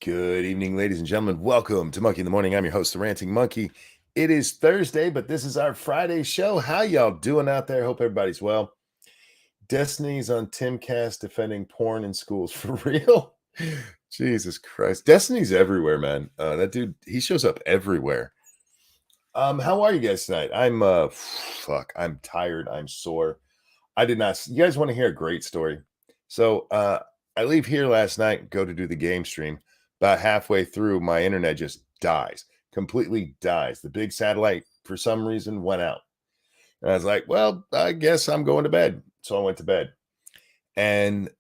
Good evening, ladies and gentlemen. Welcome to Monkey in the Morning. I'm your host, the Ranting Monkey. It is Thursday, but this is our Friday show. How y'all doing out there? Hope everybody's well. Destiny's on Timcast defending porn in schools. For real? Jesus Christ. Destiny's everywhere, man. That dude, he shows up everywhere. How are you guys tonight? I'm tired. I'm sore. I did not. You guys want to hear a great story? So I leave here last night, go to do the game stream. About halfway through, my internet just dies, completely dies. The big satellite, for some reason, went out. And I was like, well, I guess I'm going to bed. So I went to bed. And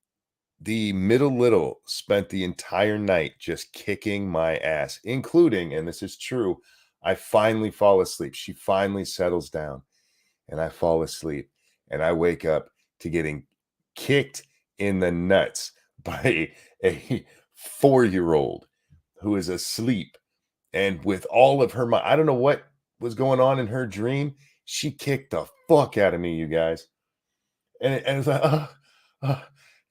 the middle little spent the entire night just kicking my ass, including, and this is true, I finally fall asleep. She finally settles down and I fall asleep. And I wake up to getting kicked in the nuts by a 4-year-old who is asleep. And with all of her mind, I don't know what was going on in her dream. She kicked the fuck out of me, you guys. And it was like,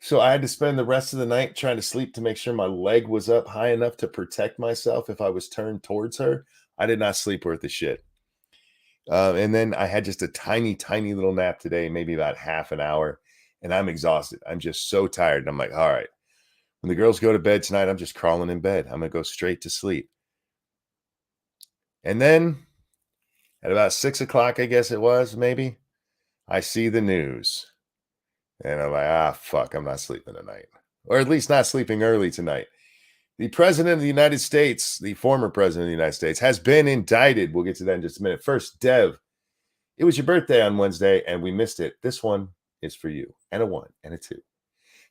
so I had to spend the rest of the night trying to sleep to make sure my leg was up high enough to protect myself if I was turned towards her. I did not sleep worth a shit. And then I had just a tiny, tiny little nap today, maybe about half an hour, and I'm exhausted. I'm just so tired. And I'm like, all right, when the girls go to bed tonight, I'm just crawling in bed. I'm going to go straight to sleep. And then at about 6 o'clock, I guess it was, maybe, I see the news. And I'm like, fuck, I'm not sleeping tonight. Or at least not sleeping early tonight. The president of the United States, the former president of the United States, has been indicted. We'll get to that in just a minute. First, Dev, it was your birthday on Wednesday, and we missed it. This one is for you. And a 1 and a 2.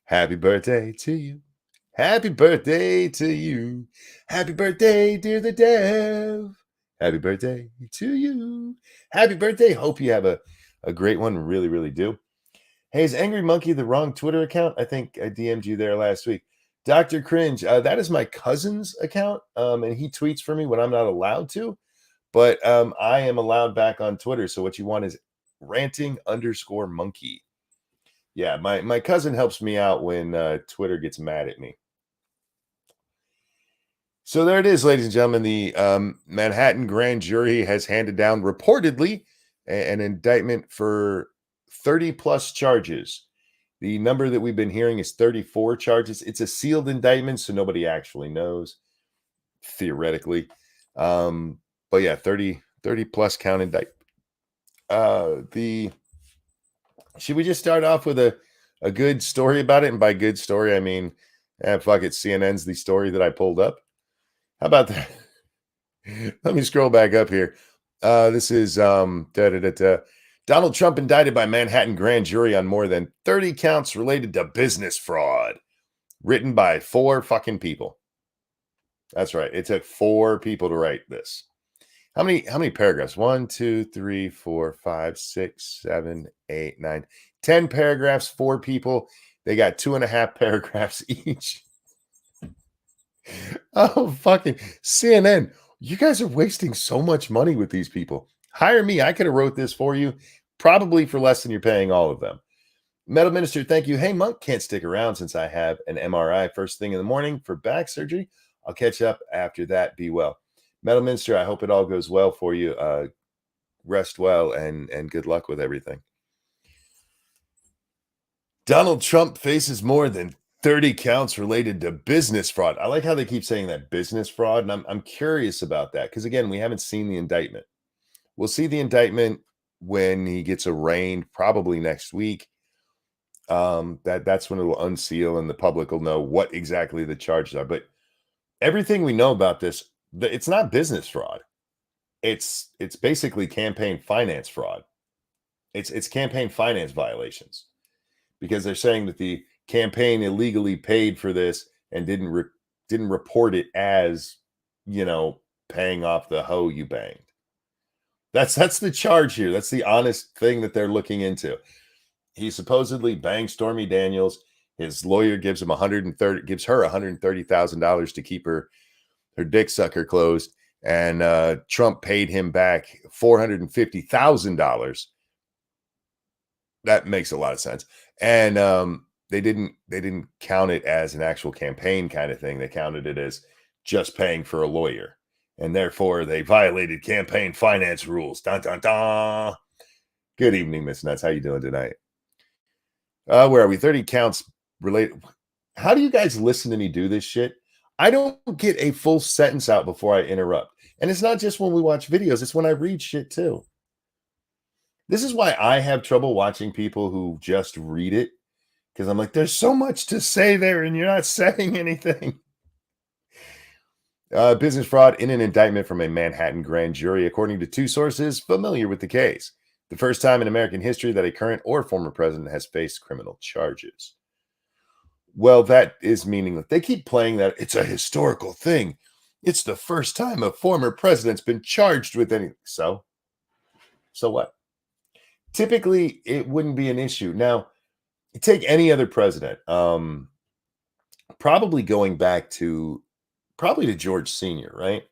Happy birthday to you. Happy birthday to you. Happy birthday, dear the Dev. Happy birthday to you. Happy birthday. Hope you have a great one. Really, really do. Hey, is Angry Monkey the wrong Twitter account? I think I DM'd you there last week. Dr. Cringe, that is my cousin's account, and he tweets for me when I'm not allowed to, but I am allowed back on Twitter. So what you want is ranting_monkey. Yeah, my cousin helps me out when Twitter gets mad at me. So there it is, ladies and gentlemen. The Manhattan grand jury has handed down, reportedly, an indictment for 30 plus charges. The number that we've been hearing is 34 charges. It's a sealed indictment, so nobody actually knows, theoretically. But yeah, 30 plus count indictment. Should we just start off with a good story about it? And by good story, I mean, fuck it, CNN's the story that I pulled up. How about that? Let me scroll back up here. This is Donald Trump indicted by Manhattan grand jury on more than 30 counts related to business fraud. Written by 4 fucking people. That's right. It took 4 people to write this. How many paragraphs? 1, 2, 3, 4, 5, 6, 7, 8, 9, 10 paragraphs, 4 people. They got 2.5 paragraphs each. Oh, fucking CNN. You guys are wasting so much money with these people. Hire me. I could have wrote this for you, probably for less than you're paying all of them. Metal Minister, thank you. Hey, Monk, can't stick around since I have an MRI first thing in the morning for back surgery. I'll catch up after that. Be well. Metal Minister, I hope it all goes well for you. Rest well and good luck with everything. Donald Trump faces more than 30 counts related to business fraud. I like how they keep saying that, business fraud, and I'm curious about that because, again, we haven't seen the indictment. We'll see the indictment when he gets arraigned, probably next week. That's when it will unseal and the public will know what exactly the charges are. But everything we know about this, it's not business fraud. It's basically campaign finance fraud. It's campaign finance violations because they're saying that the campaign illegally paid for this and didn't report it as, paying off the hoe you banged. That's the charge here. That's the honest thing that they're looking into. He supposedly banged Stormy Daniels. His lawyer gives her $130,000 to keep her dick sucker closed, and Trump paid him back $450,000. That makes a lot of sense. And they didn't count it as an actual campaign kind of thing. They counted it as just paying for a lawyer, and therefore they violated campaign finance rules. Dun dun dun. Good evening, Miss Nuts. How you doing tonight? Where are we? 30 counts related. How do you guys listen to me do this shit? I don't get a full sentence out before I interrupt. And it's not just when we watch videos, it's when I read shit too. This is why I have trouble watching people who just read it, because I'm like, there's so much to say there and you're not saying anything. Business fraud in an indictment from a Manhattan grand jury, according to two sources familiar with the case. The first time in American history that a current or former president has faced criminal charges. Well, that is meaningless. They keep playing that it's a historical thing. It's the first time a former president's been charged with anything. So what? Typically, it wouldn't be an issue. Now, take any other president, probably going back to George Sr., right?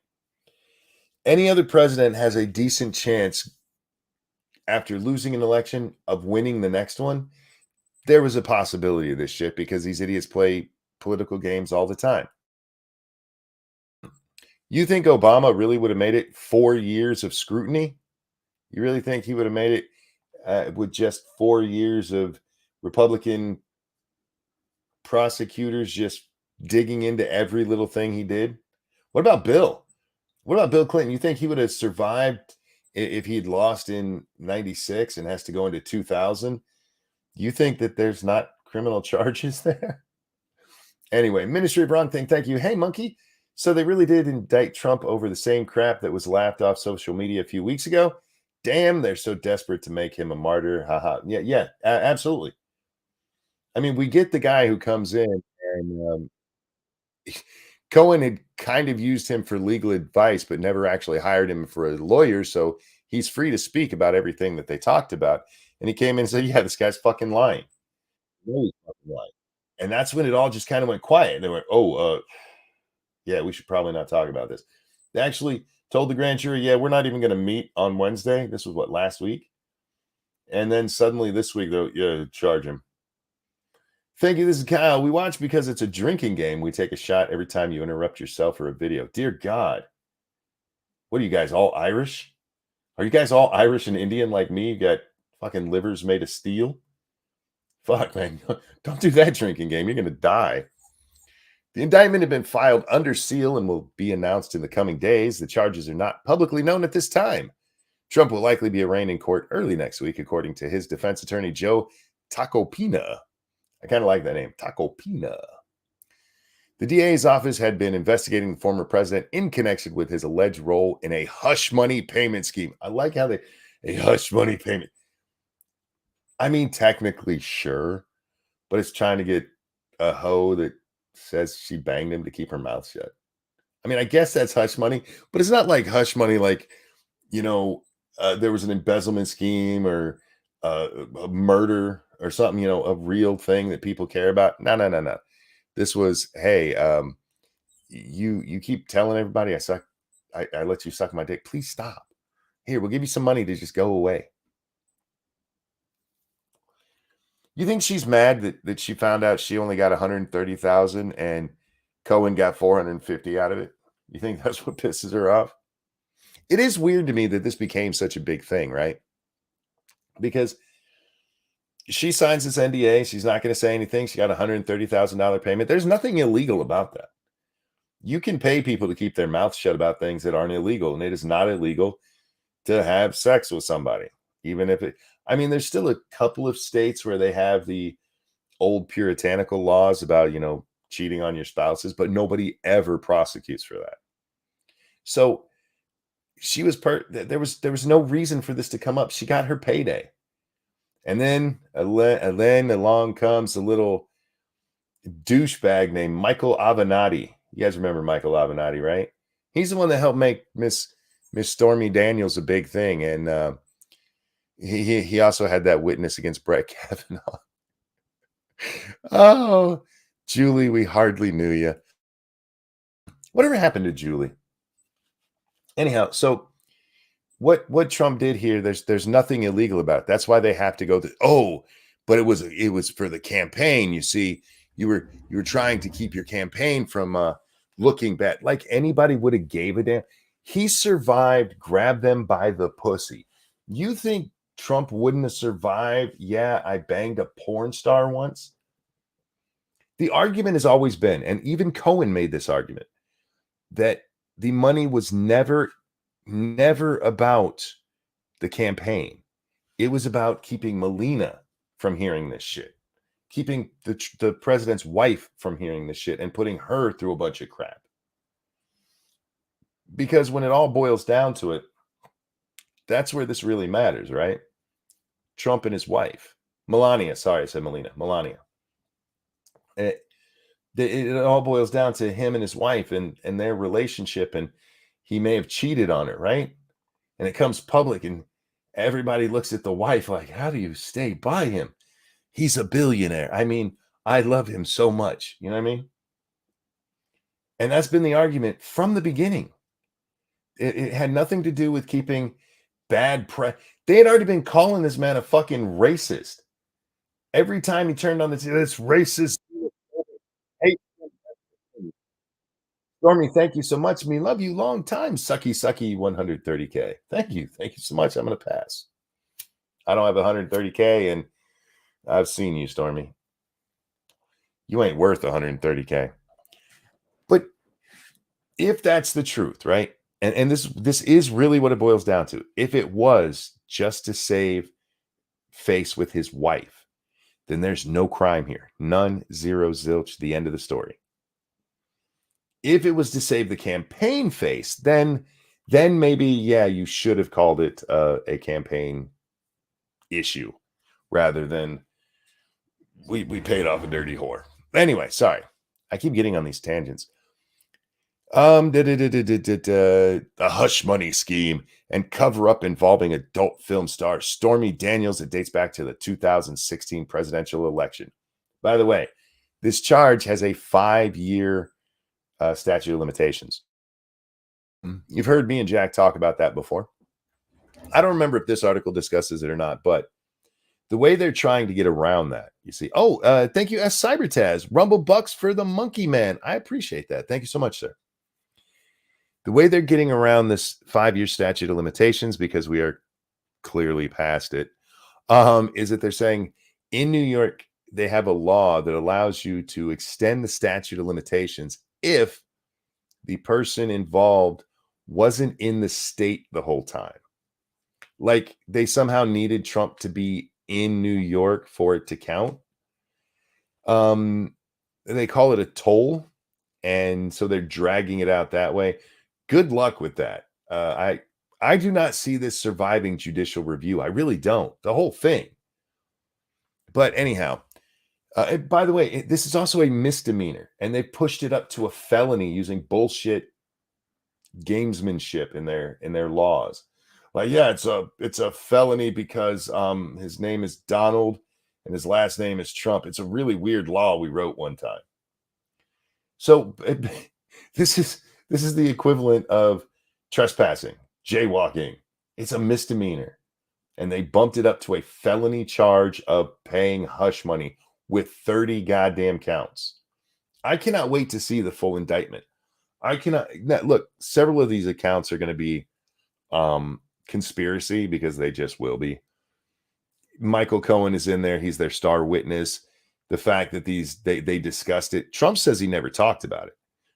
Any other president has a decent chance after losing an election of winning the next one. There was a possibility of this shit because these idiots play political games all the time. You think Obama really would have made it 4 years of scrutiny? You really think he would have made it with just 4 years of Republican prosecutors just digging into every little thing he did? What about Bill? What about Bill Clinton? You think he would have survived if he'd lost in 96 and has to go into 2000? You think that there's not criminal charges there? Anyway, Ministry of Wrong Thing. Thank you. Hey, Monkey. So they really did indict Trump over the same crap that was laughed off social media a few weeks ago. Damn, they're so desperate to make him a martyr. Haha. Yeah, absolutely. I mean, we get the guy who comes in and Cohen had kind of used him for legal advice, but never actually hired him for a lawyer. So he's free to speak about everything that they talked about. And he came in and said, yeah, this guy's fucking lying. Really fucking lying. And that's when it all just kind of went quiet. And they went, yeah, we should probably not talk about this. They actually told the grand jury, yeah, we're not even going to meet on Wednesday. This was what, last week? And then suddenly this week, though, yeah, charge him. Thank you. This is Kyle. We watch because it's a drinking game. We take a shot every time you interrupt yourself for a video. Dear God. What are you guys, all Irish? Are you guys all Irish and Indian like me? You got fucking livers made of steel? Fuck, man. Don't do that drinking game. You're going to die. The indictment had been filed under seal and will be announced in the coming days. The charges are not publicly known at this time. Trump will likely be arraigned in court early next week, according to his defense attorney, Joe Tacopina. I kind of like that name, Tacopina. The DA's office had been investigating the former president in connection with his alleged role in a hush money payment scheme. I like how a hush money payment. I mean, technically, sure, but it's trying to get a hoe that says she banged him to keep her mouth shut. I mean, I guess that's hush money, but it's not like hush money like, there was an embezzlement scheme or a murder or something, a real thing that people care about. No. This was, hey, you keep telling everybody I let you suck my dick. Please stop. Here, we'll give you some money to just go away. You think she's mad that she found out she only got 130,000 and Cohen got 450 out of it? You think that's what pisses her off? It is weird to me that this became such a big thing, right? Because she signs this NDA. She's not going to say anything. She got a $130,000 payment. There's nothing illegal about that. You can pay people to keep their mouths shut about things that aren't illegal. And it is not illegal to have sex with somebody, even if there's still a couple of states where they have the old puritanical laws about, cheating on your spouses, but nobody ever prosecutes for that. So she was there was no reason for this to come up. She got her payday. And then along comes a little douchebag named Michael Avenatti. You guys remember Michael Avenatti, right? He's the one that helped make Miss Stormy Daniels a big thing. And he also had that witness against Brett Kavanaugh. Oh, Julie, we hardly knew you. Whatever happened to Julie? Anyhow, so what Trump did here, there's nothing illegal about it. That's why they have to go but it was for the campaign. You see, you were trying to keep your campaign from looking bad. Like anybody would have gave a damn. He survived, grabbed them by the pussy. You think Trump wouldn't have survived? Yeah, I banged a porn star once. The argument has always been, and even Cohen made this argument, that the money was never about the campaign. It was about keeping Melina from hearing this shit, keeping the president's wife from hearing this shit, and putting her through a bunch of crap. Because when it all boils down to it, that's where this really matters, right? Trump and his wife. Melania. Sorry, I said Melina. Melania. It all boils down to him and his wife and their relationship. And he may have cheated on her, right? And it comes public and everybody looks at the wife like, how do you stay by him? He's a billionaire. I mean, I love him so much. You know what I mean? And that's been the argument from the beginning. It had nothing to do with keeping bad press. They had already been calling this man a fucking racist. Every time he turned on the TV, it's racist. Hey, Stormy, thank you so much. Me love you long time. Sucky, 130K. Thank you. Thank you so much. I'm going to pass. I don't have 130K, and I've seen you, Stormy. You ain't worth 130K. But if that's the truth, right? And this is really what it boils down to. If it was just to save face with his wife, then there's no crime here. None, zero, zilch, the end of the story. If it was to save the campaign face, then maybe, yeah, you should have called it a campaign issue rather than we paid off a dirty whore. Anyway, sorry. I keep getting on these tangents. A hush money scheme and cover up involving adult film star Stormy Daniels that dates back to the 2016 presidential election. By the way, this charge has a 5-year statute of limitations. You've heard me and Jack talk about that before. I don't remember if this article discusses it or not, but the way they're trying to get around that, you see. Thank you, S. Cybertaz. Rumble Bucks for the Monkey Man. I appreciate that. Thank you so much, sir. The way they're getting around this 5-year statute of limitations, because we are clearly past it, is that they're saying in New York, they have a law that allows you to extend the statute of limitations if the person involved wasn't in the state the whole time. Like they somehow needed Trump to be in New York for it to count. They call it a toll. And so they're dragging it out that way. Good luck with that. I do not see this surviving judicial review. I really don't. The whole thing. But anyhow, by the way, this is also a misdemeanor, and they pushed it up to a felony using bullshit gamesmanship in their laws. Like, yeah, it's a felony because his name is Donald and his last name is Trump. It's a really weird law we wrote one time. So this is the equivalent of trespassing, jaywalking. It's a misdemeanor. And they bumped it up to a felony charge of paying hush money with 30 goddamn counts. I cannot wait to see the full indictment. Look, several of these accounts are going to be conspiracy because they just will be. Michael Cohen is in there. He's their star witness. The fact that they discussed it. Trump says he never talked about it.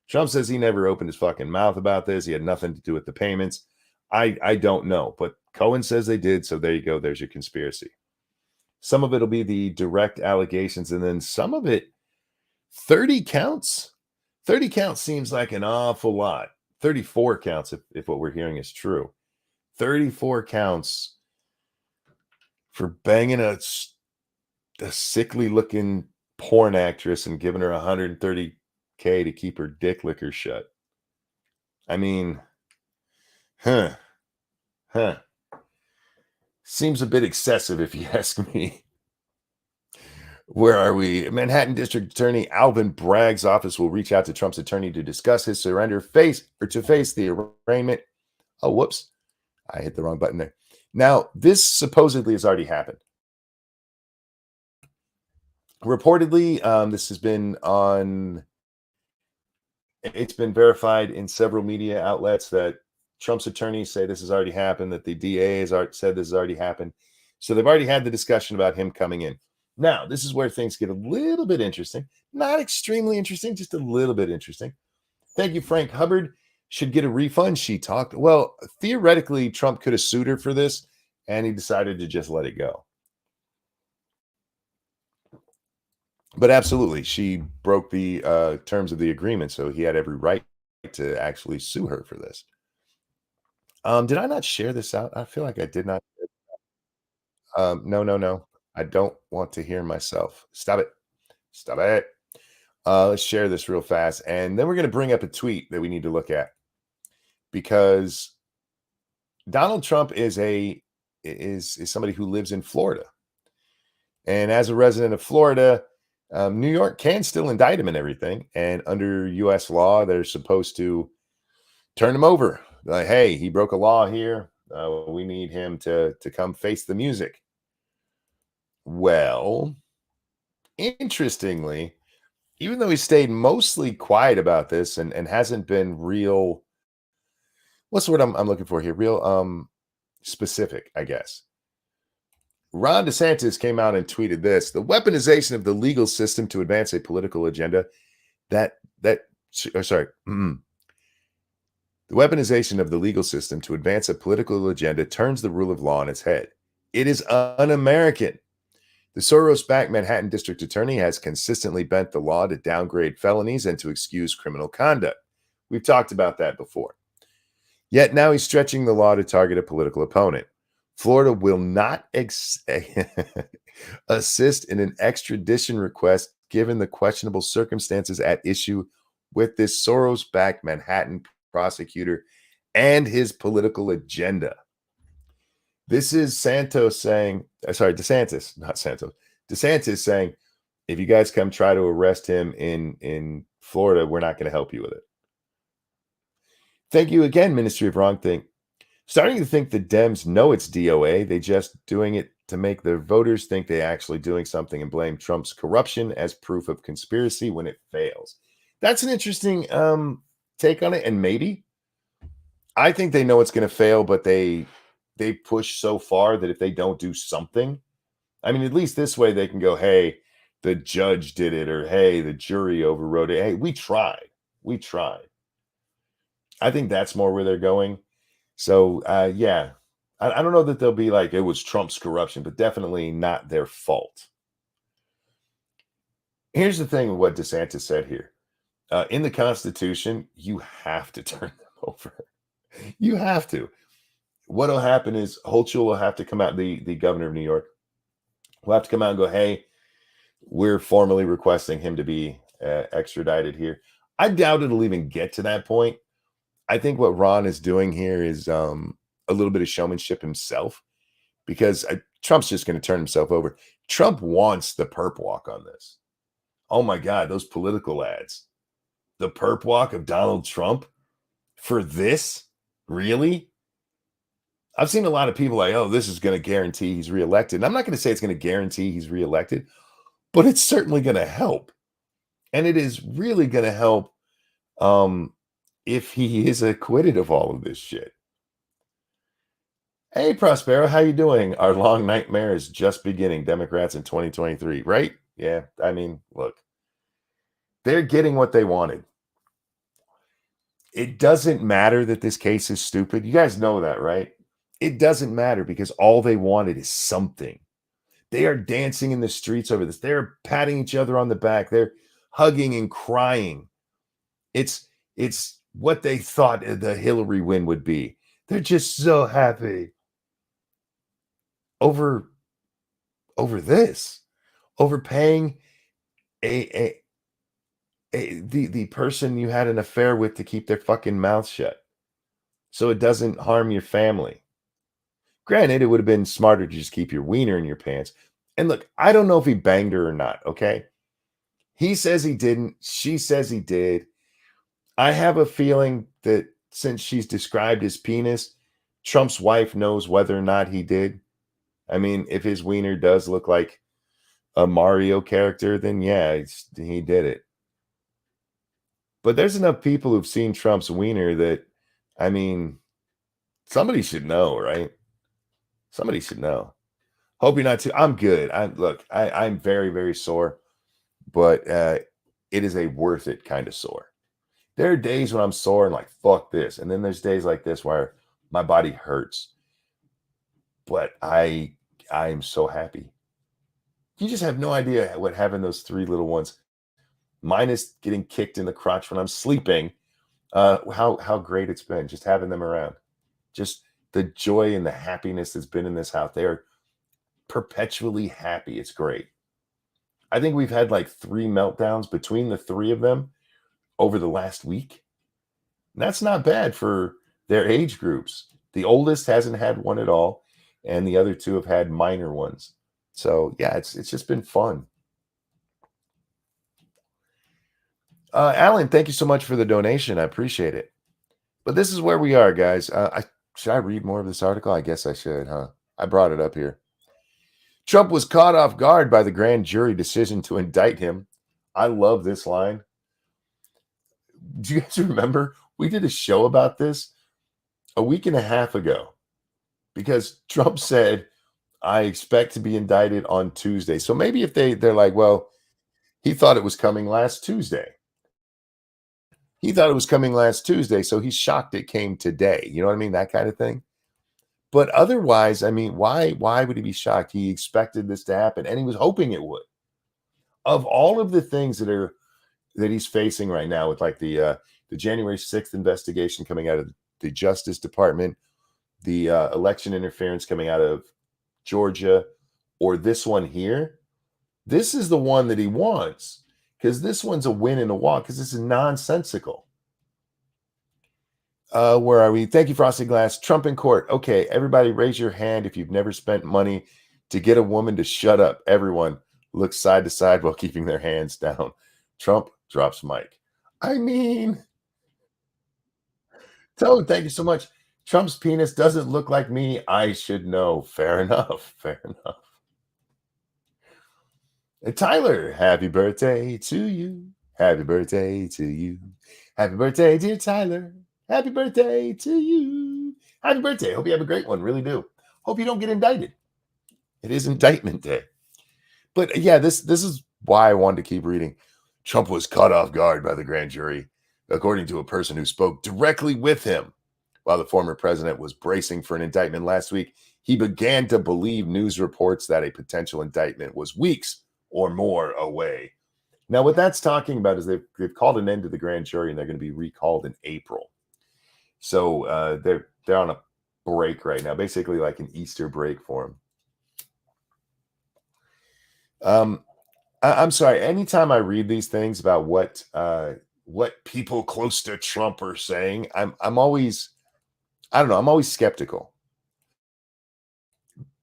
Trump says he never opened his fucking mouth about this. He had nothing to do with the payments. I don't know, but Cohen says they did. So there you go. There's your conspiracy. Some of it will be the direct allegations, and then some of it, 30 counts. 30 counts seems like an awful lot. 34 counts if what we're hearing is true. 34 counts for banging a sickly looking porn actress and giving her $130K to keep her dick licker shut. I mean, seems a bit excessive if you ask me. Where are we? Manhattan District Attorney Alvin Bragg's office will reach out to Trump's attorney to discuss his surrender to face the arraignment. Oh, whoops. I hit the wrong button there. Now, this supposedly has already happened. Reportedly, this has been on. It's been verified in several media outlets that Trump's attorneys say this has already happened, that the DA has said this has already happened. So they've already had the discussion about him coming in. Now, this is where things get a little bit interesting. Not extremely interesting, just a little bit interesting. Thank you, Frank Hubbard. Should get a refund. She talked. Well, theoretically, Trump could have sued her for this, and he decided to just let it go. But absolutely, she broke the terms of the agreement, so he had every right to actually sue her for this. Did I not share this out? I feel like I did not. No, no, no. I don't want to hear myself. Stop it. Stop it. Let's share this real fast, and then we're going to bring up a tweet that we need to look at because Donald Trump is somebody who lives in Florida, and as a resident of Florida, New York can still indict him and everything, and under U.S. law, they're supposed to turn him over. Like, hey, he broke a law here. We need him to come face the music. Well, interestingly, even though he stayed mostly quiet about this and hasn't been real, what's the word I'm looking for here? Real specific, I guess. Ron DeSantis came out and tweeted this: the weaponization of the legal system to advance a political agenda the weaponization of the legal system to advance a political agenda turns the rule of law on its head. It is un-American. The Soros-backed Manhattan district attorney has consistently bent the law to downgrade felonies and to excuse criminal conduct. We've talked about that before. Yet now he's stretching the law to target a political opponent. Florida will not assist in an extradition request given the questionable circumstances at issue with this Soros-backed Manhattan prosecutor and his political agenda. This is DeSantis, not Santos. DeSantis saying, if you guys come try to arrest him in Florida, we're not going to help you with it. Thank you again, Ministry of Wrong Thing. Starting to think the Dems know it's DOA. They just doing it to make their voters think they're actually doing something and blame Trump's corruption as proof of conspiracy when it fails. That's an interesting take on it. And maybe I think they know it's going to fail, but they push so far that if they don't do something, I mean, at least this way they can go, hey, the judge did it, or hey, the jury overrode it. Hey, we tried. I think that's more where they're going. So, yeah, I don't know that they'll be like, it was Trump's corruption, but definitely not their fault. Here's the thing with what DeSantis said here. In the Constitution, you have to turn them over. You have to. What'll happen is Holtzschul will have to come out, the governor of New York, will have to come out and go, hey, we're formally requesting him to be extradited here. I doubt it'll even get to that point. I think what Ron is doing here is a little bit of showmanship himself, because Trump's just going to turn himself over. Trump wants the perp walk on this. Oh my God, those political ads. The perp walk of Donald Trump for this? Really? I've seen a lot of people like, oh, this is going to guarantee he's reelected. And I'm not going to say it's going to guarantee he's reelected, but it's certainly going to help. And it is really going to help if he is acquitted of all of this shit. Hey, Prospero, how you doing? Our long nightmare is just beginning. Democrats in 2023, right? Yeah, I mean, look, they're getting what they wanted. It doesn't matter that this case is stupid. You guys know that, right? It doesn't matter because all they wanted is something. They are dancing in the streets over this. They're patting each other on the back. They're hugging and crying. It's what they thought the Hillary win would be. They're just so happy over this, over paying the person you had an affair with to keep their fucking mouth shut so it doesn't harm your family. Granted, it would have been smarter to just keep your wiener in your pants. And look, I don't know if he banged her or not, okay? He says he didn't. She says he did. I have a feeling that since she's described his penis, Trump's wife knows whether or not he did. I mean, if his wiener does look like a Mario character, then yeah, he did it. But there's enough people who've seen Trump's wiener that, I mean, somebody should know, right? Somebody should know. Hope you're not too. I'm good. I'm very, very sore, but it is a worth it kind of sore. There are days when I'm sore and like, fuck this. And then there's days like this where my body hurts. But I am so happy. You just have no idea what having those three little ones, minus getting kicked in the crotch when I'm sleeping, how great it's been just having them around. Just the joy and the happiness that's been in this house. They are perpetually happy. It's great. I think we've had like 3 meltdowns between the 3 of them over the last week. And that's not bad for their age groups. The oldest hasn't had one at all, and the other 2 have had minor ones. So yeah, it's just been fun. Alan, thank you so much for the donation. I appreciate it. But this is where we are, guys. Should I read more of this article? I guess I should, huh? I brought it up here. Trump was caught off guard by the grand jury decision to indict him. I love this line. Do you guys remember? We did a show about this a week and a half ago because Trump said, I expect to be indicted on Tuesday. So maybe if they're like, well, he thought it was coming last Tuesday. He thought it was coming last Tuesday, so he's shocked it came today. You know what I mean? That kind of thing. But otherwise, I mean, why would he be shocked? He expected this to happen, and he was hoping it would. Of all of the things that he's facing right now, with like the January 6th investigation coming out of the Justice Department, the election interference coming out of Georgia, or this one here, this is the one that he wants. Because this one's a win and a walk, because this is nonsensical. Where are we? Thank you, Frosted Glass. Trump in court. Okay, everybody raise your hand if you've never spent money to get a woman to shut up. Everyone looks side to side while keeping their hands down. Trump drops mic. I mean, Toad, thank you so much. Trump's penis doesn't look like me. I should know. Fair enough. Fair enough. Tyler, happy birthday to you. Happy birthday to you. Happy birthday, dear Tyler. Happy birthday to you. Happy birthday. Hope you have a great one. Really do. Hope you don't get indicted. It is indictment day. But yeah, this is why I wanted to keep reading. Trump was caught off guard by the grand jury, according to a person who spoke directly with him. While the former president was bracing for an indictment last week, he began to believe news reports that a potential indictment was weeks or more away. Now, what that's talking about is they've called an end to the grand jury, and they're going to be recalled in April. So they're on a break right now, basically like an Easter break for them. I'm sorry. Anytime I read these things about what people close to Trump are saying, I'm always, I don't know, I'm always skeptical,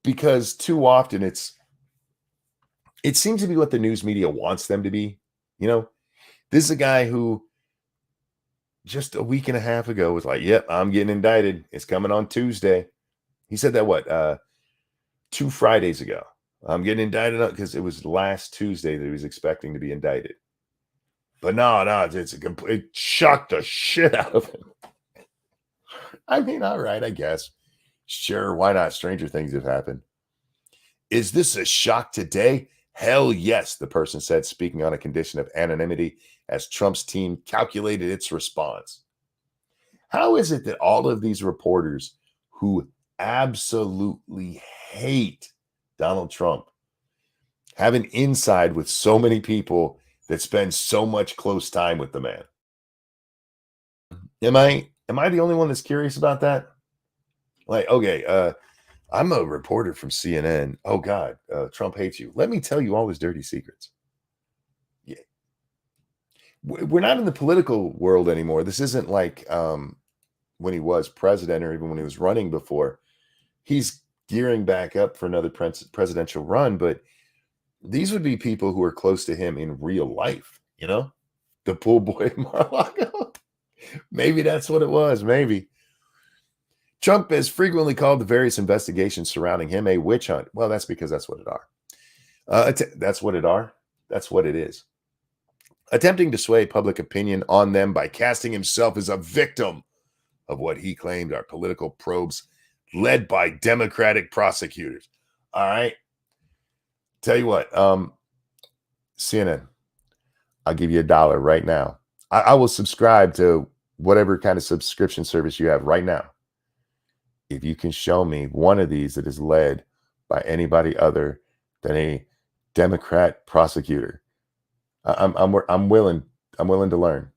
because too often it seems to be what the news media wants them to be. You know, this is a guy who just a week and a half ago was like, yep, I'm getting indicted. It's coming on Tuesday. He said that 2 Fridays ago. I'm getting indicted because it was last Tuesday that he was expecting to be indicted. But no, it shocked the shit out of him. I mean, all right, I guess. Sure, why not? Stranger things have happened. Is this a shock today? Hell yes, the person said, speaking on a condition of anonymity as Trump's team calculated its response. How is it that all of these reporters who absolutely hate Donald Trump have an inside with so many people that spend so much close time with the man? Am I the only one that's curious about that? Like, okay, I'm a reporter from CNN. Oh God, Trump hates you. Let me tell you all his dirty secrets. Yeah. We're not in the political world anymore. This isn't like when he was president, or even when he was running before. He's gearing back up for another presidential run, but these would be people who are close to him in real life, you know? The pool boy Mar-a-Lago. Maybe that's what it was. Maybe. Trump has frequently called the various investigations surrounding him a witch hunt. Well, that's because that's what it are. That's what it are. That's what it is. Attempting to sway public opinion on them by casting himself as a victim of what he claimed are political probes led by Democratic prosecutors. All right. Tell you what, CNN, I'll give you $1 right now. I will subscribe to whatever kind of subscription service you have right now. If you can show me one of these that is led by anybody other than a Democrat prosecutor, I'm willing to learn.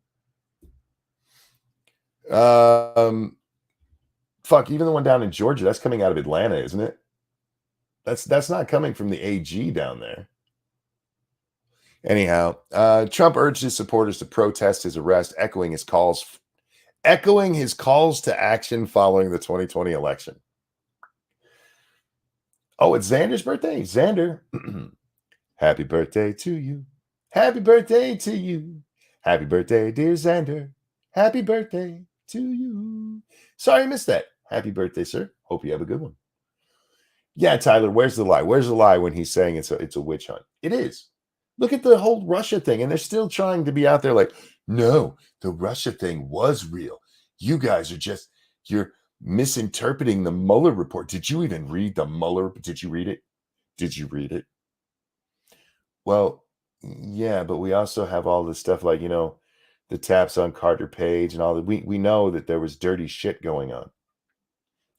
Fuck, even the one down in Georgia, that's coming out of Atlanta, isn't it? That's not coming from the AG down there. Anyhow, Trump urged his supporters to protest his arrest, echoing his calls to action following the 2020 election. Oh, it's Xander's birthday. Xander, happy birthday to you. Happy birthday to you. Happy birthday, dear Xander. Happy birthday to you. Sorry I missed that. Happy birthday, sir. Hope you have a good one. Yeah, Tyler, where's the lie? Where's the lie when he's saying it's a witch hunt? It is. Look at the whole Russia thing, and they're still trying to be out there like, no, the Russia thing was real. You guys are you're misinterpreting the Mueller report. Did you even read the Mueller? Did you read it? Did you read it? Well, yeah, but we also have all this stuff like, the taps on Carter Page and all that. We know that there was dirty shit going on.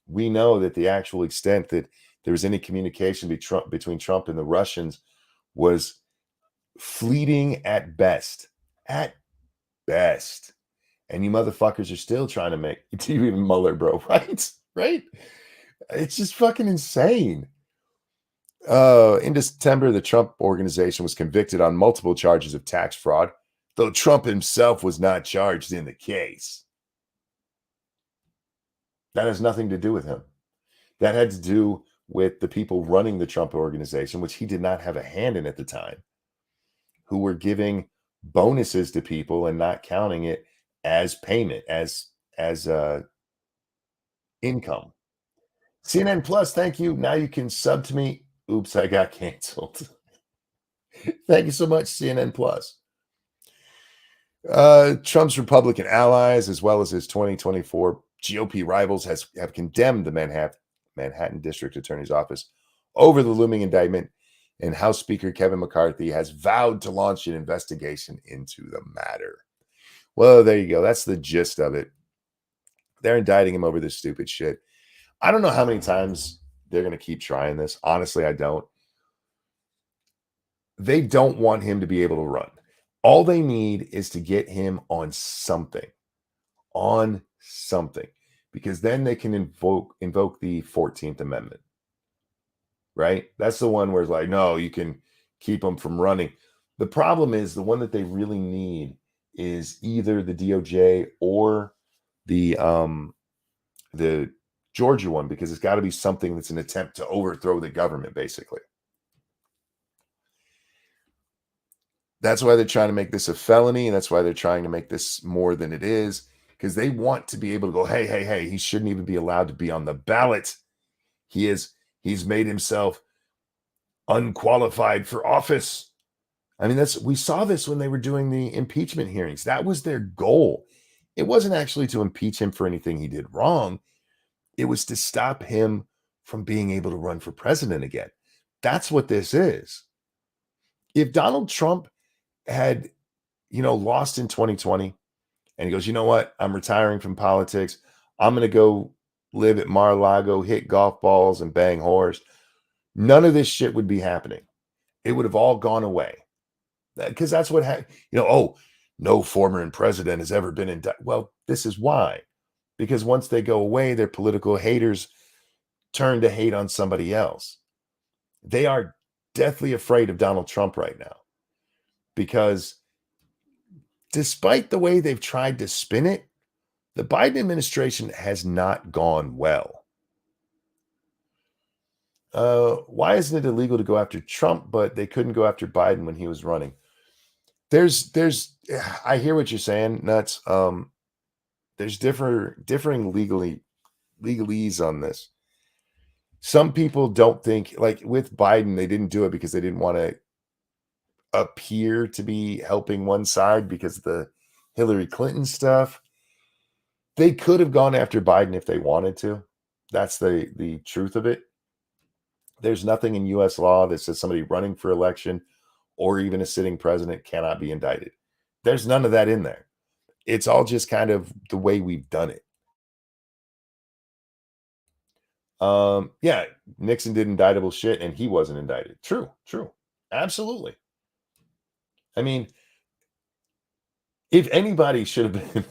We know that the actual extent that there was any communication between Trump and the Russians was fleeting at best. At best. And you motherfuckers are still trying to make even Mueller, bro, right? Right? It's just fucking insane. In December, the Trump organization was convicted on multiple charges of tax fraud, though Trump himself was not charged in the case. That has nothing to do with him. That had to do with the people running the Trump organization, which he did not have a hand in at the time, who were giving bonuses to people and not counting it as payment, as income. CNN Plus, thank you. Now you can sub to me. Oops, I got canceled. Thank you so much, CNN Plus. Trump's Republican allies, as well as his 2024 GOP rivals, have condemned the Manhattan District Attorney's Office over the looming indictment, and House Speaker Kevin McCarthy has vowed to launch an investigation into the matter. Well, there you go. That's the gist of it. They're indicting him over this stupid shit. I don't know how many times they're going to keep trying this. Honestly, I don't. They don't want him to be able to run. All they need is to get him on something, because then they can invoke the 14th Amendment, right? That's the one where it's like, no, you can keep him from running. The problem is the one that they really need is either the DOJ or the Georgia one, because it's got to be something that's an attempt to overthrow the government, basically. That's why they're trying to make this a felony, and that's why they're trying to make this more than it is, because they want to be able to go, hey, he shouldn't even be allowed to be on the ballot. He's made himself unqualified for office. I mean, we saw this when they were doing the impeachment hearings. That was their goal. It wasn't actually to impeach him for anything he did wrong. It was to stop him from being able to run for president again. That's what this is. If Donald Trump had, lost in 2020 and he goes, you know what? I'm retiring from politics. I'm going to go live at Mar-a-Lago, hit golf balls and bang whores. None of this shit would be happening. It would have all gone away. Because that's what happened. No former president has ever been indicted. Well, this is why. Because once they go away, their political haters turn to hate on somebody else. They are deathly afraid of Donald Trump right now. Because despite the way they've tried to spin it, the Biden administration has not gone well. Why isn't it illegal to go after Trump, but they couldn't go after Biden when he was running? I hear what you're saying, Nuts. There's differing legalese on this. Some people don't think, like with Biden, they didn't do it because they didn't want to appear to be helping one side because of the Hillary Clinton stuff. They could have gone after Biden if they wanted to. That's the truth of it. There's nothing in US law that says somebody running for election or even a sitting president cannot be indicted. There's none of that in there. It's all just kind of the way we've done it. Yeah, Nixon did indictable shit and he wasn't indicted. True, true. Absolutely. I mean, if anybody should have been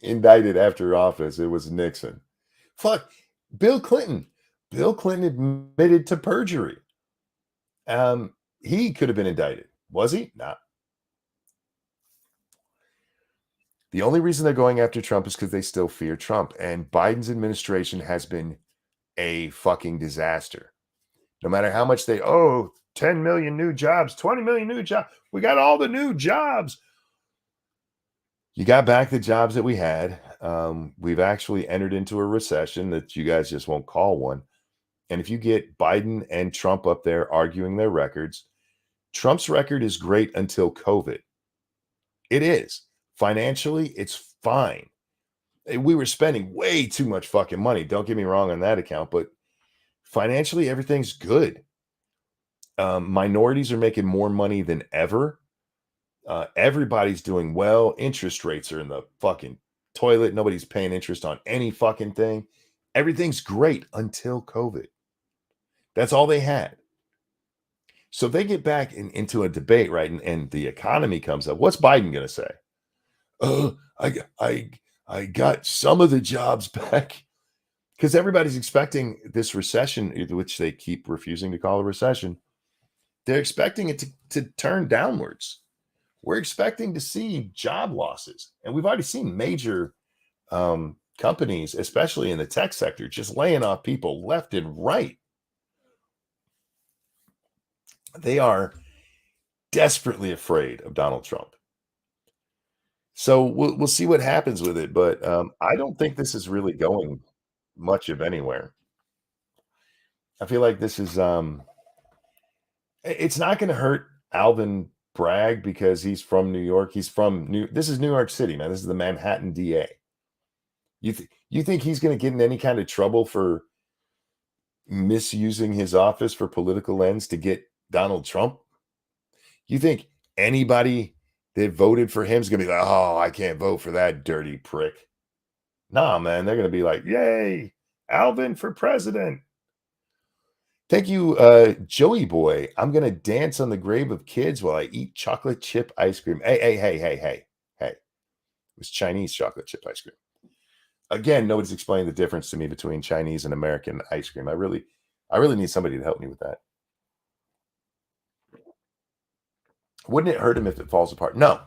indicted after office, it was Nixon. Fuck, Bill Clinton. Bill Clinton admitted to perjury. He could have been indicted. Was he? Not. The only reason they're going after Trump is because they still fear Trump. And Biden's administration has been a fucking disaster. No matter how much 10 million new jobs, 20 million new jobs. We got all the new jobs. You got back the jobs that we had. We've actually entered into a recession that you guys just won't call one. And if you get Biden and Trump up there arguing their records, Trump's record is great until COVID. It is. Financially, it's fine. We were spending way too much fucking money. Don't get me wrong on that account, but financially, everything's good. Minorities are making more money than ever. Everybody's doing well. Interest rates are in the fucking toilet. Nobody's paying interest on any fucking thing. Everything's great until COVID. That's all they had. So they get back into a debate, right? And the economy comes up. What's Biden going to say? Oh, I got some of the jobs back because everybody's expecting this recession, which they keep refusing to call a recession. They're expecting it to turn downwards. We're expecting to see job losses, and we've already seen major companies, especially in the tech sector, just laying off people left and right. They are desperately afraid of Donald Trump. So we'll see what happens with it, but I don't think this is really going much of anywhere. I feel like this is it's not going to hurt Alvin Bragg because he's from New York. He's from this is New York City, man. This is the Manhattan DA. You think he's going to get in any kind of trouble for misusing his office for political ends to get Donald Trump? You think anybody that voted for him is going to be like, oh, I can't vote for that dirty prick? Nah, man. They're going to be like, yay, Alvin for president. Thank you, Joey Boy. I'm going to dance on the grave of kids while I eat chocolate chip ice cream. Hey. It was Chinese chocolate chip ice cream. Again, nobody's explaining the difference to me between Chinese and American ice cream. I really need somebody to help me with that. Wouldn't it hurt him if it falls apart? No.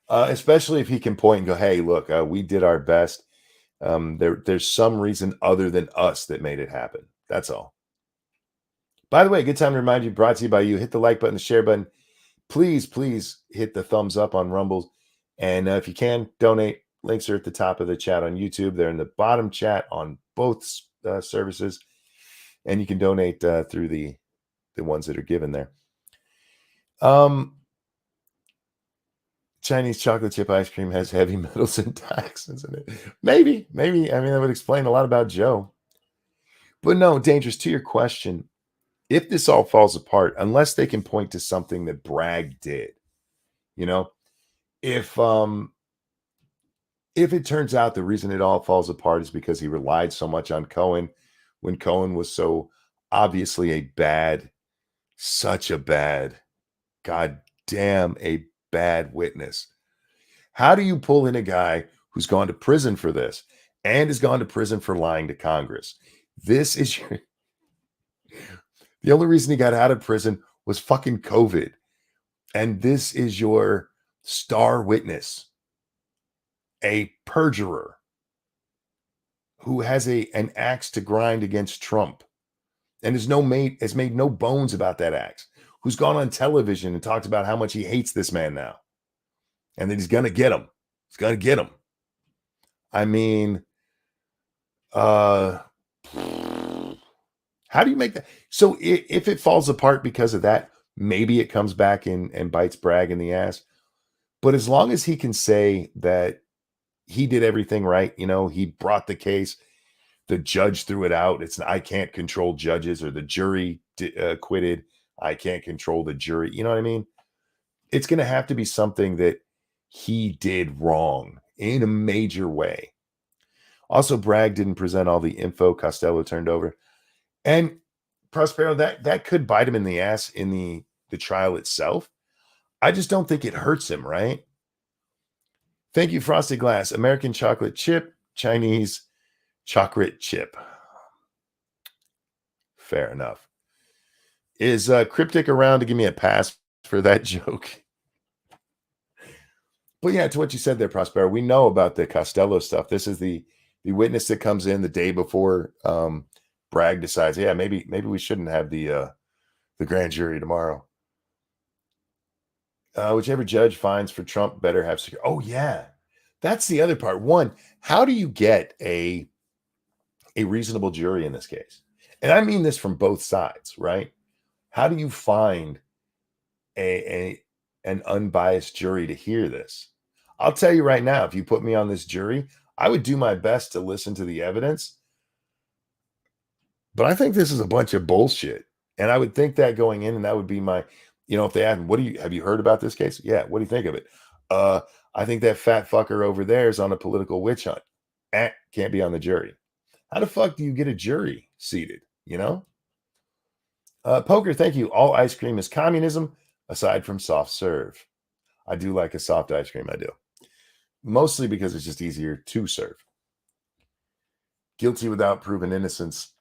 Especially if he can point and go, hey, look, we did our best. There's some reason other than us that made it happen. That's all. By the way, good time to remind you, brought to you by you. Hit the like button, the share button. Please hit the thumbs up on Rumbles. And if you can, donate. Links are at the top of the chat on YouTube. They're in the bottom chat on both services. And you can donate through the ones that are given there. Chinese chocolate chip ice cream has heavy metals and toxins in it. Maybe. I mean, that would explain a lot about Joe. But no, Dangerous, to your question, if this all falls apart, unless they can point to something that Bragg did, if it turns out the reason it all falls apart is because he relied so much on Cohen when Cohen was so obviously such a bad, goddamn, a bad witness. How do you pull in a guy who's gone to prison for this and has gone to prison for lying to Congress? This is the only reason he got out of prison was fucking COVID. And this is your star witness, a perjurer who has an axe to grind against Trump and has made no bones about that axe, who's gone on television and talked about how much he hates this man now and that he's going to get him. He's going to get him. I mean, How do you make that? So if it falls apart because of that, maybe it comes back and bites Bragg in the ass. But as long as he can say that he did everything right, he brought the case, the judge threw it out. I can't control judges, or the jury acquitted. I can't control the jury. You know what I mean? It's going to have to be something that he did wrong in a major way. Also, Bragg didn't present all the info Costello turned over. And Prospero, that could bite him in the ass in the trial itself. I just don't think it hurts him, right? Thank you, Frosted Glass. American chocolate chip, Chinese chocolate chip. Fair enough. Is Cryptic around to give me a pass for that joke? But yeah, to what you said there, Prospero, we know about the Costello stuff. This is the witness that comes in the day before Bragg decides, yeah, maybe we shouldn't have the grand jury tomorrow. Whichever judge finds for Trump better have secure. Oh yeah, that's the other part. One, how do you get a reasonable jury in this case? And I mean this from both sides, right? How do you find an unbiased jury to hear this? I'll tell you right now, if you put me on this jury, I would do my best to listen to the evidence. But I think this is a bunch of bullshit. And I would think that going in, and that would be my, if they ask, have you heard about this case? Yeah. What do you think of it? I think that fat fucker over there is on a political witch hunt. Can't be on the jury. How the fuck do you get a jury seated? Poker, thank you. All ice cream is communism, aside from soft serve. I do like a soft ice cream. I do. Mostly because it's just easier to serve. Guilty without proven innocence.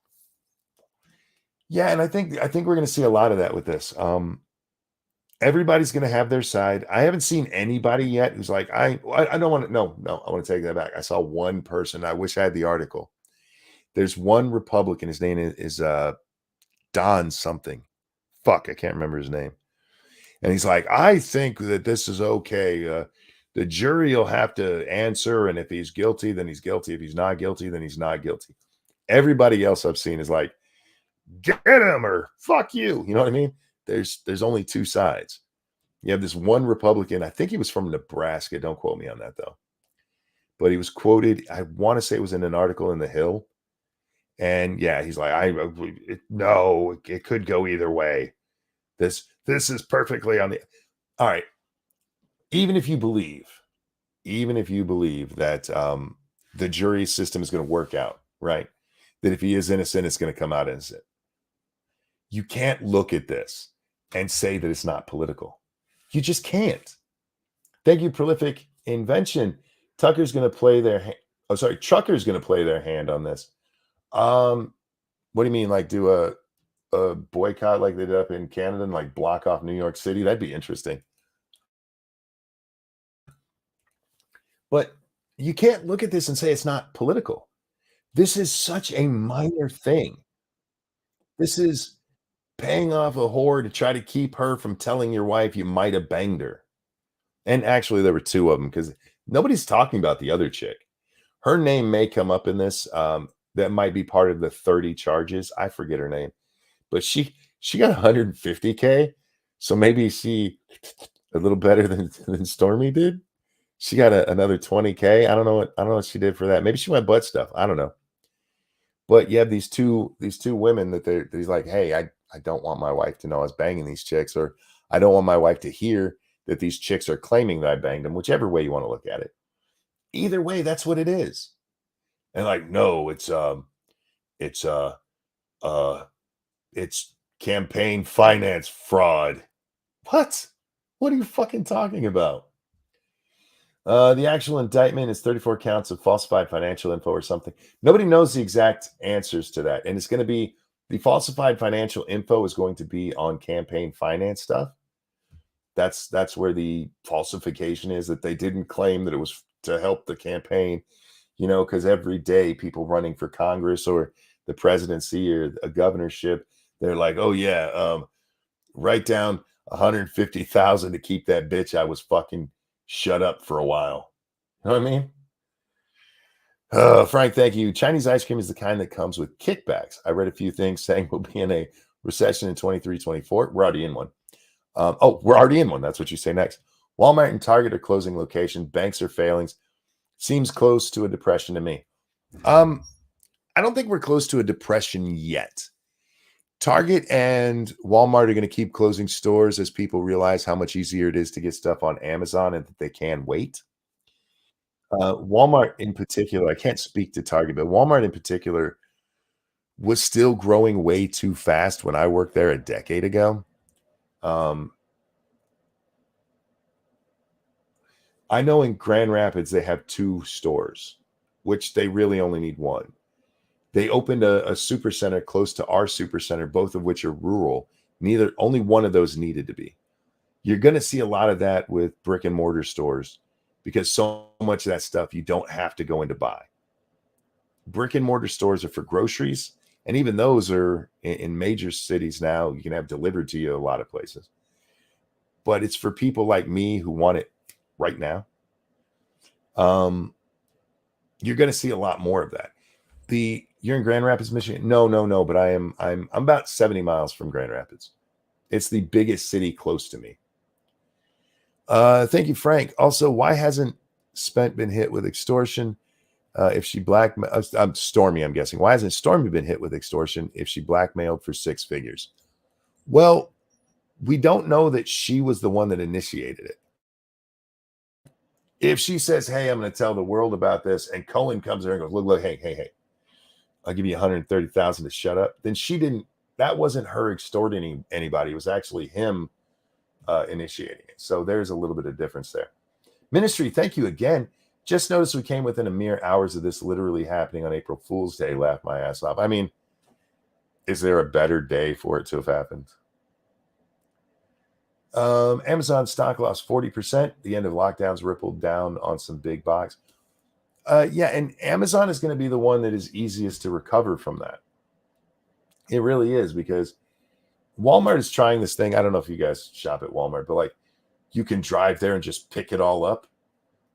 Yeah, and I think we're going to see a lot of that with this. Everybody's going to have their side. I haven't seen anybody yet who's like, I don't want to. No, I want to take that back. I saw one person. I wish I had the article. There's one Republican. His name is Don something. Fuck, I can't remember his name. And he's like, I think that this is okay. The jury will have to answer, and if he's guilty, then he's guilty. If he's not guilty, then he's not guilty. Everybody else I've seen is like, get him or fuck you. You know what I mean? There's only two sides. You have this one Republican. I think he was from Nebraska. Don't quote me on that though. But he was quoted. I want to say it was in an article in The Hill. And yeah, he's like, no, it could go either way. This is perfectly on the. All right. Even if you believe that the jury system is going to work out, right? That if he is innocent, it's going to come out innocent. You can't look at this and say that it's not political. You just can't. Thank you, Prolific Invention. Trucker's going to play their hand on this. What do you mean? Like do a boycott like they did up in Canada and like block off New York City? That'd be interesting. But you can't look at this and say it's not political. This is such a minor thing. This is paying off a whore to try to keep her from telling your wife you might have banged her. And actually, there were two of them because nobody's talking about the other chick. Her name may come up in this. That might be part of the 30 charges. I forget her name, but she got 150K. So maybe she a little better than Stormy did. She got another 20K. I don't know what she did for that. Maybe she went butt stuff. I don't know. But you have these two women that he's like, hey, I don't want my wife to know I was banging these chicks, or I don't want my wife to hear that these chicks are claiming that I banged them, whichever way you want to look at it. Either way, that's what it is. And like, no, it's campaign finance fraud. What? What are you fucking talking about? The actual indictment is 34 counts of falsified financial info or something. Nobody knows the exact answers to that. And it's going to be the falsified financial info is going to be on campaign finance stuff. That's where the falsification is, that they didn't claim that it was to help the campaign, because every day people running for Congress or the presidency or a governorship, they're like, oh yeah, write down 150,000 to keep that bitch I was fucking shut up for a while. You know what I mean? Frank, thank you. Chinese ice cream is the kind that comes with kickbacks. I read a few things saying we'll be in a recession in 23, 24. We're already in one. We're already in one. That's what you say next. Walmart and Target are closing location. Banks are failing. Seems close to a depression to me. I don't think we're close to a depression yet. Target and Walmart are going to keep closing stores as people realize how much easier it is to get stuff on Amazon and that they can wait. Walmart in particular, I can't speak to Target, but Walmart in particular was still growing way too fast when I worked there a decade ago. Um, I know in Grand Rapids they have 2 stores, which they really only need 1. They opened a super center close to our super center, both of which are rural. Only one of those needed to be. You're going to see a lot of that with brick and mortar stores because so much of that stuff you don't have to go in to buy. Brick and mortar stores are for groceries, and even those are in major cities now. You can have delivered to you a lot of places, but it's for people like me who want it right now. You're going to see a lot more of that. You're in Grand Rapids, Michigan? No. But I'm about 70 miles from Grand Rapids. It's the biggest city close to me. Thank you, Frank. Also, why hasn't Spent been hit with extortion? If she I'm Stormy, I'm guessing. Why hasn't Stormy been hit with extortion if she blackmailed for 6 figures? Well, we don't know that she was the one that initiated it. If she says, "Hey, I'm going to tell the world about this," and Cohen comes there and goes, "Look, hey, I'll give you 130,000 to shut up," then she didn't. That wasn't her extorting anybody. It was actually him initiating it. So there's a little bit of difference there. Ministry, thank you again. Just noticed we came within a mere hours of this literally happening on April Fool's Day. Laughed my ass off. I mean, is there a better day for it to have happened? Amazon stock lost 40%. The end of lockdowns rippled down on some big box. Yeah, and Amazon is going to be the one that is easiest to recover from that. It really is because Walmart is trying this thing. I don't know if you guys shop at Walmart, but like you can drive there and just pick it all up.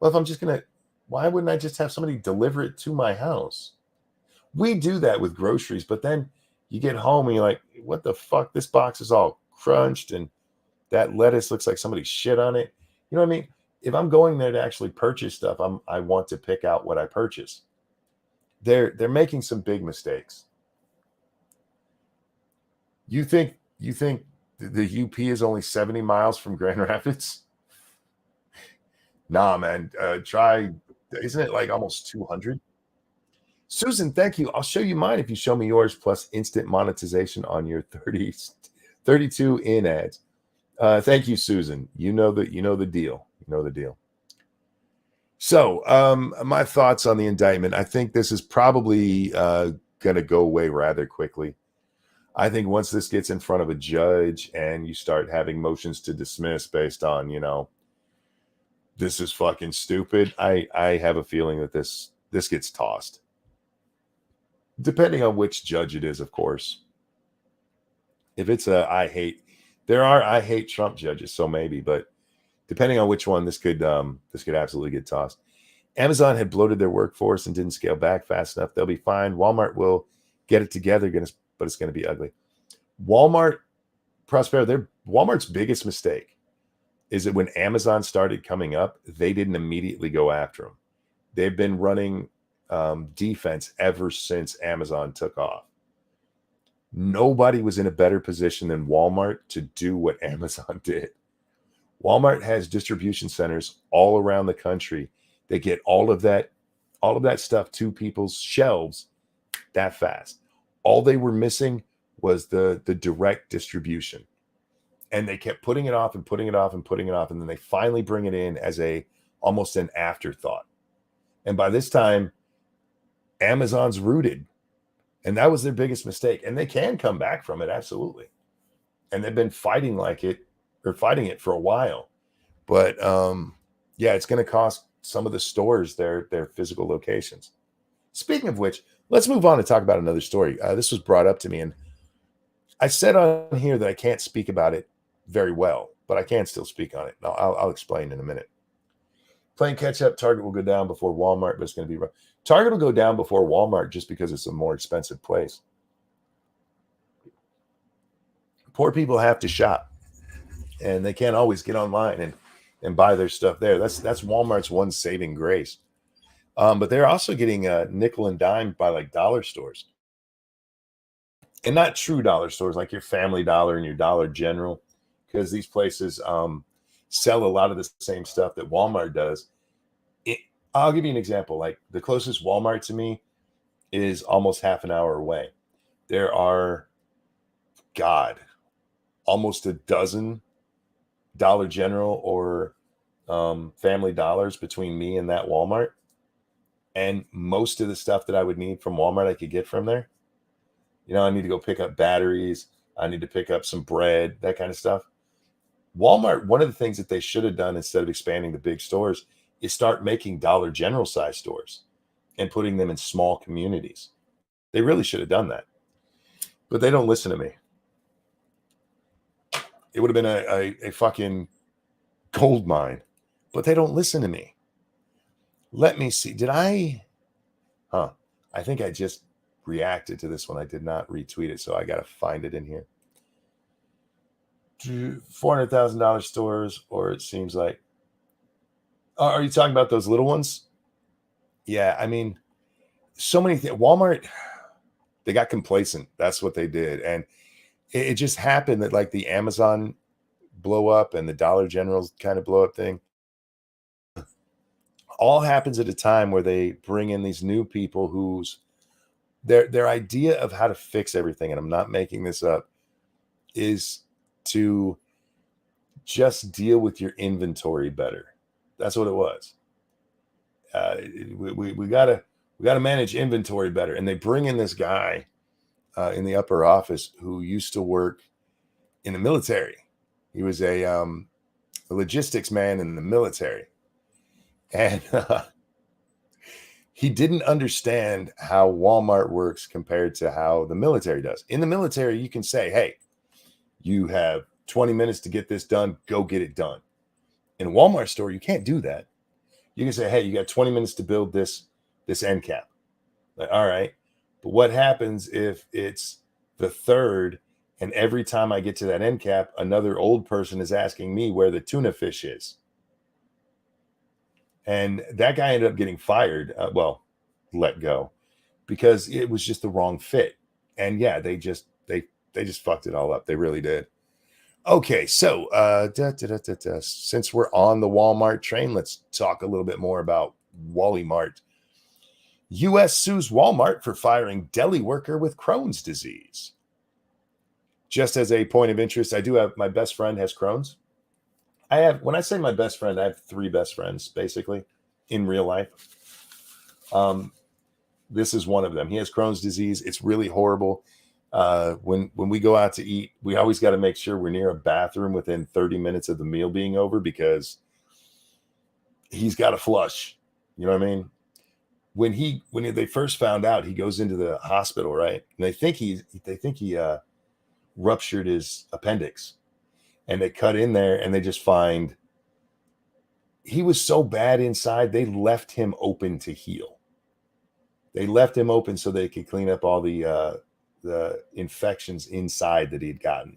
Well, if I'm just going to, why wouldn't I just have somebody deliver it to my house? We do that with groceries, but then you get home and you're like, what the fuck? This box is all crunched and that lettuce looks like somebody shit on it. You know what I mean? If I'm going there to actually purchase stuff, I want to pick out what I purchase. They're making some big mistakes. You think the UP is only 70 miles from Grand Rapids? Nah, man. Try, isn't it like almost 200? Susan, thank you. I'll show you mine if you show me yours, plus instant monetization on your 32 in ads. Thank you, Susan. You know the deal. You know the deal. So, my thoughts on the indictment. I think this is probably going to go away rather quickly. I think once this gets in front of a judge and you start having motions to dismiss based on, this is fucking stupid. I have a feeling that this gets tossed. Depending on which judge it is, of course. If it's there are I hate Trump judges, so maybe, but depending on which one, this could absolutely get tossed. Amazon had bloated their workforce and didn't scale back fast enough. They'll be fine. Walmart will get it together, but it's going to be ugly. Walmart, Prospero, Walmart's biggest mistake is that when Amazon started coming up, they didn't immediately go after them. They've been running defense ever since Amazon took off. Nobody was in a better position than Walmart to do what Amazon did. Walmart has distribution centers all around the country. They get all of that stuff to people's shelves that fast. All they were missing was the direct distribution. And they kept putting it off and putting it off and putting it off. And then they finally bring it in as almost an afterthought. And by this time, Amazon's rooted. And that was their biggest mistake. And they can come back from it, absolutely. And they've been fighting it for a while. But yeah, it's going to cost some of the stores their physical locations. Speaking of which, let's move on and talk about another story. This was brought up to me, and I said on here that I can't speak about it very well, but I can still speak on it. I'll explain in a minute. Playing catch up, Target will go down before Walmart, but it's going to be Target will go down before Walmart just because it's a more expensive place. Poor people have to shop, and they can't always get online and buy their stuff there. That's Walmart's one saving grace. But they're also getting nickel and dime by like dollar stores, and not true dollar stores like your Family Dollar and your Dollar General, because these places sell a lot of the same stuff that Walmart does. I'll give you an example. Like the closest Walmart to me is almost half an hour away. There are, God, almost a dozen Dollar General or Family Dollars between me and that Walmart. And most of the stuff that I would need from Walmart, I could get from there. You know, I need to go pick up batteries. I need to pick up some bread, that kind of stuff. Walmart, one of the things that they should have done instead of expanding the big stores is start making Dollar General size stores and putting them in small communities. They really should have done that. But they don't listen to me. It would have been a fucking gold mine. But they don't listen to me. Let me see. Did I? I think I just reacted to this one. I did not retweet it, so I got to find it in here. $400,000 stores, or it seems like. Are you talking about those little ones? Yeah, I mean, so many things. Walmart, they got complacent. That's what they did. And it just happened that like the Amazon blow up and the Dollar General's kind of blow up thing all happens at a time where they bring in these new people whose their idea of how to fix everything, and I'm not making this up, is to just deal with your inventory better. That's what it was. We gotta manage inventory better, and they bring in this guy in the upper office who used to work in the military. He was a logistics man in the military, and he didn't understand how Walmart works compared to how the military does. In the military, you can say, "Hey, you have 20 minutes to get this done. Go get it done." In a Walmart store, you can't do that. You can say, "Hey, you got 20 minutes to build this end cap." Like, all right. But what happens if it's the third, and every time I get to that end cap, another old person is asking me where the tuna fish is? And that guy ended up getting fired. Let go, because it was just the wrong fit. And yeah, they just fucked it all up. They really did. Okay, so since we're on the Walmart train, let's talk a little bit more about Wally Mart. U.S. sues Walmart for firing deli worker with Crohn's disease. Just as a point of interest, I do have, my best friend has Crohn's. When I say my best friend, I have 3 best friends, basically, in real life. This is one of them. He has Crohn's disease. It's really horrible. When we go out to eat, we always got to make sure we're near a bathroom within 30 minutes of the meal being over, because he's got to flush. You know what I mean? When they first found out, he goes into the hospital, right? And they think he ruptured his appendix, and they cut in there and they just find he was so bad inside, they left him open to heal. They left him open so they could clean up all the infections inside that he'd gotten.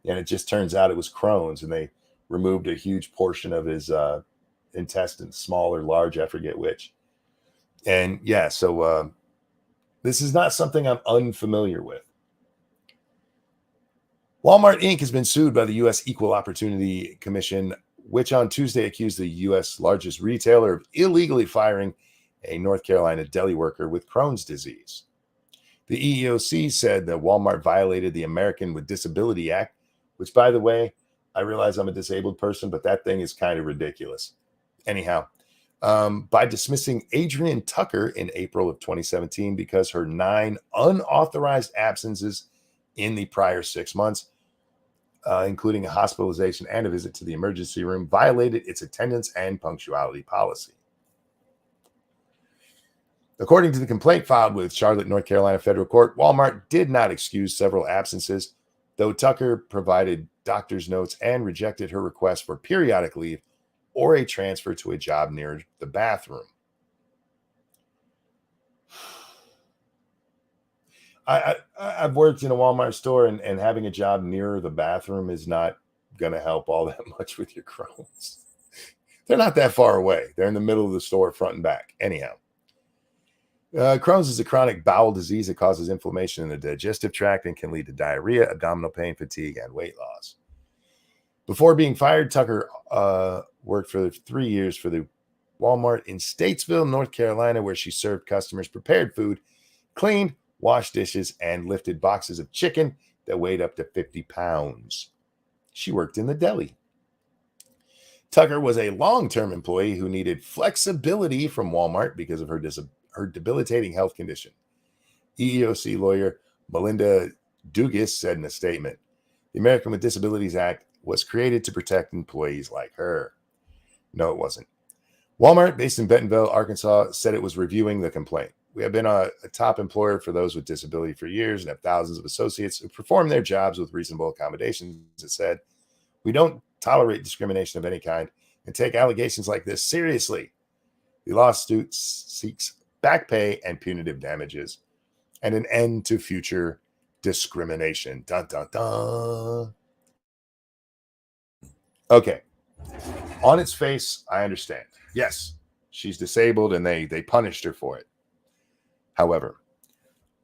And it just turns out it was Crohn's, and they removed a huge portion of his intestines, small or large, I forget which. And yeah, so this is not something I'm unfamiliar with. Walmart Inc. has been sued by the U.S. Equal Opportunity Commission, which on Tuesday accused the U.S. largest retailer of illegally firing a North Carolina deli worker with Crohn's disease. The EEOC said that Walmart violated the American with Disability Act, which, by the way, I realize I'm a disabled person, but that thing is kind of ridiculous. Anyhow, by dismissing Adrienne Tucker in April of 2017 because her 9 unauthorized absences in the prior 6 months, including a hospitalization and a visit to the emergency room, violated its attendance and punctuality policy. According to the complaint filed with Charlotte, North Carolina Federal Court, Walmart did not excuse several absences, though Tucker provided doctor's notes and rejected her request for periodic leave or a transfer to a job near the bathroom. I've worked in a Walmart store, and having a job near the bathroom is not going to help all that much with your Crohn's. They're not that far away. They're in the middle of the store, front and back. Anyhow, Crohn's is a chronic bowel disease that causes inflammation in the digestive tract and can lead to diarrhea, abdominal pain, fatigue, and weight loss. Before being fired, Tucker worked for 3 years for the Walmart in Statesville, North Carolina, where she served customers prepared food, cleaned, washed dishes, and lifted boxes of chicken that weighed up to 50 pounds. She worked in the deli. Tucker was a long-term employee who needed flexibility from Walmart because of her debilitating health condition. EEOC lawyer Melinda Dugas said in a statement, "The American with Disabilities Act was created to protect employees like her." No, it wasn't. Walmart, based in Bentonville, Arkansas, said it was reviewing the complaint. "We have been a top employer for those with disability for years and have thousands of associates who perform their jobs with reasonable accommodations," it said. "We don't tolerate discrimination of any kind and take allegations like this seriously." The lawsuit seeks back pay and punitive damages and an end to future discrimination. Dun, dun, dun. Okay. On its face, I understand. Yes, she's disabled and they punished her for it. However,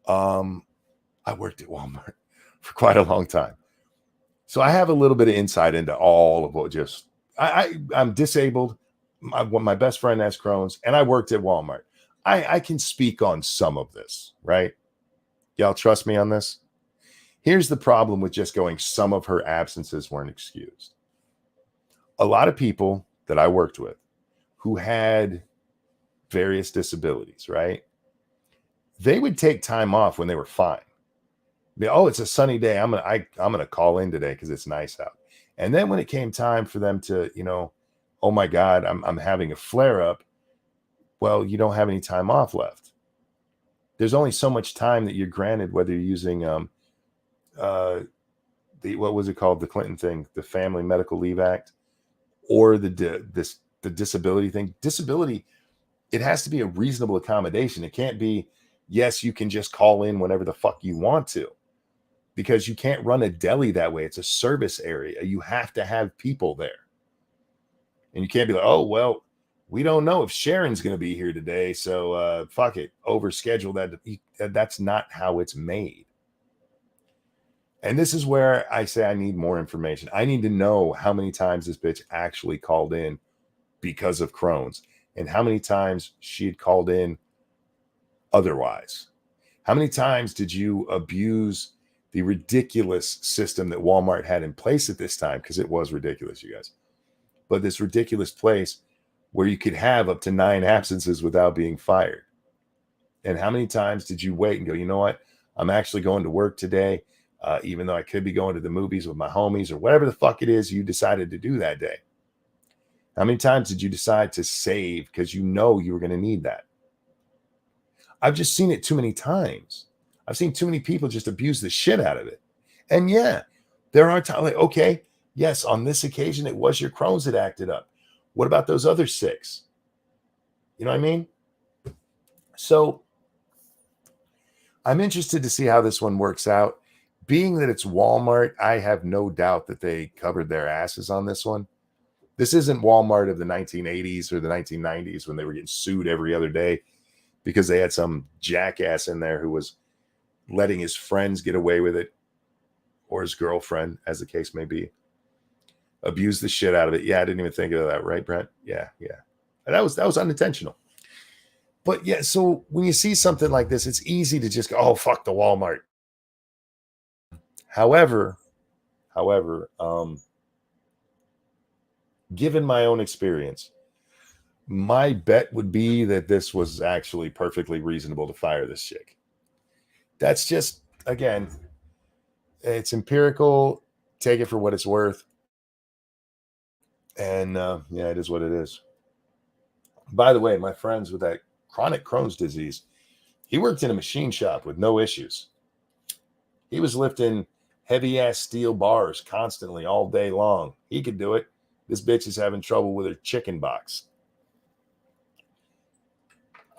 I worked at Walmart for quite a long time. So I have a little bit of insight into all of what just I'm disabled. My best friend has Crohn's, and I worked at Walmart. I can speak on some of this, right? Y'all trust me on this? Here's the problem with just going, some of her absences weren't excused. A lot of people that I worked with who had various disabilities, right? They would take time off when they were fine. Oh, it's a sunny day. I'm gonna call in today because it's nice out. And then when it came time for them to, oh my God, I'm having a flare up. Well, you don't have any time off left. There's only so much time that you're granted, whether you're using what was it called, the Clinton thing, the Family Medical Leave Act, or the disability thing. Disability, it has to be a reasonable accommodation. It can't be, yes, you can just call in whenever the fuck you want to, because you can't run a deli that way. It's a service area. You have to have people there. And you can't be like, oh, well, we don't know if Sharon's going to be here today, so fuck it, overschedule that. That's not how it's made. And this is where I say I need more information. I need to know how many times this bitch actually called in because of Crohn's and how many times she had called in otherwise. How many times did you abuse the ridiculous system that Walmart had in place at this time? Because it was ridiculous, you guys. But this ridiculous place where you could have up to 9 absences without being fired. And how many times did you wait and go, you know what? I'm actually going to work today, even though I could be going to the movies with my homies or whatever the fuck it is you decided to do that day. How many times did you decide to save because you know you were going to need that? I've just seen it too many times. I've seen too many people just abuse the shit out of it. And yeah, there are times like, okay, yes, on this occasion, it was your Crohn's that acted up. What about those other 6? You know what I mean? So I'm interested to see how this one works out. Being that it's Walmart, I have no doubt that they covered their asses on this one. This isn't Walmart of the 1980s or the 1990s when they were getting sued every other day because they had some jackass in there who was letting his friends get away with it, or his girlfriend, as the case may be. Abuse the shit out of it. Yeah, I didn't even think of that, right, Brent? Yeah. And that was unintentional. But yeah, so when you see something like this, it's easy to just go, oh, fuck the Walmart. However, given my own experience, my bet would be that this was actually perfectly reasonable to fire this chick. That's just, again, it's empirical. Take it for what it's worth. And yeah, it is what it is. By the way, my friends with that chronic Crohn's disease, he worked in a machine shop with no issues. He was lifting heavy ass steel bars constantly all day long. He could do it. This bitch is having trouble with her chicken box.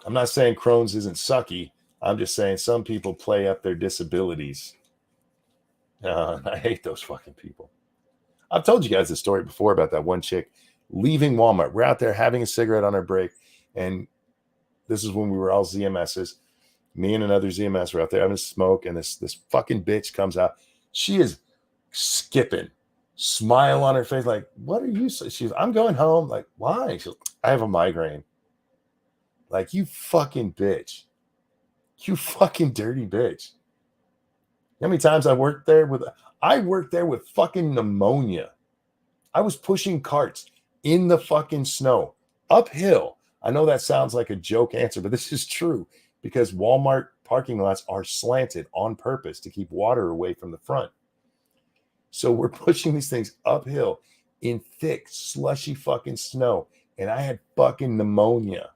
I'm not saying Crohn's isn't sucky. I'm just saying some people play up their disabilities. I hate those fucking people. I've told you guys the story before about that one chick leaving Walmart. We're out there having a cigarette on our break, and this is when we were all ZMSs. Me and another ZMS were out there having a smoke, and this fucking bitch comes out. She is skipping, smile on her face, like, what are you? She's, I'm going home. Like, why? She's, I have a migraine. Like, you fucking bitch. You fucking dirty bitch. How many times I worked there with fucking pneumonia. I was pushing carts in the fucking snow, uphill. I know that sounds like a joke answer, but this is true because Walmart parking lots are slanted on purpose to keep water away from the front. So we're pushing these things uphill in thick, slushy fucking snow. And I had fucking pneumonia.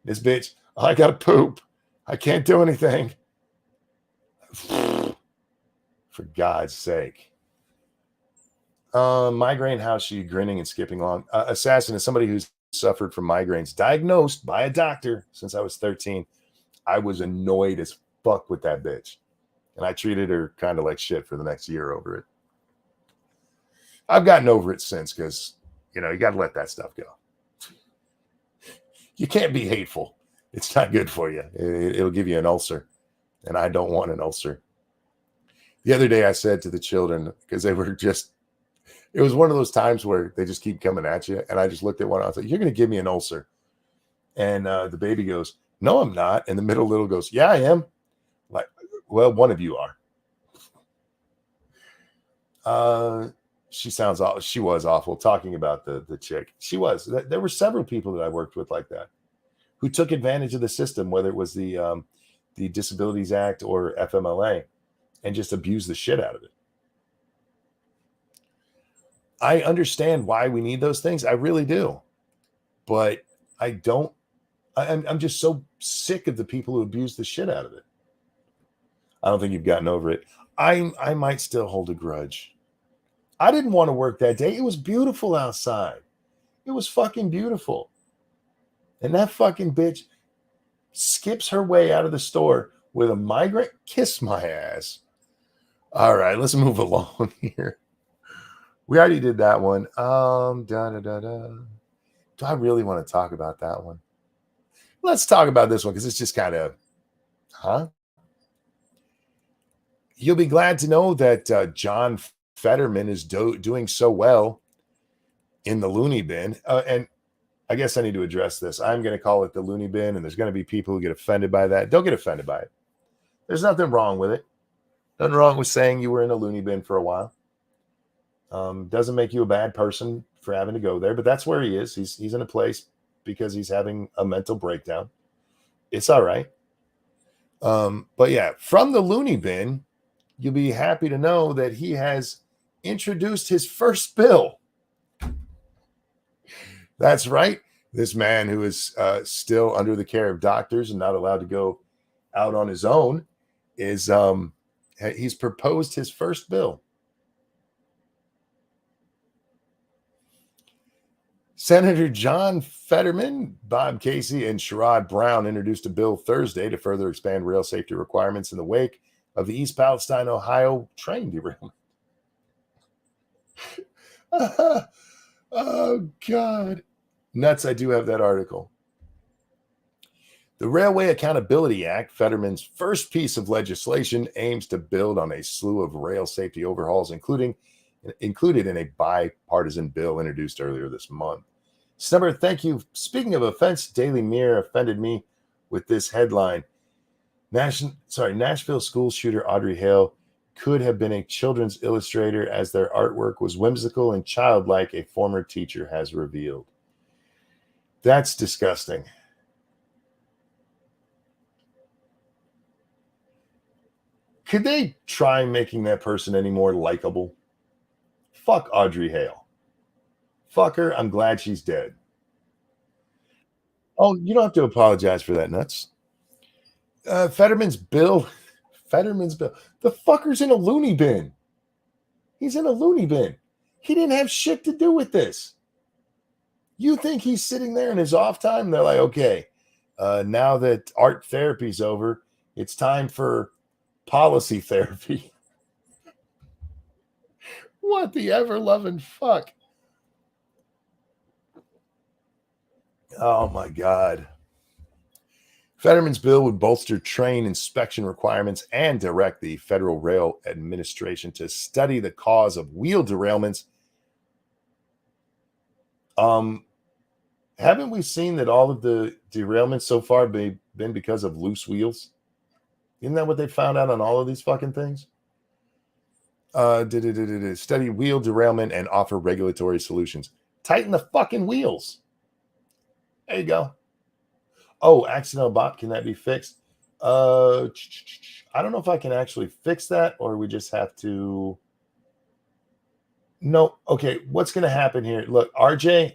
This bitch, I gotta poop. I can't do anything. For God's sake. Migraine, how's she grinning and skipping along? Assassin is somebody who's suffered from migraines, diagnosed by a doctor since I was 13. I was annoyed as fuck with that bitch. And I treated her kind of like shit for the next year over it. I've gotten over it since because, you got to let that stuff go. You can't be hateful. It's not good for you. It'll give you an ulcer. And I don't want an ulcer. The other day I said to the children, because they were just, it was one of those times where they just keep coming at you. And I just looked at one. I was like, you're going to give me an ulcer. And the baby goes, no, I'm not. And the middle little goes, yeah, I am. Like, well, one of you are. She was awful talking about the chick. She was. There were several people that I worked with like that who took advantage of the system, whether it was the Disabilities Act or FMLA, and just abused the shit out of it. I understand why we need those things. I really do. But I don't. I'm just so sick of the people who abuse the shit out of it. I don't think you've gotten over it. I might still hold a grudge. I didn't want to work that day. It was beautiful outside. It was fucking beautiful. And that fucking bitch skips her way out of the store with a migraine. Kiss my ass. All right, let's move along here. We already did that one. Do I really want to talk about that one? Let's talk about this one because it's just kind of, You'll be glad to know that John Fetterman is doing so well in the loony bin. And I guess I need to address this. I'm going to call it the loony bin, and there's going to be people who get offended by that. Don't get offended by it. There's nothing wrong with it. Nothing wrong with saying you were in a loony bin for a while. Doesn't make you a bad person for having to go there, but that's where he is. He's in a place because he's having a mental breakdown. It's all right. But yeah, from the loony bin, you'll be happy to know that he has introduced his first bill. That's right. This man who is still under the care of doctors and not allowed to go out on his own is he's proposed his first bill. Senator John Fetterman, Bob Casey, and Sherrod Brown introduced a bill Thursday to further expand rail safety requirements in the wake of the East Palestine, Ohio train derailment. Oh, God. Nuts, I do have that article. The Railway Accountability Act, Fetterman's first piece of legislation, aims to build on a slew of rail safety overhauls, included in a bipartisan bill introduced earlier this month. Snubber, thank you. Speaking of offense, Daily Mirror offended me with this headline. Nashville school shooter Audrey Hale could have been a children's illustrator as their artwork was whimsical and childlike, a former teacher has revealed. That's disgusting. Could they try making that person any more likable? Fuck Audrey Hale. Fuck her. I'm glad she's dead. Oh, you don't have to apologize for that, Nuts. Fetterman's bill. The fucker's in a loony bin. He's in a loony bin. He didn't have shit to do with this. You think he's sitting there in his off time? They're like, okay, now that art therapy's over, it's time for policy therapy. What the ever-loving fuck? Oh, my God. Fetterman's bill would bolster train inspection requirements and direct the Federal Rail Administration to study the cause of wheel derailments. Haven't we seen that all of the derailments so far have been because of loose wheels? Isn't that what they found out on all of these fucking things? Study wheel derailment and offer regulatory solutions. Tighten the fucking wheels. There you go. Oh, accidental bot, can that be fixed? I don't know if I can actually fix that, or we just have to. No, okay. What's going to happen here? Look, RJ,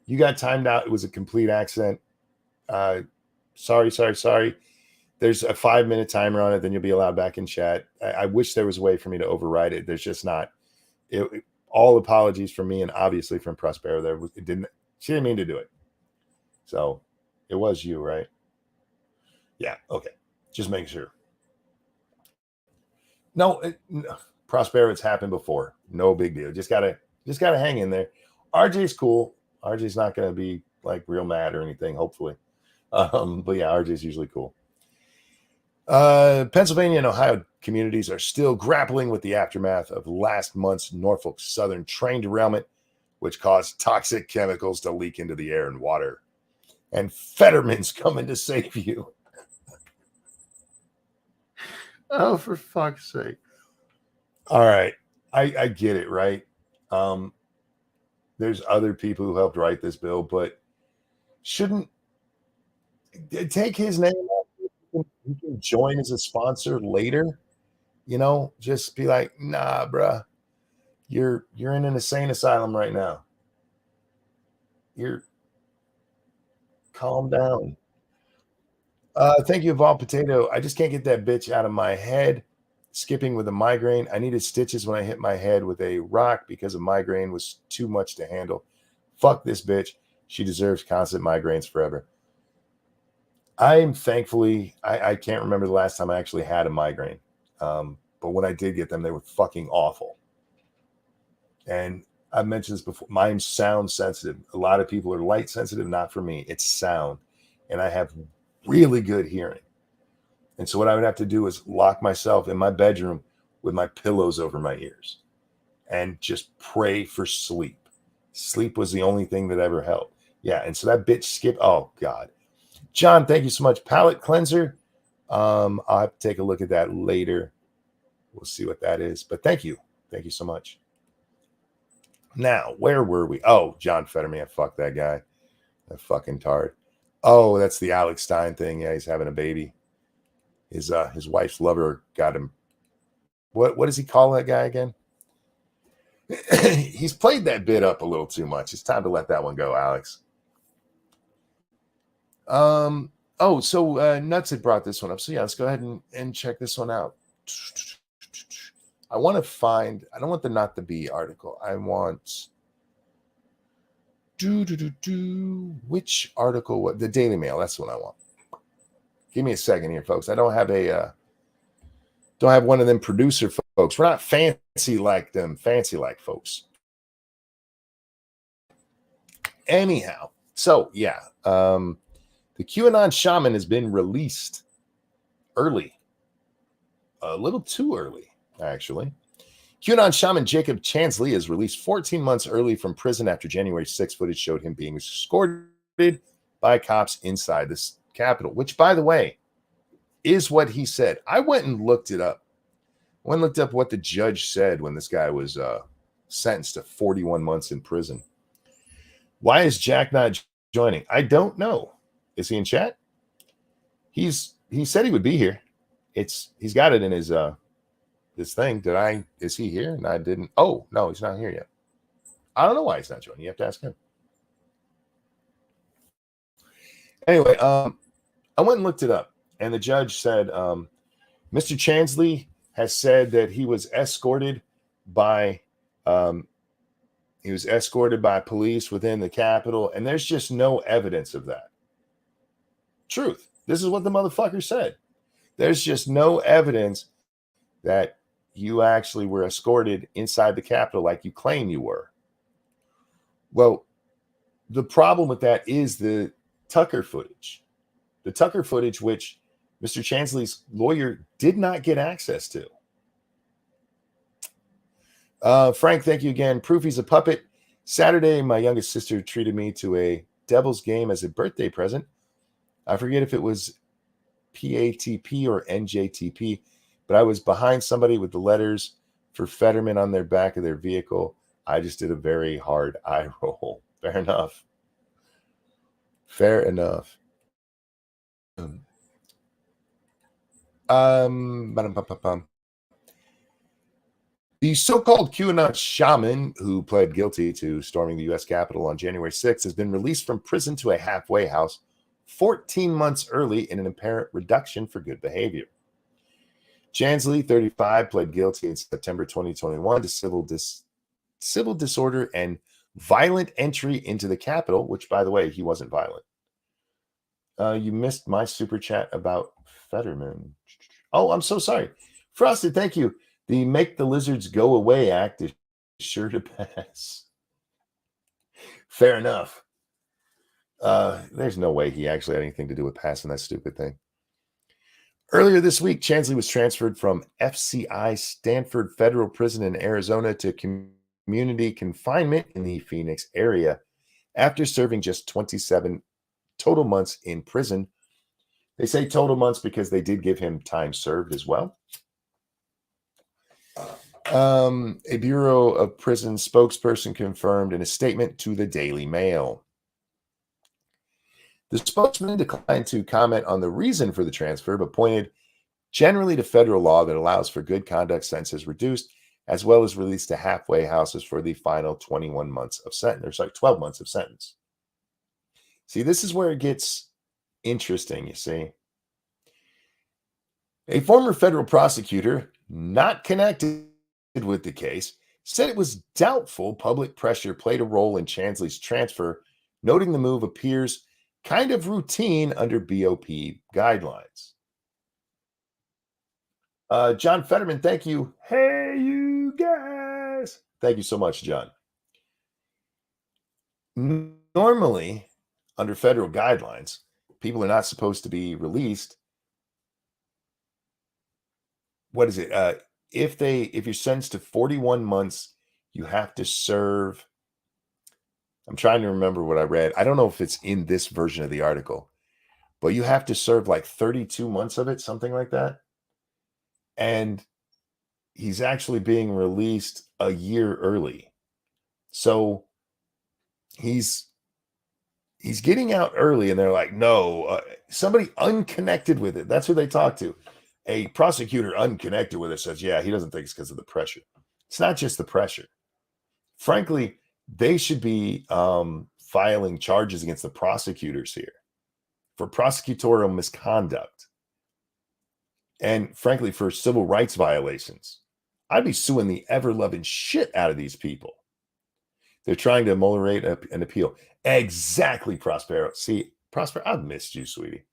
you got timed out. It was a complete accident. Sorry. There's a 5-minute timer on it. Then you'll be allowed back in chat. I wish there was a way for me to override it. There's just not. All apologies from me and obviously from Prospero. She didn't mean to do it. So it was you, right? Yeah. Okay. Just making sure. No, Prospero, it's happened before. No big deal. Just gotta hang in there. RJ's cool. RJ's not gonna be like real mad or anything, hopefully. But yeah, RJ's usually cool. Pennsylvania and Ohio communities are still grappling with the aftermath of last month's Norfolk Southern train derailment, which caused toxic chemicals to leak into the air and water. And Fetterman's coming to save you. Oh, for fuck's sake. All right. I get it, right? There's other people who helped write this bill, but shouldn't take his name off. He can join as a sponsor later. Just be like, nah, bruh. You're in an insane asylum right now. Calm down. Thank you, Evolved Potato. I just can't get that bitch out of my head. Skipping with a migraine. I needed stitches when I hit my head with a rock because a migraine was too much to handle. Fuck this bitch. She deserves constant migraines forever. I'm thankfully, I can't remember the last time I actually had a migraine. But when I did get them, they were fucking awful. And I've mentioned this before. Mine's sound sensitive. A lot of people are light sensitive. Not for me. It's sound. And I have really good hearing. And so what I would have to do is lock myself in my bedroom with my pillows over my ears and just pray for sleep. Sleep was the only thing that ever helped. Yeah. And so that bitch skipped. Oh, God. John, thank you so much. Palette cleanser. I'll have to take a look at that later. We'll see what that is. But thank you. Thank you so much. Now, where were we? Oh, John Fetterman. Fuck that guy. That fucking tard. Oh, that's the Alex Stein thing. Yeah, he's having a baby. His wife's lover got him. What does he call that guy again? He's played that bit up a little too much. It's time to let that one go, Alex. So Nuts had brought this one up. So yeah, let's go ahead and check this one out. I want to find. I don't want the Not the Bee article. I want. Which article? What the Daily Mail? That's what I want. Give me a second here, folks. I don't have one of them producer folks. We're not fancy like them. Fancy like folks. Anyhow, so yeah, the QAnon shaman has been released early, a little too early, actually. QAnon shaman Jacob Chansley is released 14 months early from prison after January 6th footage showed him being escorted by cops inside this Capitol, which, by the way, is what he said. I went and looked it up. I went and looked up what the judge said when this guy was sentenced to 41 months in prison. Why is Jack not joining? I don't know. Is he in chat? He said he would be here. He's got it in his this thing. Is he here? And I didn't. Oh, no, he's not here yet. I don't know why he's not joining. You have to ask him. Anyway, I went and looked it up, and the judge said Mr. Chansley has said that he was escorted by He was escorted by police within the Capitol, and there's just no evidence of that. Truth. This is what the motherfucker said. There's just no evidence that you actually were escorted inside the Capitol like you claim you were. Well, the problem with that is the Tucker footage. The Tucker footage, which Mr. Chansley's lawyer did not get access to. Frank, thank you again. Proof he's a puppet. Saturday, my youngest sister treated me to a Devils game as a birthday present. I forget if it was PATP or NJTP, but I was behind somebody with the letters for Fetterman on their back of their vehicle. I just did a very hard eye roll. Fair enough. Fair enough. The so-called QAnon shaman who pled guilty to storming the U.S. Capitol on January 6th has been released from prison to a halfway house 14 months early in an apparent reduction for good behavior. Chansley, 35, pled guilty in September 2021 to civil disorder and violent entry into the Capitol, which, by the way, he wasn't violent. You missed my super chat about Fetterman. Oh, I'm so sorry. Frosted, thank you. The Make the Lizards Go Away Act is sure to pass. Fair enough. There's no way he actually had anything to do with passing that stupid thing. Earlier this week, Chansley was transferred from FCI Stanford Federal Prison in Arizona to community confinement in the Phoenix area after serving just 27 total months in prison. They say total months because they did give him time served as well. A Bureau of Prison spokesperson confirmed in a statement to the Daily Mail. The spokesman declined to comment on the reason for the transfer, but pointed generally to federal law that allows for good conduct sentences reduced, as well as released to halfway houses for the final 21 months of sentence, or sorry, 12 months of sentence. See, this is where it gets interesting, you see. A former federal prosecutor, not connected with the case, said it was doubtful public pressure played a role in Chansley's transfer, noting the move appears kind of routine under BOP guidelines. John Fetterman, thank you. Hey, you guys. Thank you so much, John. Normally, under federal guidelines, people are not supposed to be released. What is it? If you're sentenced to 41 months, you have to serve. I'm trying to remember what I read. I don't know if it's in this version of the article, but you have to serve like 32 months of it, something like that. And he's actually being released a year early. So he's getting out early, and they're like, no, somebody unconnected with it. That's who they talk to. A prosecutor unconnected with it says, yeah, he doesn't think it's because of the pressure. It's not just the pressure. Frankly, they should be filing charges against the prosecutors here for prosecutorial misconduct. And frankly, for civil rights violations. I'd be suing the ever-loving shit out of these people. They're trying to ameliorate an appeal. Exactly, Prospero. See, Prospero, I've missed you, sweetie.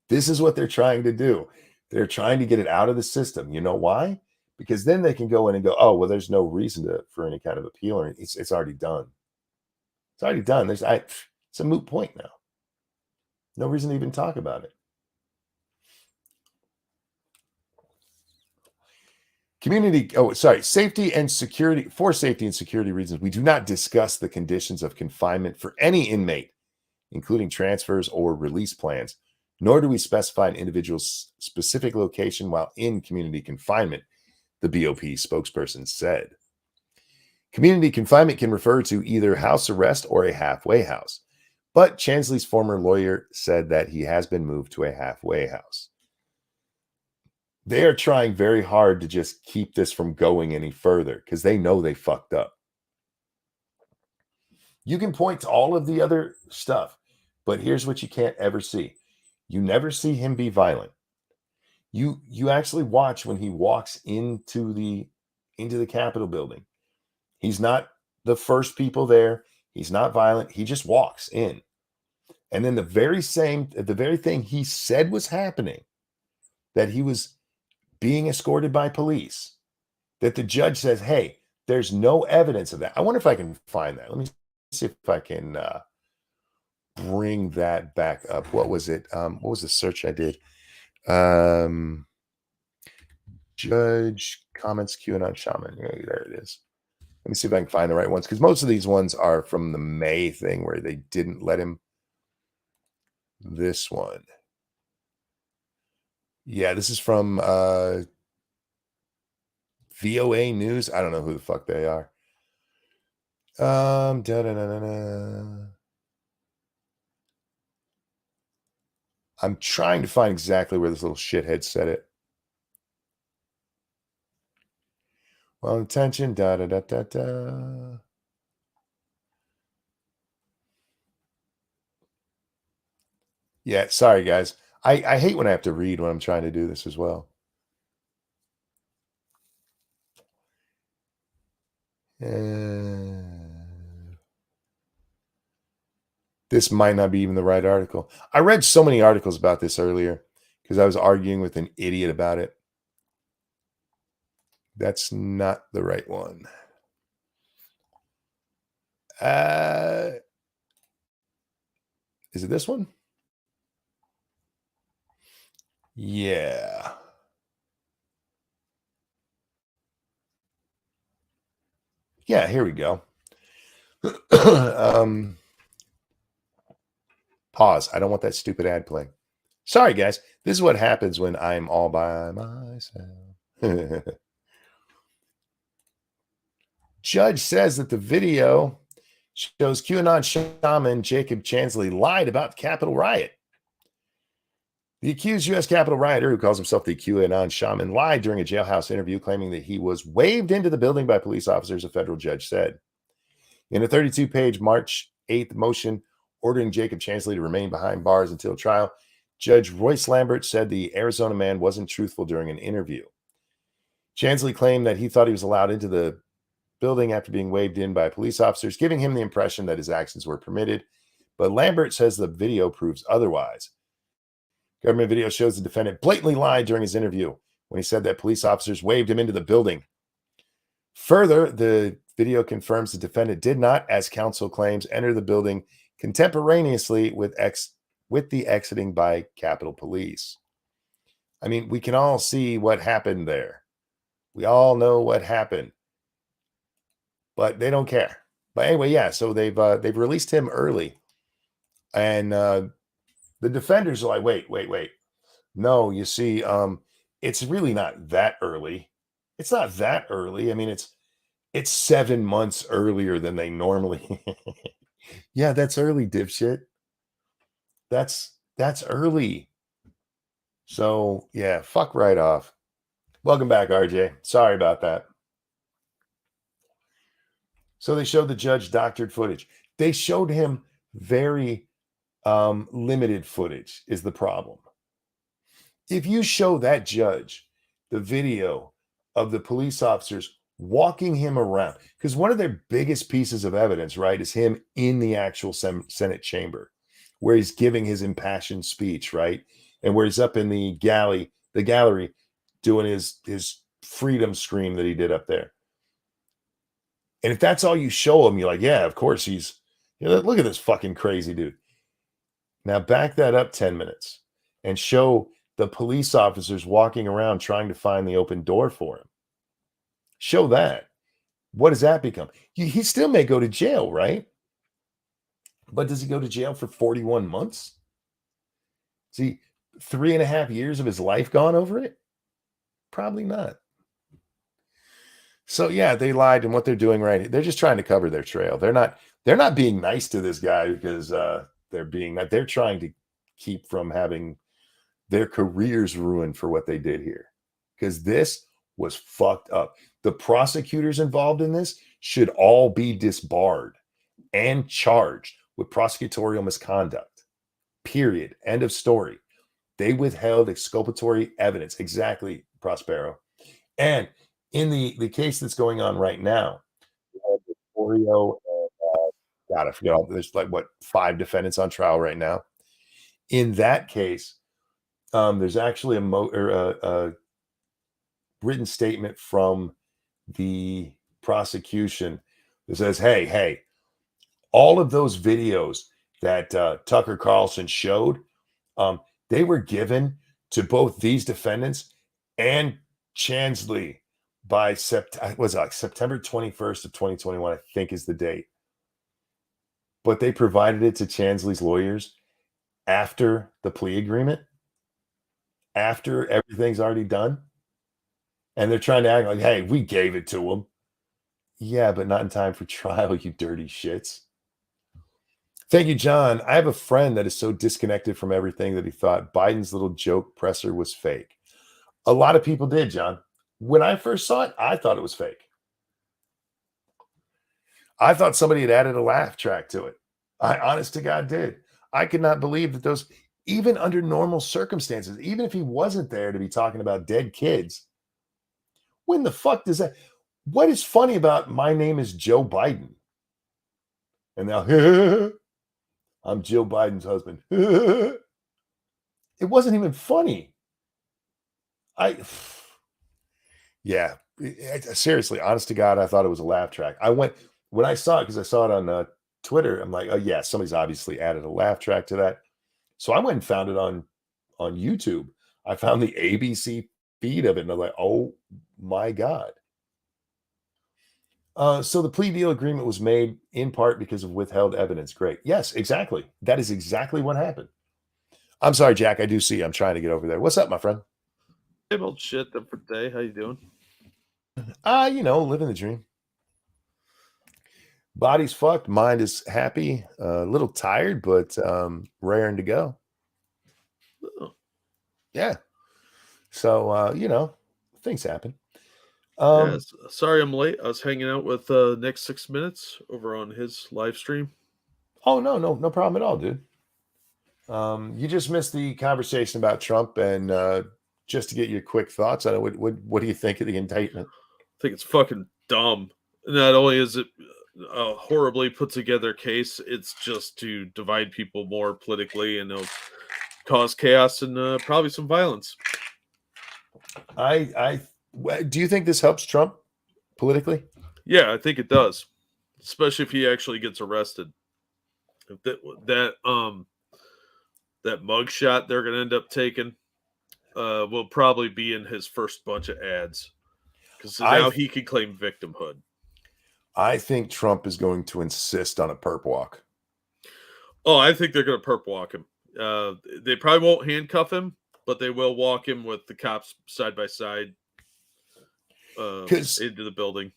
This is what they're trying to do. They're trying to get it out of the system. You know why? Because then they can go in and go, oh, well, there's no reason for any kind of appeal, or it's already done. It's already done. It's a moot point now. No reason to even talk about it. Safety and security. For safety and security reasons, we do not discuss the conditions of confinement for any inmate, including transfers or release plans, nor do we specify an individual's specific location while in community confinement, the BOP spokesperson said. Community confinement can refer to either house arrest or a halfway house, but Chansley's former lawyer said that he has been moved to a halfway house. They are trying very hard to just keep this from going any further because they know they fucked up. You can point to all of the other stuff, but here's what you can't ever see. You never see him be violent. You actually watch when he walks into the Capitol building. He's not the first people there. He's not violent. He just walks in. And then the very thing he said was happening, that he was being escorted by police, that the judge says, hey, there's no evidence of that. I wonder if I can find that. Let me see if I can bring that back up. What was it? What was the search I did? Judge comments QAnon shaman. Yeah, there it is. Let me see if I can find the right ones, because most of these ones are from the May thing where they didn't let him. This one. Yeah, this is from VOA News. I don't know who the fuck they are. I'm trying to find exactly where this little shithead said it. Well, attention, Yeah, sorry guys. I hate when I have to read when I'm trying to do this as well. This might not be even the right article. I read so many articles about this earlier because I was arguing with an idiot about it. That's not the right one. Is it this one? Yeah. Yeah, here we go. Pause. I don't want that stupid ad playing. Sorry, guys. This is what happens when I'm all by myself. Judge says that the video shows QAnon shaman Jacob Chansley lied about Capitol riot. The accused U.S. Capitol rioter, who calls himself the QAnon shaman, lied during a jailhouse interview, claiming that he was waved into the building by police officers, a federal judge said. In a 32-page March 8th motion ordering Jacob Chansley to remain behind bars until trial, Judge Royce Lambert said the Arizona man wasn't truthful during an interview. Chansley claimed that he thought he was allowed into the building after being waved in by police officers, giving him the impression that his actions were permitted. But Lambert says the video proves otherwise. Government video shows the defendant blatantly lied during his interview when he said that police officers waved him into the building. Further, the video confirms the defendant did not, as counsel claims, enter the building contemporaneously with the exiting by Capitol Police. I mean, we can all see what happened there. We all know what happened, but they don't care. But anyway, yeah. So they've released him early, and the defenders are like, wait. No, you see, it's really not that early. It's not that early. I mean, it's 7 months earlier than they normally. Yeah, that's early, dipshit. That's early. So yeah, fuck right off. Welcome back, RJ. Sorry about that. So they showed the judge doctored footage. They showed him very limited footage is the problem. If you show that judge the video of the police officers walking him around, because one of their biggest pieces of evidence, right, is him in the actual Senate chamber where he's giving his impassioned speech, right? And where he's up in the gallery doing his freedom scream that he did up there. And if that's all you show him, you're like, yeah, of course he's, look at this fucking crazy dude. Now back that up 10 minutes and show the police officers walking around trying to find the open door for him. Show that. What does that become? He still may go to jail, right? But does he go to jail for 41 months? See, 3.5 years of his life gone over it? Probably not. So yeah, they lied, and what they're doing right, they're just trying to cover their trail. They're not being nice to this guy because they're trying to keep from having their careers ruined for what they did here. Because this was fucked up. The prosecutors involved in this should all be disbarred and charged with prosecutorial misconduct. Period. End of story. They withheld exculpatory evidence. Exactly, Prospero. And in the case that's going on right now, Rio. God, I forget all. There's like 5 defendants on trial right now. In that case, there's actually a written statement from the prosecution that says, "Hey, all of those videos that Tucker Carlson showed, they were given to both these defendants and Chansley by September 21st of 2021, I think is the date. But they provided it to Chansley's lawyers after the plea agreement, after everything's already done. And they're trying to act like, hey, we gave it to them. Yeah, but not in time for trial, you dirty shits. Thank you, John. I have a friend that is so disconnected from everything that he thought Biden's little joke presser was fake. A lot of people did, John. When I first saw it, I thought it was fake. I thought somebody had added a laugh track to it. I honest to God did. I could not believe that those, even under normal circumstances, even if he wasn't there to be talking about dead kids, when the fuck does that? What is funny about my name is Joe Biden? And now, I'm Jill Biden's husband. It wasn't even funny. Yeah, seriously, honest to God, I thought it was a laugh track. When I saw it, because I saw it on Twitter, I'm like, oh yeah, somebody's obviously added a laugh track to that. So I went and found it on YouTube. I found the ABC feed of it, and I'm like, oh my God. So the plea deal agreement was made in part because of withheld evidence. Great. Yes, exactly. That is exactly what happened. I'm sorry, Jack. I do see you. I'm trying to get over there. What's up, my friend? Same old shit, different day. How you doing? Living the dream. Body's fucked. Mind is happy. A little tired, but raring to go. Oh. Yeah. So, things happen. Sorry I'm late. I was hanging out with Nick 6 Minutes over on his live stream. Oh, no problem at all, dude. You just missed the conversation about Trump, and just to get your quick thoughts on it, what do you think of the indictment? I think it's fucking dumb. Not only is it a horribly put together case, it's just to divide people more politically and it'll cause chaos and probably some violence. Do you think this helps Trump politically? Yeah, I think it does, especially if he actually gets arrested. If that mugshot they're going to end up taking will probably be in his first bunch of ads because now he can claim victimhood. I think Trump is going to insist on a perp walk. Oh, I think they're going to perp walk him. They probably won't handcuff him, but they will walk him with the cops side by side into the building.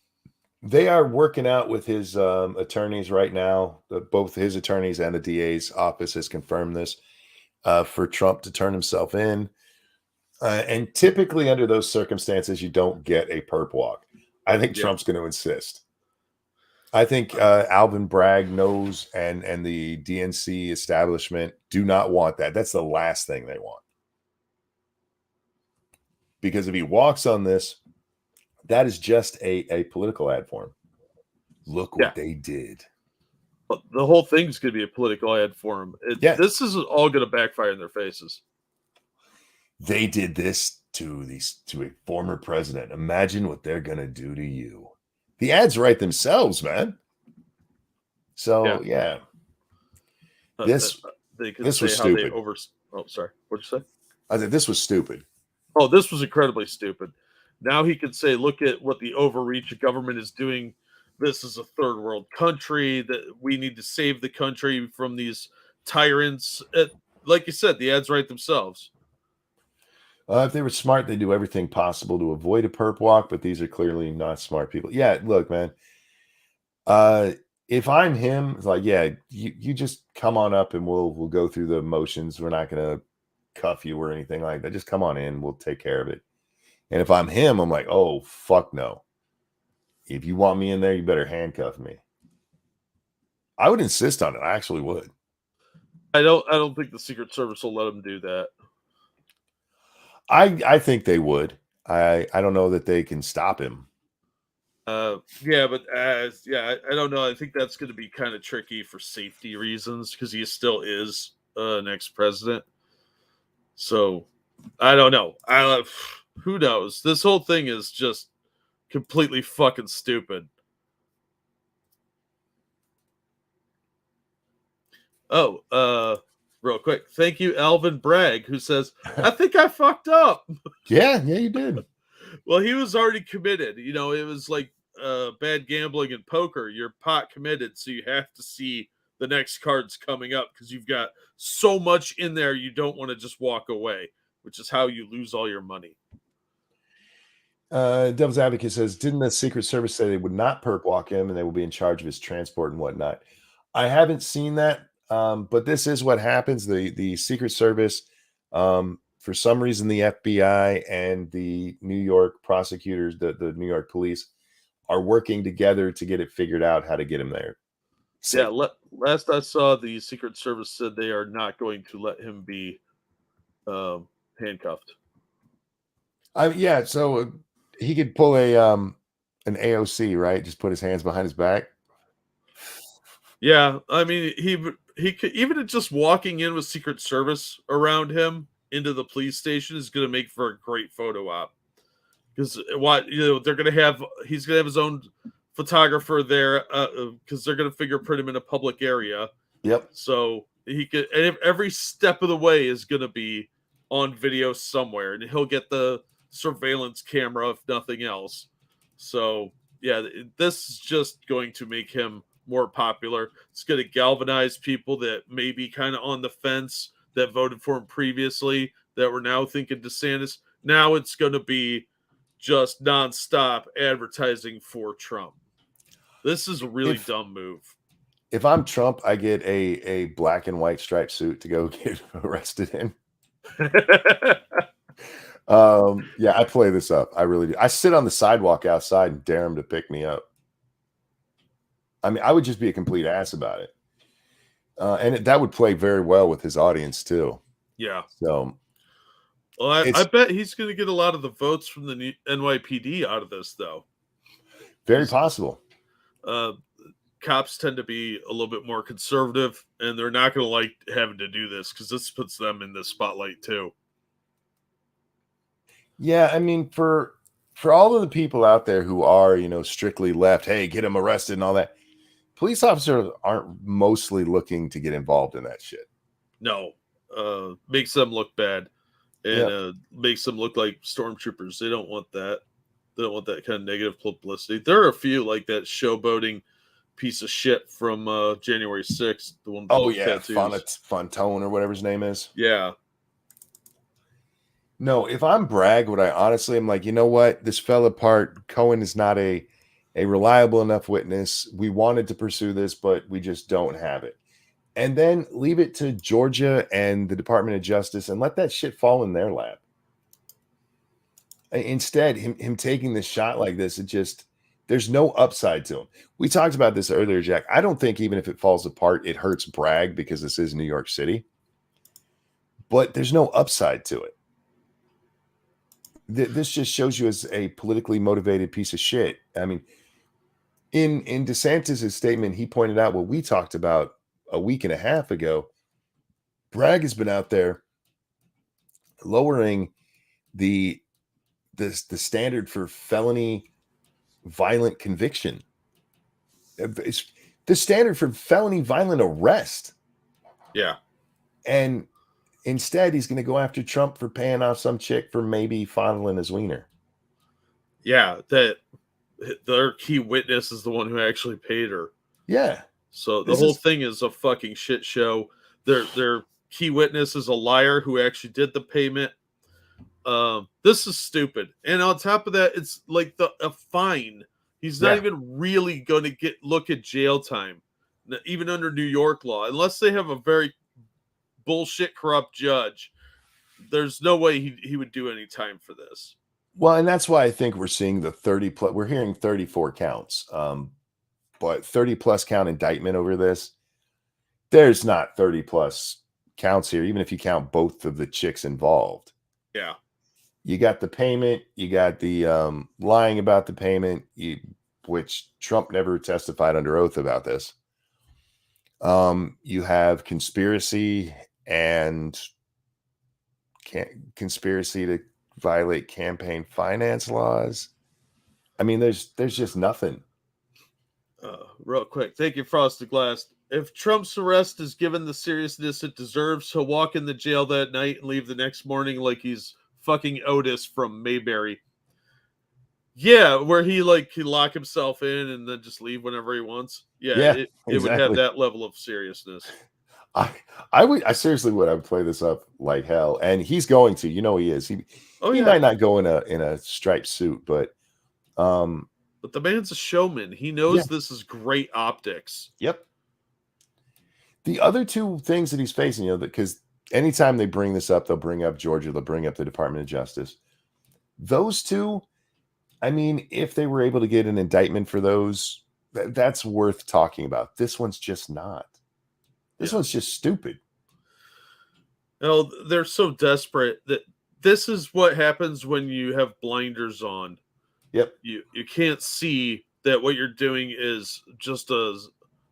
They are working out with his attorneys right now. Both his attorneys and the DA's office has confirmed this for Trump to turn himself in. And typically under those circumstances, you don't get a perp walk. I think Trump's going to insist. I think Alvin Bragg knows, and the DNC establishment do not want that. That's the last thing they want. Because if he walks on this, that is just a political ad for him. Look what they did. But the whole thing's going to be a political ad for him. This is all going to backfire in their faces. They did this to a former president. Imagine what they're going to do to you. The ads write themselves, man. So yeah. This was stupid. Oh, sorry. What'd you say? I said this was stupid. Oh, this was incredibly stupid. Now he can say, look at what the overreach government is doing. This is a third world country that we need to save the country from these tyrants. Like you said, the ads write themselves. If they were smart, they'd do everything possible to avoid a perp walk, but these are clearly not smart people. Yeah, look, man. If I'm him, it's like, yeah, you just come on up and we'll go through the motions. We're not going to cuff you or anything like that. Just come on in. We'll take care of it. And if I'm him, I'm like, oh, fuck no. If you want me in there, you better handcuff me. I would insist on it. I actually would. I don't think the Secret Service will let him do that. I think they would. I don't know that they can stop him. Yeah, but I don't know. I think that's going to be kind of tricky for safety reasons because he still is next president. So I don't know. Who knows? This whole thing is just completely fucking stupid. Oh, real quick. Thank you, Alvin Bragg, who says, I think I fucked up. Yeah, you did. Well, he was already committed. You know, it was like bad gambling and poker. You're pot committed, so you have to see the next cards coming up because you've got so much in there you don't want to just walk away, which is how you lose all your money. Devil's Advocate says, didn't the Secret Service say they would not perp walk him and they will be in charge of his transport and whatnot? I haven't seen that, but this is what happens. The Secret Service, for some reason, the FBI and the New York prosecutors, the New York police, are working together to get it figured out how to get him there. Yeah, last I saw, the Secret Service said they are not going to let him be handcuffed. Yeah, so he could pull an AOC, right? Just put his hands behind his back. Yeah, I mean, he could, even just walking in with Secret Service around him into the police station is going to make for a great photo op. Because they're going to have, he's going to have his own photographer there because they're going to fingerprint him in a public area. Yep. So he could, and if every step of the way is going to be on video somewhere, and he'll get the surveillance camera if nothing else. So yeah, this is just going to make him more popular. It's going to galvanize people that may be kind of on the fence that voted for him previously that were now thinking DeSantis. Now it's going to be just nonstop advertising for Trump. This is a really dumb move. If I'm Trump, I get a black and white striped suit to go get arrested in. Yeah, I play this up. I really do. I sit on the sidewalk outside and dare him to pick me up. I mean, I would just be a complete ass about it. And that would play very well with his audience too. Yeah. So, well, I bet he's going to get a lot of the votes from the NYPD out of this, though. Very possible. Cops tend to be a little bit more conservative, and they're not going to like having to do this because this puts them in the spotlight too. Yeah, I mean, for all of the people out there who are, strictly left, hey, get him arrested and all that, police officers aren't mostly looking to get involved in that shit. No, makes them look bad, and makes them look like stormtroopers. They don't want that. They don't want that kind of negative publicity. There are a few like that showboating piece of shit from January 6th. The one. Oh yeah, Fontone or whatever his name is. Yeah. No, if I'm Bragg, what I honestly am like, you know what? This fell apart. Cohen is not a reliable enough witness. We wanted to pursue this, but we just don't have it. And then leave it to Georgia and the Department of Justice and let that shit fall in their lap. Instead, him taking this shot like this, there's no upside to him. We talked about this earlier, Jack. I don't think even if it falls apart, it hurts Bragg because this is New York City. But there's no upside to it. This just shows you as a politically motivated piece of shit. I mean, in DeSantis' statement, he pointed out what we talked about a week and a half ago. Bragg has been out there lowering the standard for felony violent conviction. It's the standard for felony violent arrest. Yeah. And instead, he's going to go after Trump for paying off some chick for maybe fondling his wiener. Yeah, that their key witness is the one who actually paid her. Yeah. So the whole thing is a fucking shit show. Their key witness is a liar who actually did the payment. This is stupid. And on top of that, it's like a fine. He's not even really going to look at jail time, even under New York law, unless they have a very bullshit corrupt judge. There's no way he would do any time for this. Well, and that's why I think we're seeing the 30 plus. We're hearing 34 counts, but 30 plus count indictment over this. There's not 30 plus counts here, even if you count both of the chicks involved. Yeah. You got the payment, you got the lying about the payment, which Trump never testified under oath about this. You have conspiracy and conspiracy to violate campaign finance laws. I mean, there's just nothing. Real quick, thank you, Frosted Glass. If Trump's arrest is given the seriousness it deserves, he'll walk in the jail that night and leave the next morning like he's fucking Otis from Mayberry. Yeah, where he lock himself in and then just leave whenever he wants. Yeah, it would have that level of seriousness. I seriously would. I would play this up like hell, and he's going to. You know, he is. He might not go in a striped suit, but the man's a showman. He knows this is great optics. Yep. The other two things that he's facing, because anytime they bring this up, they'll bring up Georgia, they'll bring up the Department of Justice. Those two, I mean, if they were able to get an indictment for those, that's worth talking about. This one's just not. This one's just stupid. No, they're so desperate that this is what happens when you have blinders on. Yep. You can't see that what you're doing is just a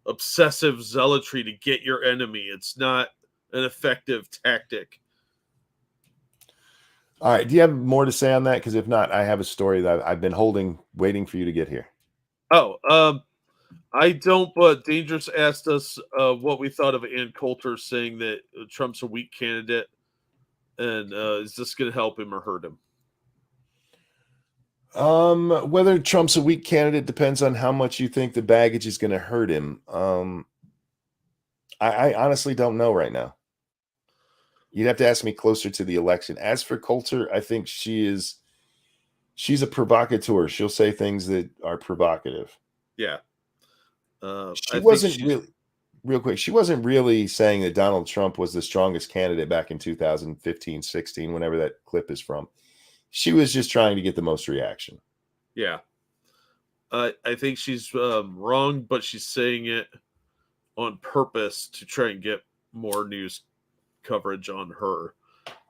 obsessive zealotry to get your enemy. It's not an effective tactic. All right. Do you have more to say on that? Because if not, I have a story that I've been waiting for you to get here. Oh, I don't, but Dangerous asked us what we thought of Ann Coulter saying that Trump's a weak candidate, and is this going to help him or hurt him? Whether Trump's a weak candidate depends on how much you think the baggage is going to hurt him. I honestly don't know right now. You'd have to ask me closer to the election. As for Coulter, I think she's a provocateur. She'll say things that are provocative. Yeah. She wasn't really, real quick, she wasn't really saying that Donald Trump was the strongest candidate back in 2015, 16, whenever that clip is from. She was just trying to get the most reaction. Yeah. I think she's wrong, but she's saying it on purpose to try and get more news coverage on her.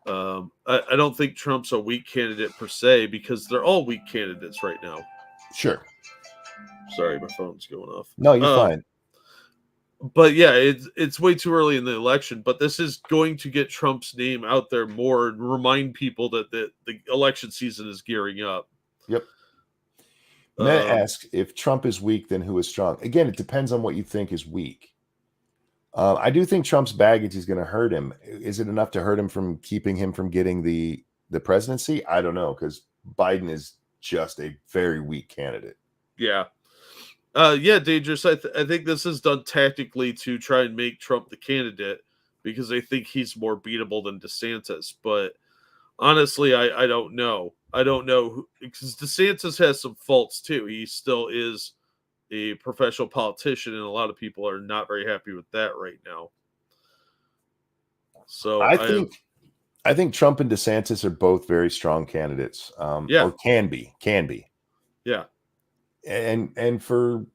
I don't think Trump's a weak candidate per se, because they're all weak candidates right now. Sure. Sorry, my phone's going off. No, you're fine. But yeah, it's way too early in the election. But this is going to get Trump's name out there more and remind people that the election season is gearing up. Yep. Matt asks, if Trump is weak, then who is strong? Again, it depends on what you think is weak. I do think Trump's baggage is going to hurt him. Is it enough to hurt him from keeping him from getting the presidency? I don't know, because Biden is just a very weak candidate. Yeah. Yeah, Dangerous. I think this is done tactically to try and make Trump the candidate, because they think he's more beatable than DeSantis. But honestly, I don't know. I don't know, because DeSantis has some faults too. He still is a professional politician, and a lot of people are not very happy with that right now. So I think Trump and DeSantis are both very strong candidates. Or can be. Yeah. And for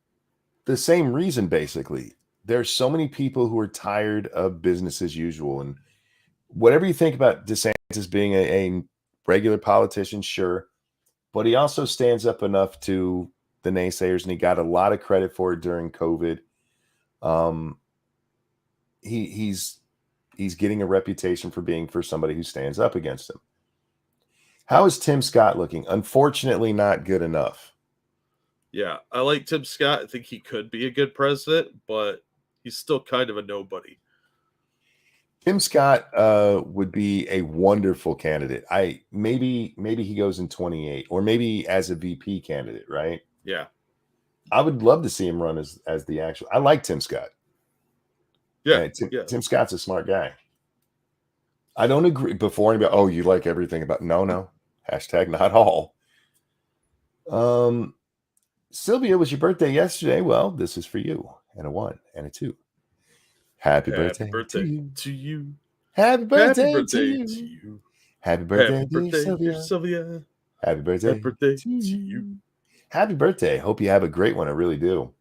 the same reason, basically, there's so many people who are tired of business as usual. And whatever you think about DeSantis being a regular politician, sure, but he also stands up enough to the naysayers, and he got a lot of credit for it during COVID. He's getting a reputation for somebody who stands up against him. How is Tim Scott looking? Unfortunately, not good enough. Yeah, I like Tim Scott. I think he could be a good president, but he's still kind of a nobody. Tim Scott would be a wonderful candidate. Maybe he goes in 28, or maybe as a VP candidate, right? Yeah. I would love to see him run as the actual. I like Tim Scott. Yeah. Tim Scott's a smart guy. I don't agree before anybody. Oh, you like everything about no. Hashtag not all. Sylvia, was your birthday yesterday? Well, this is for you. And a 1 and a 2. Happy birthday to you. Happy birthday to you. Happy birthday, Sylvia. Happy birthday to you. Happy birthday. Hope you have a great one. I really do.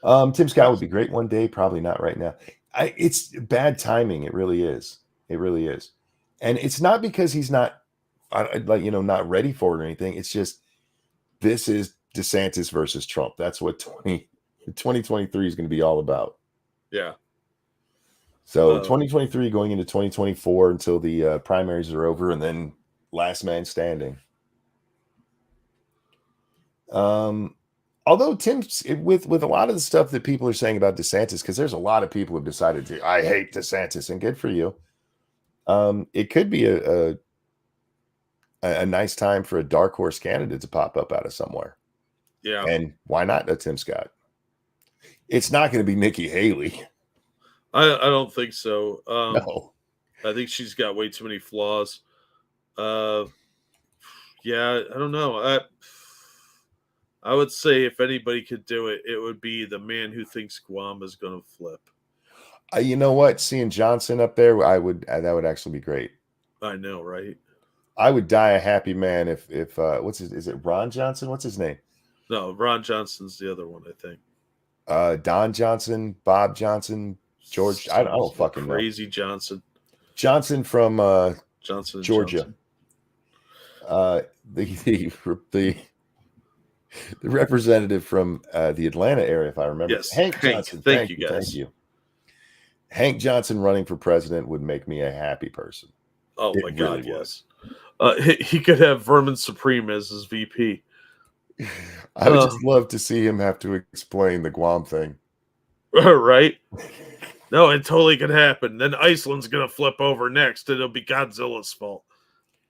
Tim Scott would be great one day. Probably not right now. It's bad timing. It really is. It really is. And it's not because he's not ready for it or anything. It's just, this is DeSantis versus Trump. That's what 2023 is going to be all about. Yeah. So 2023 going into 2024 until the primaries are over, and then last man standing. Although Tim's with a lot of the stuff that people are saying about DeSantis, because there's a lot of people who have decided to, I hate DeSantis, and good for you. It could be a nice time for a dark horse candidate to pop up out of somewhere. Yeah. And why not a Tim Scott? It's not going to be Nikki Haley. I don't think so. No. I think she's got way too many flaws. Yeah, I don't know. I would say if anybody could do it, it would be the man who thinks Guam is going to flip. You know what? Seeing Johnson up there, that would actually be great. I know, right? I would die a happy man if is it Ron Johnson? What's his name? No, Ron Johnson's the other one, I think. Don Johnson, Bob Johnson, George. I don't fucking know. Crazy Johnson. Johnson from Johnson, Georgia. The representative from the Atlanta area, if I remember. Yes, Hank Johnson. Thank you, guys. Thank you. Hank Johnson running for president would make me a happy person. Oh my God, yes. He could have Vermin Supreme as his VP. I would just love to see him have to explain the Guam thing. Right? No, it totally could happen. Then Iceland's going to flip over next, and it'll be Godzilla's fault.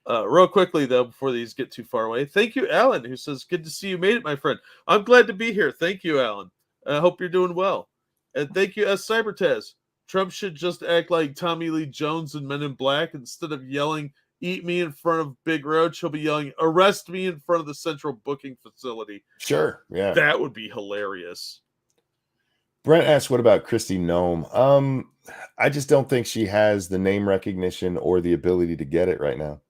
Real quickly, though, before these get too far away, thank you, Alan, who says, good to see you made it, my friend. I'm glad to be here. Thank you, Alan. I hope you're doing well. And thank you, S. Cybertaz. Trump should just act like Tommy Lee Jones in Men in Black. Instead of yelling, eat me in front of Big Roach, he'll be yelling, arrest me in front of the central booking facility. Sure, yeah. That would be hilarious. Brent asks, what about Kristi Noem? I just don't think she has the name recognition or the ability to get it right now.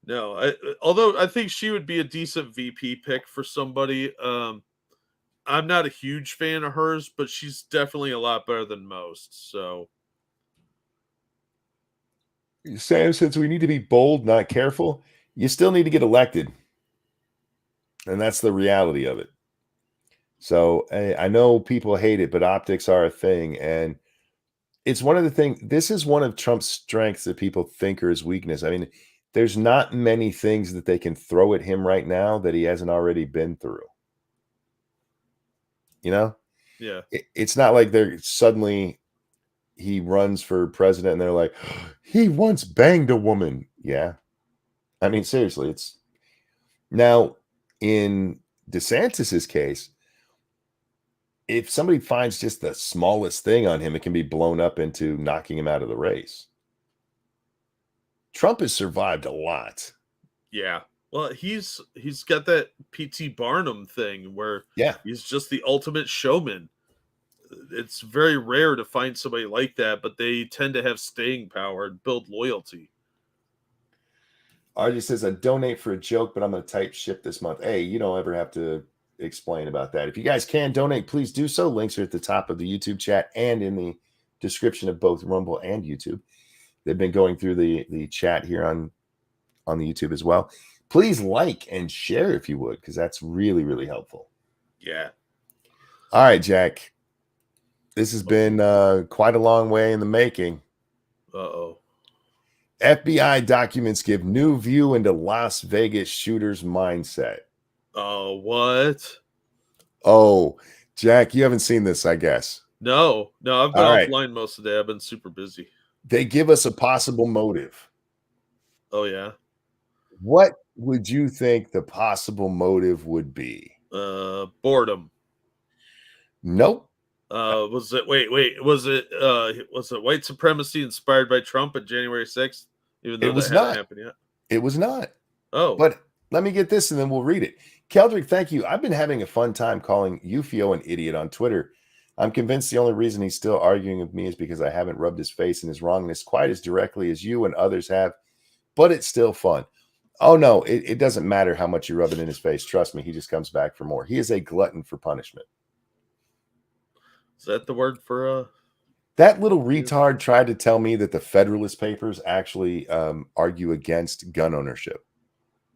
No, although I think she would be a decent VP pick for somebody. I'm not a huge fan of hers, but she's definitely a lot better than most. So, Sam, since we need to be bold, not careful, you still need to get elected. And that's the reality of it. So I know people hate it, but optics are a thing. And it's one of the things, this is one of Trump's strengths that people think are his weakness. I mean, there's not many things that they can throw at him right now that he hasn't already been through. You know? Yeah. It's not like they're suddenly he runs for president and they're like, he once banged a woman. Yeah. I mean, seriously, it's now in DeSantis's case, if somebody finds just the smallest thing on him, it can be blown up into knocking him out of the race. Trump has survived a lot. Yeah. Well, he's got that P.T. Barnum thing where he's just the ultimate showman. It's very rare to find somebody like that, but they tend to have staying power and build loyalty. RJ says, I donate for a joke, but I'm going to type ship this month. Hey, you don't ever have to explain about that. If you guys can donate, please do so. Links are at the top of the YouTube chat and in the description of both Rumble and YouTube. They've been going through the chat here on the YouTube as well. Please like and share if you would, because that's really, really helpful. Yeah. All right, Jack. This has been quite a long way in the making. Uh-oh. FBI documents give new view into Las Vegas shooter's mindset. Oh, what? Oh, Jack, you haven't seen this, I guess. No, I've been offline most of the day. I've been super busy. They give us a possible motive. Oh, yeah? What would you think the possible motive would be? Boredom. Nope. Was it white supremacy inspired by Trump on January 6th? Even though that hadn't happened yet. It was not. Oh. But let me get this and then we'll read it. Keldrick, thank you. I've been having a fun time calling Ufio an idiot on Twitter. I'm convinced the only reason he's still arguing with me is because I haven't rubbed his face in his wrongness quite as directly as you and others have, but it's still fun. Oh, no, it doesn't matter how much you rub it in his face. Trust me, he just comes back for more. He is a glutton for punishment. Is that the word for that little retard tried to tell me that the Federalist Papers actually argue against gun ownership.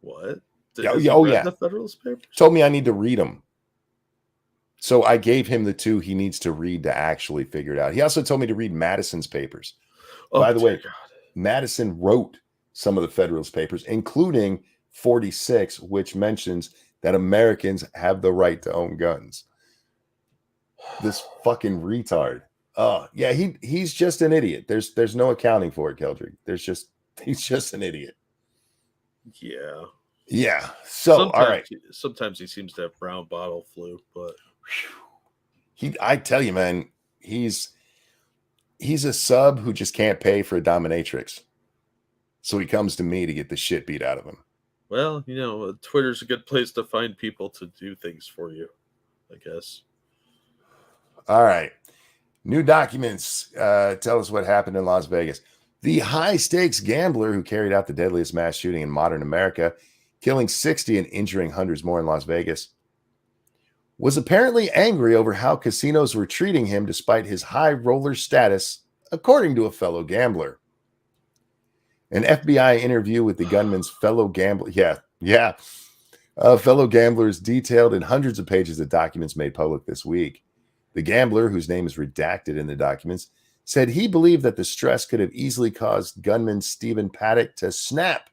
What? Has he read the Federalist Papers? Told me I need to read them. So I gave him the 2 he needs to read to actually figure it out. He also told me to read Madison's papers. By the way, Madison wrote some of the Federalist Papers, including 46, which mentions that Americans have the right to own guns. This fucking retard. Oh, yeah, he's just an idiot. There's no accounting for it, Keldrick. He's just an idiot. Yeah. Yeah. So, all right. Sometimes he seems to have brown bottle flu, but I tell you, man, he's a sub who just can't pay for a dominatrix. So he comes to me to get the shit beat out of him. Well, Twitter's a good place to find people to do things for you, I guess. All right. New documents tell us what happened in Las Vegas. The high-stakes gambler who carried out the deadliest mass shooting in modern America, killing 60 and injuring hundreds more in Las Vegas, was apparently angry over how casinos were treating him despite his high roller status, according to a fellow gambler. An FBI interview with the gunman's fellow gambler, fellow gamblers detailed in hundreds of pages of documents made public this week. The gambler, whose name is redacted in the documents, said he believed that the stress could have easily caused gunman Stephen Paddock to snap.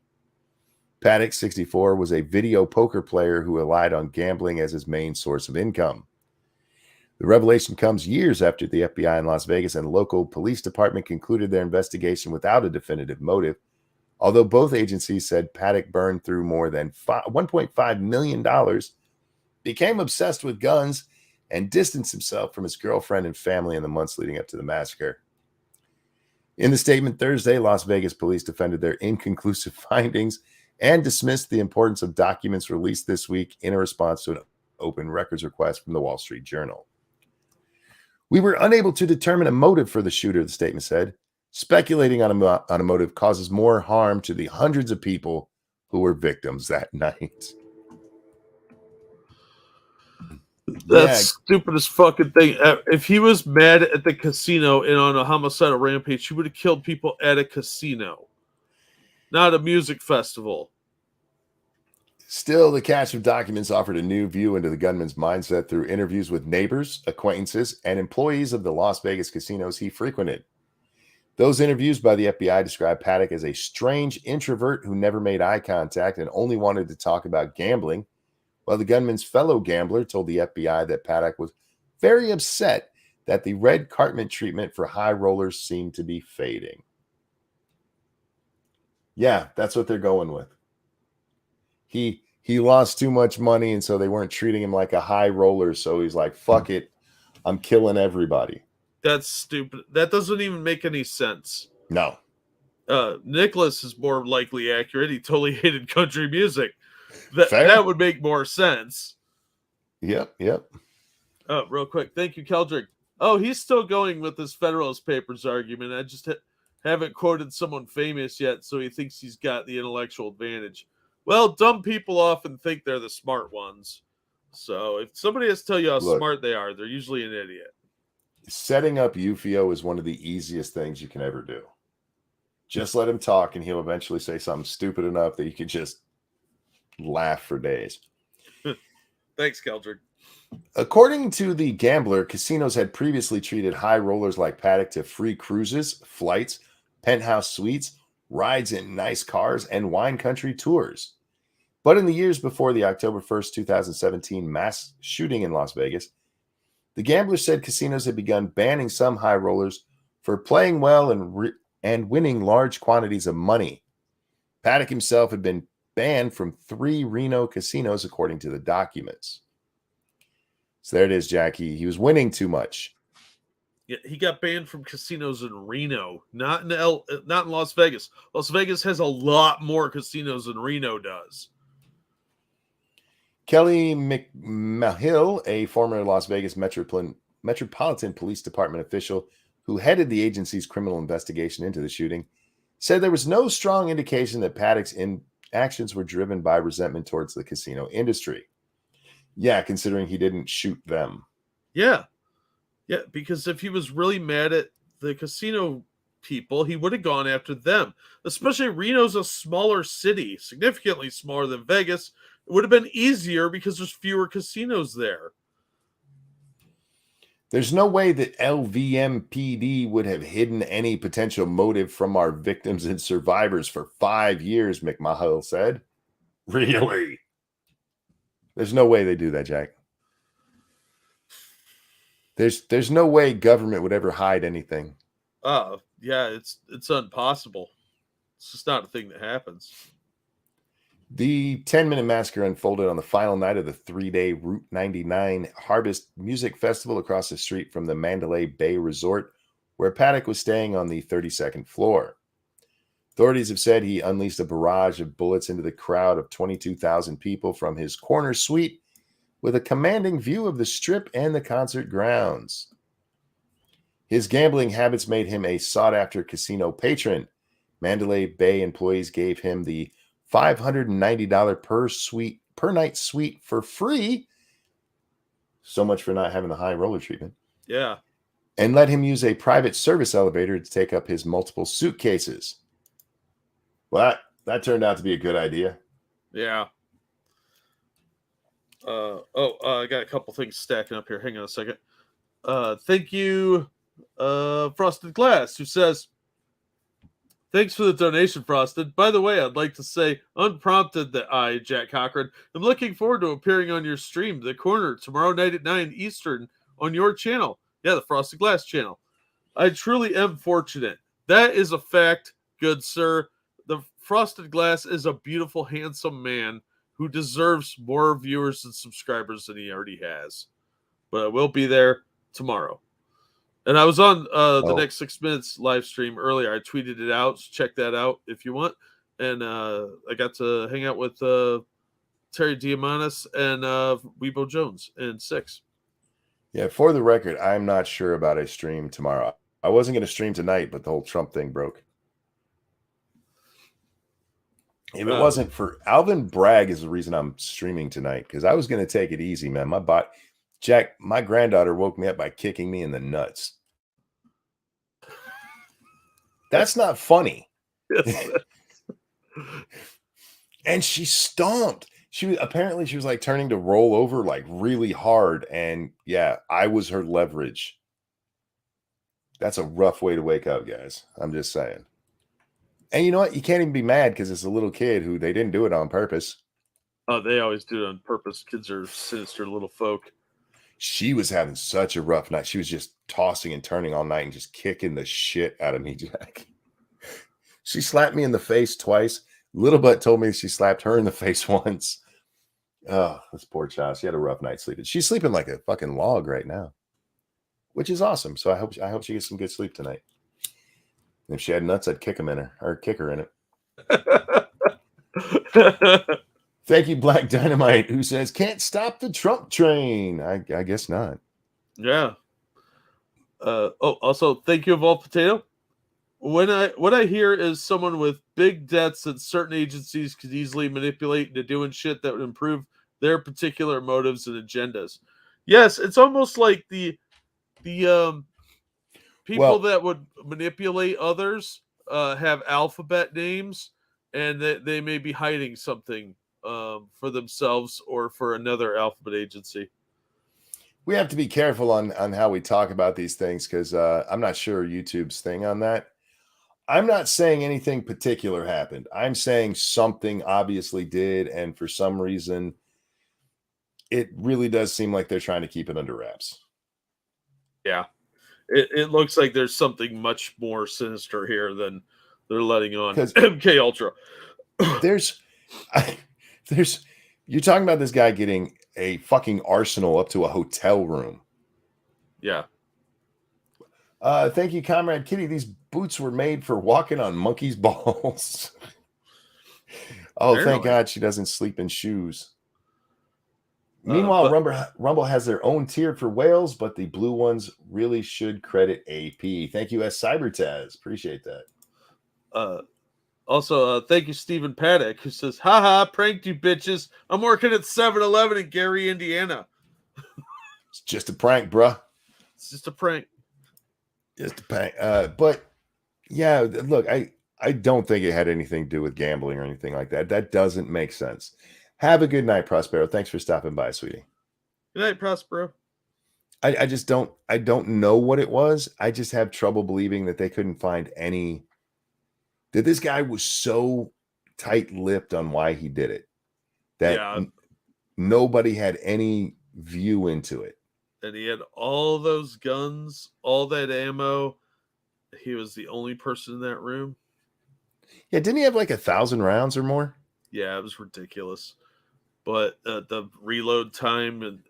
Paddock, 64, was a video poker player who relied on gambling as his main source of income. The revelation comes years after the FBI in Las Vegas and local police department concluded their investigation without a definitive motive, although both agencies said Paddock burned through more than $1.5 million, became obsessed with guns, and distanced himself from his girlfriend and family in the months leading up to the massacre. In the statement Thursday, Las Vegas police defended their inconclusive findings and dismissed the importance of documents released this week in a response to an open records request from the Wall Street Journal. We were unable to determine a motive for the shooter, the statement said. Speculating on a motive causes more harm to the hundreds of people who were victims that night. That's stupidest fucking thing. If he was mad at the casino and on a homicidal rampage, he would have killed people at a casino, not a music festival. Still, the cache of documents offered a new view into the gunman's mindset through interviews with neighbors, acquaintances, and employees of the Las Vegas casinos he frequented. Those interviews by the FBI described Paddock as a strange introvert who never made eye contact and only wanted to talk about gambling, while the gunman's fellow gambler told the FBI that Paddock was very upset that the red carpet treatment for high rollers seemed to be fading. Yeah, that's what they're going with. He lost too much money, and so they weren't treating him like a high roller, so he's like, fuck it, I'm killing everybody. That's stupid. That doesn't even make any sense. No. Nicholas is more likely accurate. He totally hated country music. That would make more sense. Yep. Oh, real quick. Thank you, Keldrick. Oh, he's still going with this Federalist Papers argument. I just haven't quoted someone famous yet, so he thinks he's got the intellectual advantage. Well, dumb people often think they're the smart ones. So if somebody has to tell you how smart they are, they're usually an idiot. Setting up Eufio is one of the easiest things you can ever do. Just let him talk, and he'll eventually say something stupid enough that you can just laugh for days. Thanks, Keldrick. According to the gambler, casinos had previously treated high rollers like Paddock to free cruises, flights, penthouse suites, rides in nice cars, and wine country tours. But in the years before the October 1st, 2017 mass shooting in Las Vegas, the gambler said casinos had begun banning some high rollers for playing well and winning large quantities of money. Paddock himself had been banned from 3 Reno casinos, according to the documents. So there it is, Jackie. He was winning too much. Yeah, he got banned from casinos in Reno, not in Las Vegas. Las Vegas has a lot more casinos than Reno does. Kelly McMahill, a former Las Vegas Metropolitan Police Department official who headed the agency's criminal investigation into the shooting, said there was no strong indication that Paddock's actions were driven by resentment towards the casino industry. Yeah, considering he didn't shoot them. Yeah, because if he was really mad at the casino people, he would have gone after them. Especially Reno's a smaller city, significantly smaller than Vegas. It would have been easier because there's fewer casinos there. There's no way that LVMPD would have hidden any potential motive from our victims and survivors for 5 years, McMahon said. Really? There's no way they do that, Jack. There's no way government would ever hide anything. Yeah, it's impossible. It's just not a thing that happens. The 10-minute massacre unfolded on the final night of the 3-day Route 99 Harvest Music Festival across the street from the Mandalay Bay Resort, where Paddock was staying on the 32nd floor. Authorities have said he unleashed a barrage of bullets into the crowd of 22,000 people from his corner suite with a commanding view of the Strip and the concert grounds. His gambling habits made him a sought-after casino patron. Mandalay Bay employees gave him the $590 per night suite for free. So much for not having the high roller treatment. Yeah. And let him use a private service elevator to take up his multiple suitcases. Well, that turned out to be a good idea. Yeah. I got a couple things stacking up here. Hang on a second. Thank you, Frosted Glass, who says, thanks for the donation, Frosted. By the way, I'd like to say, unprompted, that I, Jack Cochran, am looking forward to appearing on your stream, The Corner, tomorrow night at 9 Eastern on your channel. Yeah, the Frosted Glass channel. I truly am fortunate. That is a fact, good sir. The Frosted Glass is a beautiful, handsome man who deserves more viewers and subscribers than he already has. But I will be there tomorrow. And I was on the Next 6 Minutes live stream earlier. I tweeted it out. So check that out if you want. And I got to hang out with Terry Diamandis and Weibo Jones and 6. Yeah, for the record, I'm not sure about a stream tomorrow. I wasn't going to stream tonight, but the whole Trump thing broke. If it wasn't for Alvin, Bragg is the reason I'm streaming tonight, because I was going to take it easy, man. Jack, my granddaughter woke me up by kicking me in the nuts. That's not funny. Yes. And she stomped. She was like turning to roll over like really hard. And yeah, I was her leverage. That's a rough way to wake up, guys. I'm just saying. And you know what? You can't even be mad because it's a little kid who they didn't do it on purpose. Oh, they always do it on purpose. Kids are sinister little folk. She was having such a rough night. She was just tossing and turning all night and just kicking the shit out of me, Jack. She slapped me in the face twice. Little Butt told me she slapped her in the face once. Oh, this poor child. She had a rough night sleeping. She's sleeping like a fucking log right now, which is awesome. So I hope she gets some good sleep tonight. If she had nuts, I'd kick her in it. Thank you, Black Dynamite, who says, can't stop the Trump train. I guess not. Yeah. Also, thank you, Evolved Potato. What I hear is someone with big debts that certain agencies could easily manipulate into doing shit that would improve their particular motives and agendas. Yes, it's almost like the people that would manipulate others have alphabet names, and that they may be hiding something for themselves or for another alphabet agency. We have to be careful on how we talk about these things, because I'm not sure YouTube's thing on that. I'm not saying anything particular happened. I'm saying something obviously did, and for some reason, it really does seem like they're trying to keep it under wraps. Yeah. It looks like there's something much more sinister here than they're letting on. MK Ultra. You're talking about this guy getting a fucking arsenal up to a hotel room. Yeah. Thank you, Comrade Kitty. These boots were made for walking on monkey's balls. Oh, apparently. Thank God she doesn't sleep in shoes. Meanwhile, Rumble has their own tier for whales, but the blue ones really should credit AP. Thank you, Cybertaz. Appreciate that. Also, thank you, Stephen Paddock, who says, haha, pranked you bitches. I'm working at 7-Eleven in Gary, Indiana. It's just a prank, bruh. It's just a prank. Just a prank. But yeah, look, I don't think it had anything to do with gambling or anything like that. That doesn't make sense. Have a good night, Prospero. Thanks for stopping by, sweetie. Good night, Prospero. I just don't know what it was. I just have trouble believing that they couldn't find any, that this guy was so tight-lipped on why he did it that Yeah. nobody had any view into it. And he had all those guns, all that ammo. He was the only person in that room. Yeah, didn't he have like 1,000 rounds or more? Yeah, it was ridiculous. But the reload time, and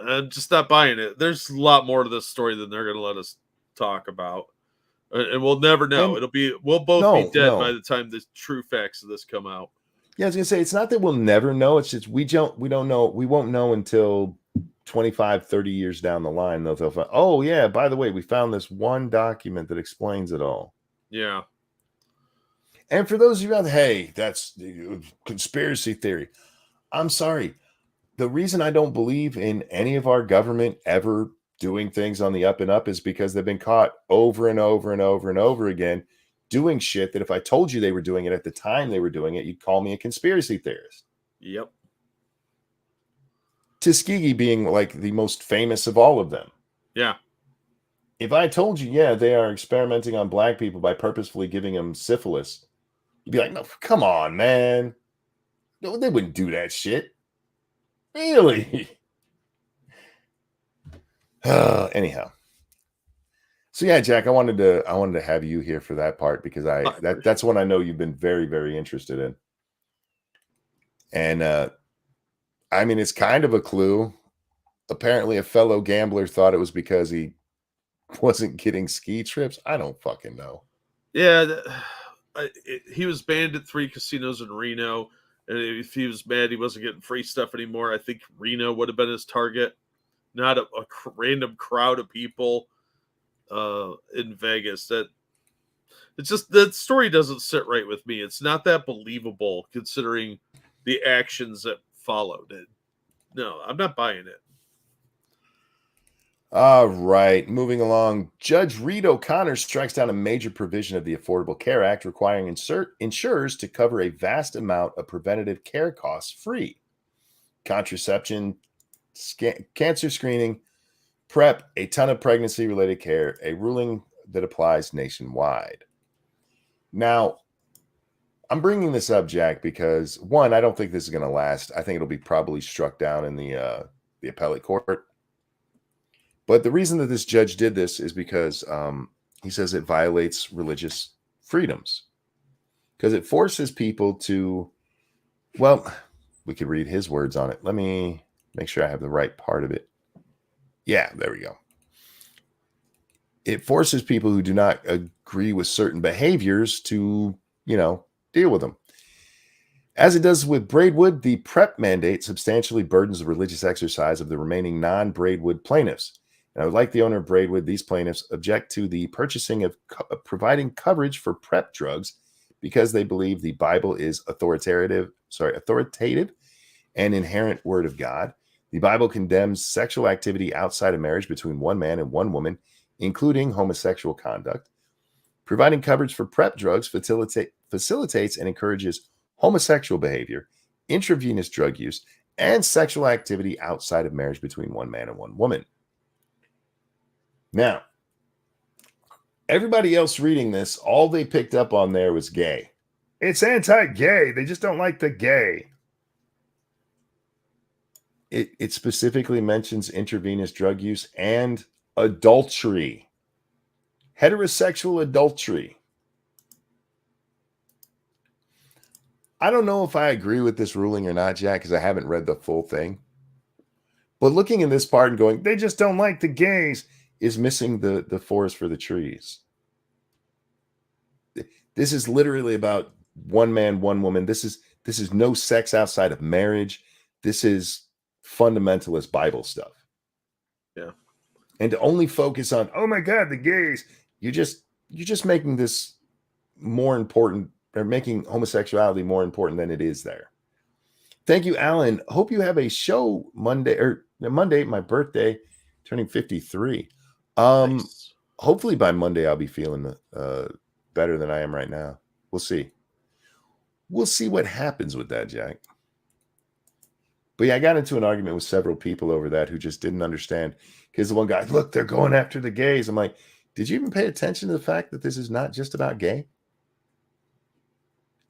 I'm just not buying it. There's a lot more to this story than they're going to let us talk about. And we'll never know. And we'll both be dead no. by the time the true facts of this come out. Yeah, I was gonna say, it's not that we'll never know. It's just we don't know. We won't know until 25, 30 years down the line. They'll find, oh yeah, by the way, we found this one document that explains it all. Yeah. And for those of you out there, hey, that's conspiracy theory. I'm sorry. The reason I don't believe in any of our government ever doing things on the up and up is because they've been caught over and over and over and over again doing shit that if I told you they were doing it at the time they were doing it, you'd call me a conspiracy theorist. Yep. Tuskegee being like the most famous of all of them. Yeah. If I told you, yeah, they are experimenting on black people by purposefully giving them syphilis, you'd be like, no, come on, man. No, they wouldn't do that shit. Really? Anyhow. So yeah, Jack, I wanted to have you here for that part because that's one I know you've been very, very interested in. And I mean, it's kind of a clue. Apparently a fellow gambler thought it was because he wasn't getting ski trips. I don't fucking know. Yeah, he was banned at 3 casinos in Reno. And if he was mad he wasn't getting free stuff anymore, I think Reno would have been his target, not a random crowd of people in Vegas. It's just, that story doesn't sit right with me. It's not that believable considering the actions that followed it. No, I'm not buying it. All right, moving along. Judge Reed O'Connor strikes down a major provision of the Affordable Care Act requiring insurers to cover a vast amount of preventative care costs free. Contraception, cancer screening, PrEP, a ton of pregnancy-related care, a ruling that applies nationwide. Now, I'm bringing this up, Jack, because one, I don't think this is going to last. I think it'll be probably struck down in the appellate court. But the reason that this judge did this is because he says it violates religious freedoms because it forces people to, well, we could read his words on it. Let me make sure I have the right part of it. Yeah, there we go. It forces people who do not agree with certain behaviors to, deal with them. As it does with Braidwood, the PrEP mandate substantially burdens the religious exercise of the remaining non-Braidwood plaintiffs. And I would like the owner of Braidwood, these plaintiffs object to the purchasing of providing coverage for PrEP drugs because they believe the Bible is authoritative and inherent word of God. The Bible condemns sexual activity outside of marriage between one man and one woman, including homosexual conduct. Providing coverage for PrEP drugs facilitates and encourages homosexual behavior, intravenous drug use, and sexual activity outside of marriage between one man and one woman. Now, everybody else reading this, all they picked up on there was gay. It's anti-gay. They just don't like the gay. It specifically mentions intravenous drug use and adultery. Heterosexual adultery. I don't know if I agree with this ruling or not, Jack, because I haven't read the full thing. But looking in this part and going, they just don't like the gays, is missing the forest for the trees. This is literally about one man, one woman. This is no sex outside of marriage. This is fundamentalist Bible stuff. Yeah. And to only focus on, oh my God, the gays, you're just making this more important, or making homosexuality more important than it is there. Thank you, Alan. Hope you have a show Monday, my birthday, turning 53. Nice. Hopefully by Monday I'll be feeling better than I am right now. We'll see. We'll see what happens with that, Jack. But yeah, I got into an argument with several people over that who just didn't understand. Because the one guy, look, they're going after the gays. I'm like, did you even pay attention to the fact that this is not just about gay?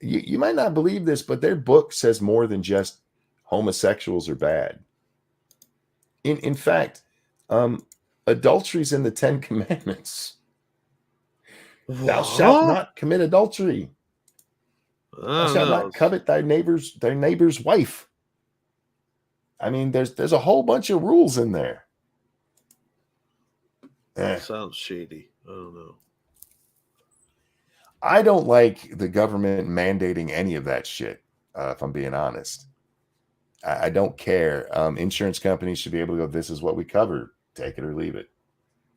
You might not believe this, but their book says more than just homosexuals are bad. In fact, adultery's in the 10 Commandments. Thou shalt What? not commit adultery. I Thou don't shalt know. not covet thy neighbor's wife. I mean, there's a whole bunch of rules in there. Sounds shady. I don't know. I don't like the government mandating any of that shit, if I'm being honest. I don't care. Insurance companies should be able to go, this is what we cover, take it or leave it.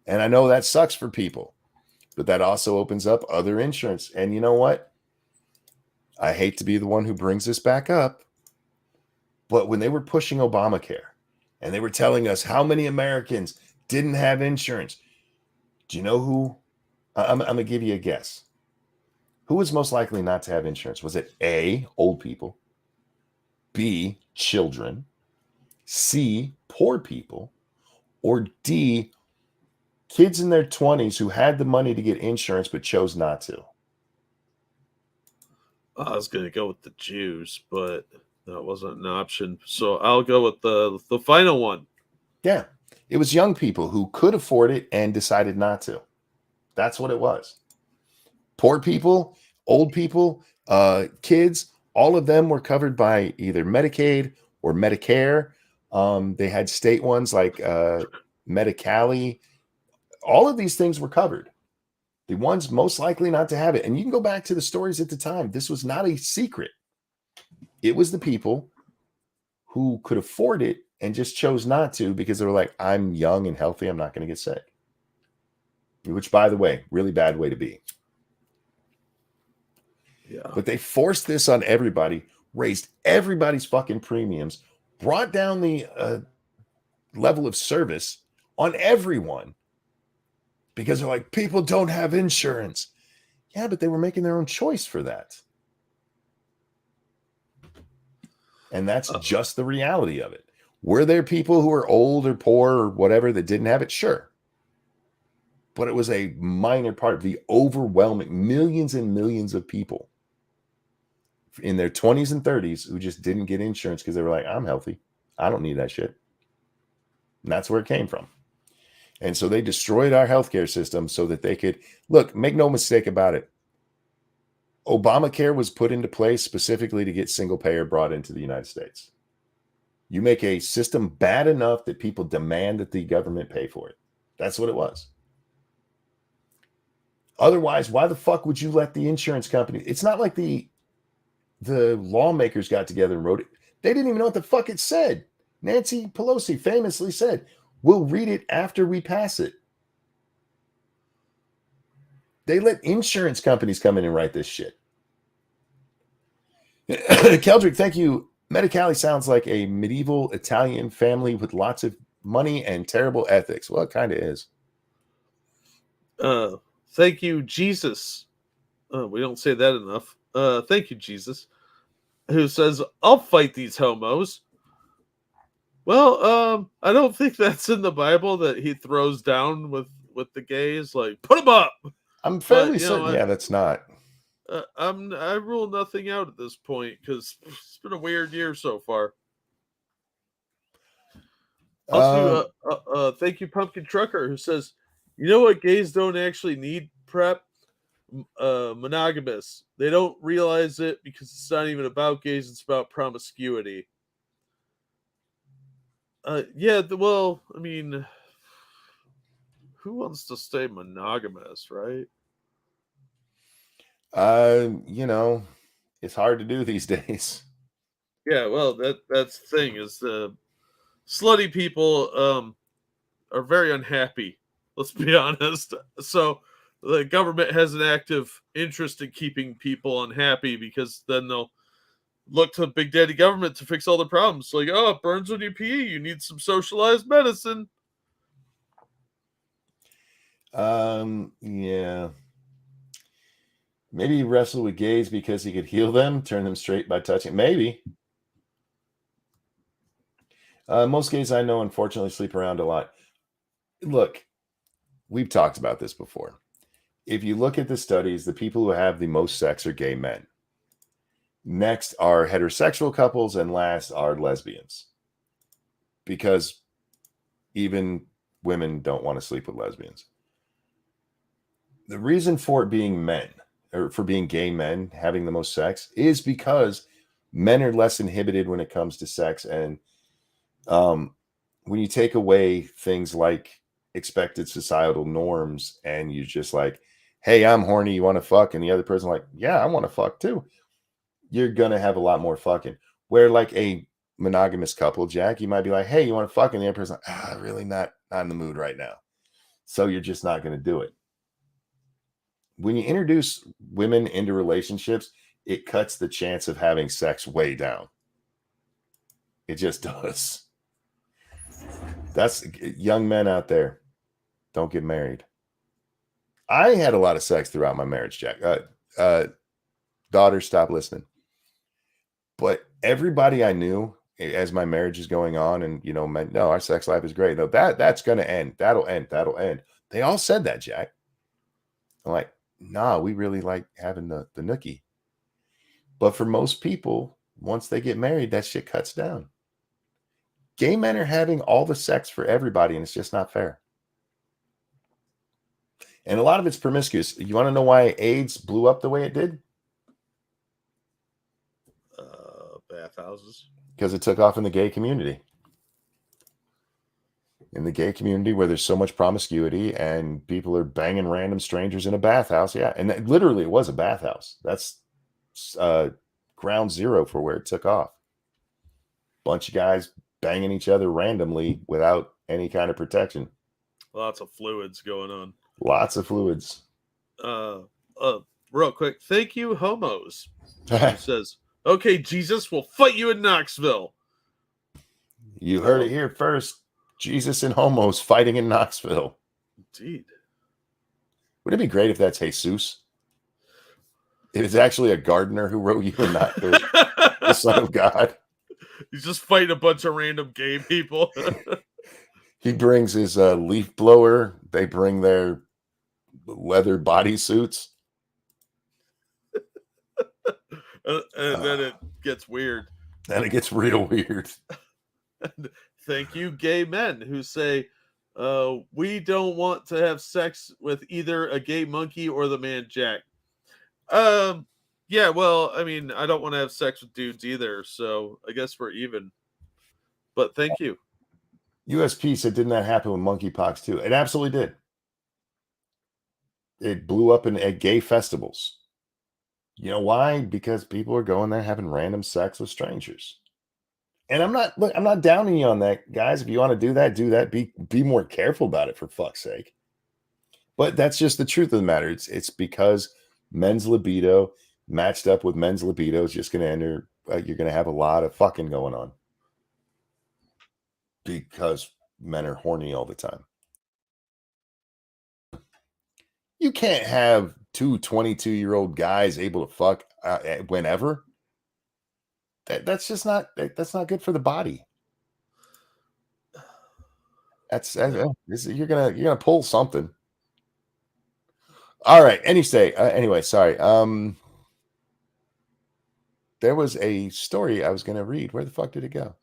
And I know that sucks for people, but that also opens up other insurance. And you know what? I hate to be the one who brings this back up, but when they were pushing Obamacare and they were telling us how many Americans didn't have insurance, do you know who? I'm going to give you a guess. Who was most likely not to have insurance? Was it A, old people, B, children, C, poor people, or D, kids in their 20s who had the money to get insurance but chose not to? I was going to go with the Jews, but that wasn't an option. So I'll go with the final one. Yeah, it was young people who could afford it and decided not to. That's what it was. Poor people, old people, kids, all of them were covered by either Medicaid or Medicare. They had state ones like Medi-Cal. All of these things were covered. The ones most likely not to have it. And you can go back to the stories at the time. This was not a secret. It was the people who could afford it and just chose not to because they were like, I'm young and healthy. I'm not going to get sick. Which, by the way, really bad way to be. Yeah. But they forced this on everybody, raised everybody's fucking premiums, brought down the level of service on everyone because they're like, people don't have insurance. Yeah, but they were making their own choice for that. And that's just the reality of it. Were there people who were old or poor or whatever that didn't have it? Sure. But it was a minor part of the overwhelming millions and millions of people in their 20s and 30s who just didn't get insurance because they were like, I'm healthy. I don't need that shit. And that's where it came from. And so they destroyed our healthcare system so that they could, look, make no mistake about it. Obamacare was put into place specifically to get single payer brought into the United States. You make a system bad enough that people demand that the government pay for it. That's what it was. Otherwise, why the fuck would you let the insurance company? It's not like the lawmakers got together and wrote it. They didn't even know what the fuck it said. Nancy Pelosi famously said, we'll read it after we pass it. They let insurance companies come in and write this shit. Keldrick, thank you. Medi-Cal sounds like a medieval Italian family with lots of money and terrible ethics. Well, it kind of is. Thank you, Jesus. We don't say that enough. Thank you, Jesus. Who says, I'll fight these homos. Well, I don't think that's in the Bible that he throws down with the gays. Like, put them up. I'm fairly certain. Yeah, that's not. I rule nothing out at this point because it's been a weird year so far. Also, thank you, Pumpkin Trucker, who says, you know what, gays don't actually need prep? Monogamous. They don't realize it because it's not even about gays, it's about promiscuity. Yeah, well, I mean, who wants to stay monogamous, right? It's hard to do these days. Yeah, well, that's the thing is the slutty people are very unhappy. Let's be honest. So the government has an active interest in keeping people unhappy because then they'll look to Big Daddy government to fix all the problems. Like, oh, it burns when you pee. You need some socialized medicine. Yeah. Maybe he wrestled with gays because he could heal them, turn them straight by touching. Maybe. Most gays I know, unfortunately, sleep around a lot. Look, we've talked about this before. If you look at the studies, the people who have the most sex are gay men. Next are heterosexual couples, and last are lesbians. Because even women don't want to sleep with lesbians. The reason for it being men, or for being gay men having the most sex, is because men are less inhibited when it comes to sex. And when you take away things like expected societal norms and you just like, hey, I'm horny, you want to fuck? And the other person like, yeah, I want to fuck too. You're going to have a lot more fucking. Where like a monogamous couple, Jack, you might be like, hey, you want to fuck? And the other person like, really not in the mood right now. So you're just not going to do it. When you introduce women into relationships, it cuts the chance of having sex way down. It just does. That's young men out there. Don't get married. I had a lot of sex throughout my marriage, Jack. Daughter, stop listening. But everybody I knew as my marriage is going on, and no, our sex life is great. No, that's gonna end. That'll end. They all said that, Jack. I'm like, nah, we really like having the nookie. But for most people, once they get married, that shit cuts down. Gay men are having all the sex for everybody, and it's just not fair. And a lot of it's promiscuous. You want to know why AIDS blew up the way it did? Bathhouses. Because it took off in the gay community. In the gay community where there's so much promiscuity and people are banging random strangers in a bathhouse. Yeah. And literally it was a bathhouse. That's ground zero for where it took off. Bunch of guys banging each other randomly without any kind of protection. Lots of fluids going on. Lots of fluids. Real quick. Thank you, homos. He says, okay, Jesus, we'll fight you in Knoxville. You heard it here first. Jesus and homos fighting in Knoxville. Indeed. Would it be great if that's Jesus? It is actually a gardener who wrote you and not the Son of God. He's just fighting a bunch of random gay people. He brings his leaf blower. They bring their leather bodysuits. And then it gets weird. Then it gets real weird. Thank you, gay men who say, we don't want to have sex with either a gay monkey or the man Jack. Yeah, well, I mean, I don't want to have sex with dudes either, so I guess we're even. But thank you. USP said, didn't that happen with monkeypox too? It absolutely did. It blew up at gay festivals. You know why? Because people are going there having random sex with strangers. And I'm not downing you on that, guys. If you want to do that, do that. Be more careful about it, for fuck's sake. But that's just the truth of the matter. It's because men's libido matched up with men's libido is just going to enter. You're going to have a lot of fucking going on because men are horny all the time. You can't have two 22-year-old guys able to fuck whenever. That's just not good for the body. You're gonna pull something. All right. Anyway, sorry. There was a story I was gonna read. Where the fuck did it go?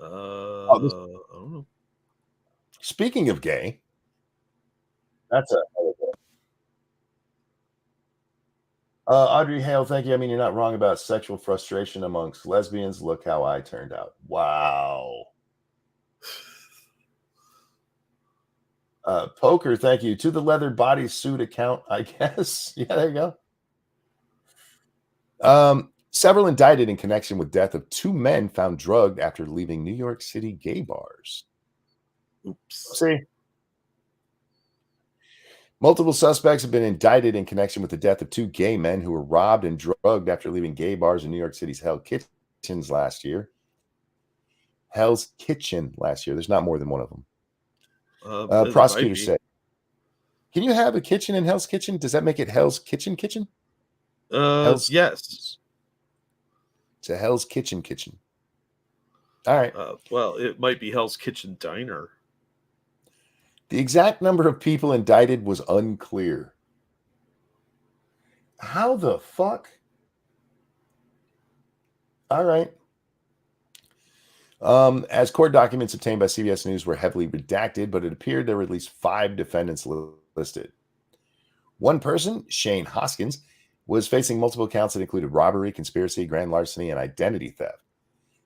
I don't know. Speaking of gay, that's Audrey Hale, thank you. I mean, you're not wrong about sexual frustration amongst lesbians. Look how I turned out. Wow. Poker, thank you. To the leather bodysuit account, I guess. Yeah, there you go. Several indicted in connection with death of two men found drugged after leaving New York City gay bars. Oops. See? Multiple suspects have been indicted in connection with the death of two gay men who were robbed and drugged after leaving gay bars in New York City's Hell's Kitchen last year. There's not more than one of them. Prosecutors said, can you have a kitchen in Hell's Kitchen? Does that make it Hell's Kitchen? Yes. It's a Hell's Kitchen. All right. Well, it might be Hell's Kitchen Diner. The exact number of people indicted was unclear. How the fuck? All right. As court documents obtained by CBS News were heavily redacted, but it appeared there were at least 5 defendants listed. One person, Shane Hoskins, was facing multiple counts that included robbery, conspiracy, grand larceny, and identity theft.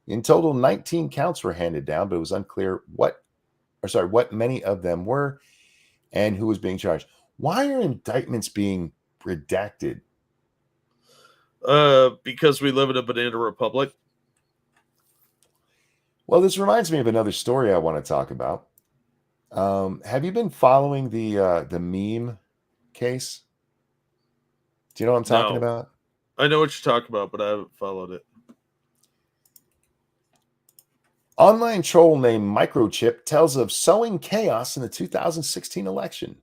In total, 19 counts were handed down, but it was unclear what many of them were and who was being charged. Why are indictments being redacted? Because we live in a banana republic. Well, this reminds me of another story I want to talk about. Have you been following the meme case? Do you know what I'm talking about? I know what you're talking about, but I haven't followed it. Online troll named Microchip tells of sowing chaos in the 2016 election.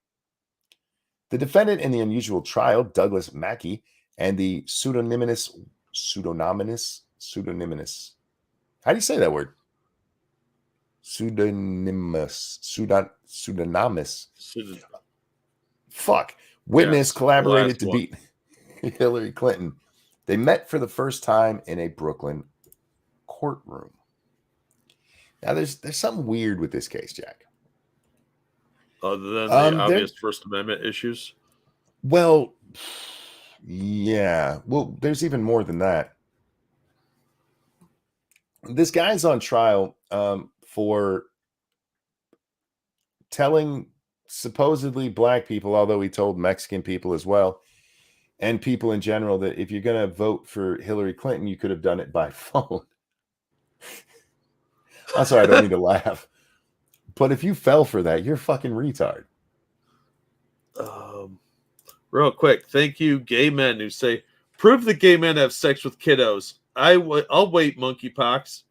The defendant in the unusual trial, Douglas Mackey, and the pseudonymous. How do you say that word? Pseudonymous. Fuck. Witness collaborated to beat Hillary Clinton. They met for the first time in a Brooklyn courtroom. Now, there's something weird with this case, Jack. Other than the obvious First Amendment issues? Well, yeah. Well, there's even more than that. This guy's on trial for telling supposedly black people, although he told Mexican people as well, and people in general, that if you're going to vote for Hillary Clinton, you could have done it by phone. I'm sorry, I don't mean to laugh. But if you fell for that, you're a fucking retard. Real quick, thank you, gay men who say, prove that gay men have sex with kiddos. I'll wait, monkeypox.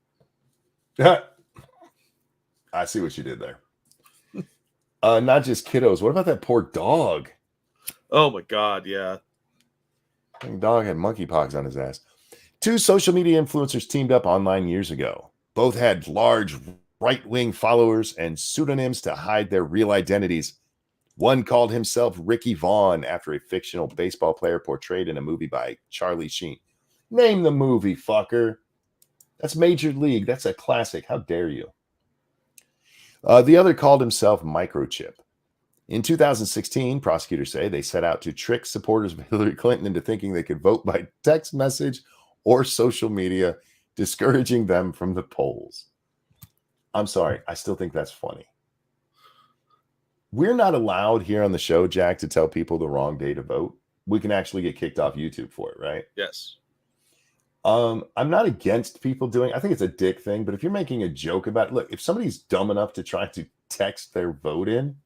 I see what you did there. Not just kiddos. What about that poor dog? Oh my God, yeah. The dog had monkeypox on his ass. 2 social media influencers teamed up online years ago. Both had large right-wing followers and pseudonyms to hide their real identities. One called himself Ricky Vaughn after a fictional baseball player portrayed in a movie by Charlie Sheen. Name the movie, fucker. That's Major League. That's a classic. How dare you? The other called himself Microchip. In 2016, prosecutors say they set out to trick supporters of Hillary Clinton into thinking they could vote by text message or social media, discouraging them from the polls. I'm sorry. I still think that's funny. We're not allowed here on the show, Jack, to tell people the wrong day to vote. We can actually get kicked off YouTube for it, right? Yes. I'm not against people doing, I think it's a dick thing, but if you're making a joke about it, look, if somebody's dumb enough to try to text their vote in,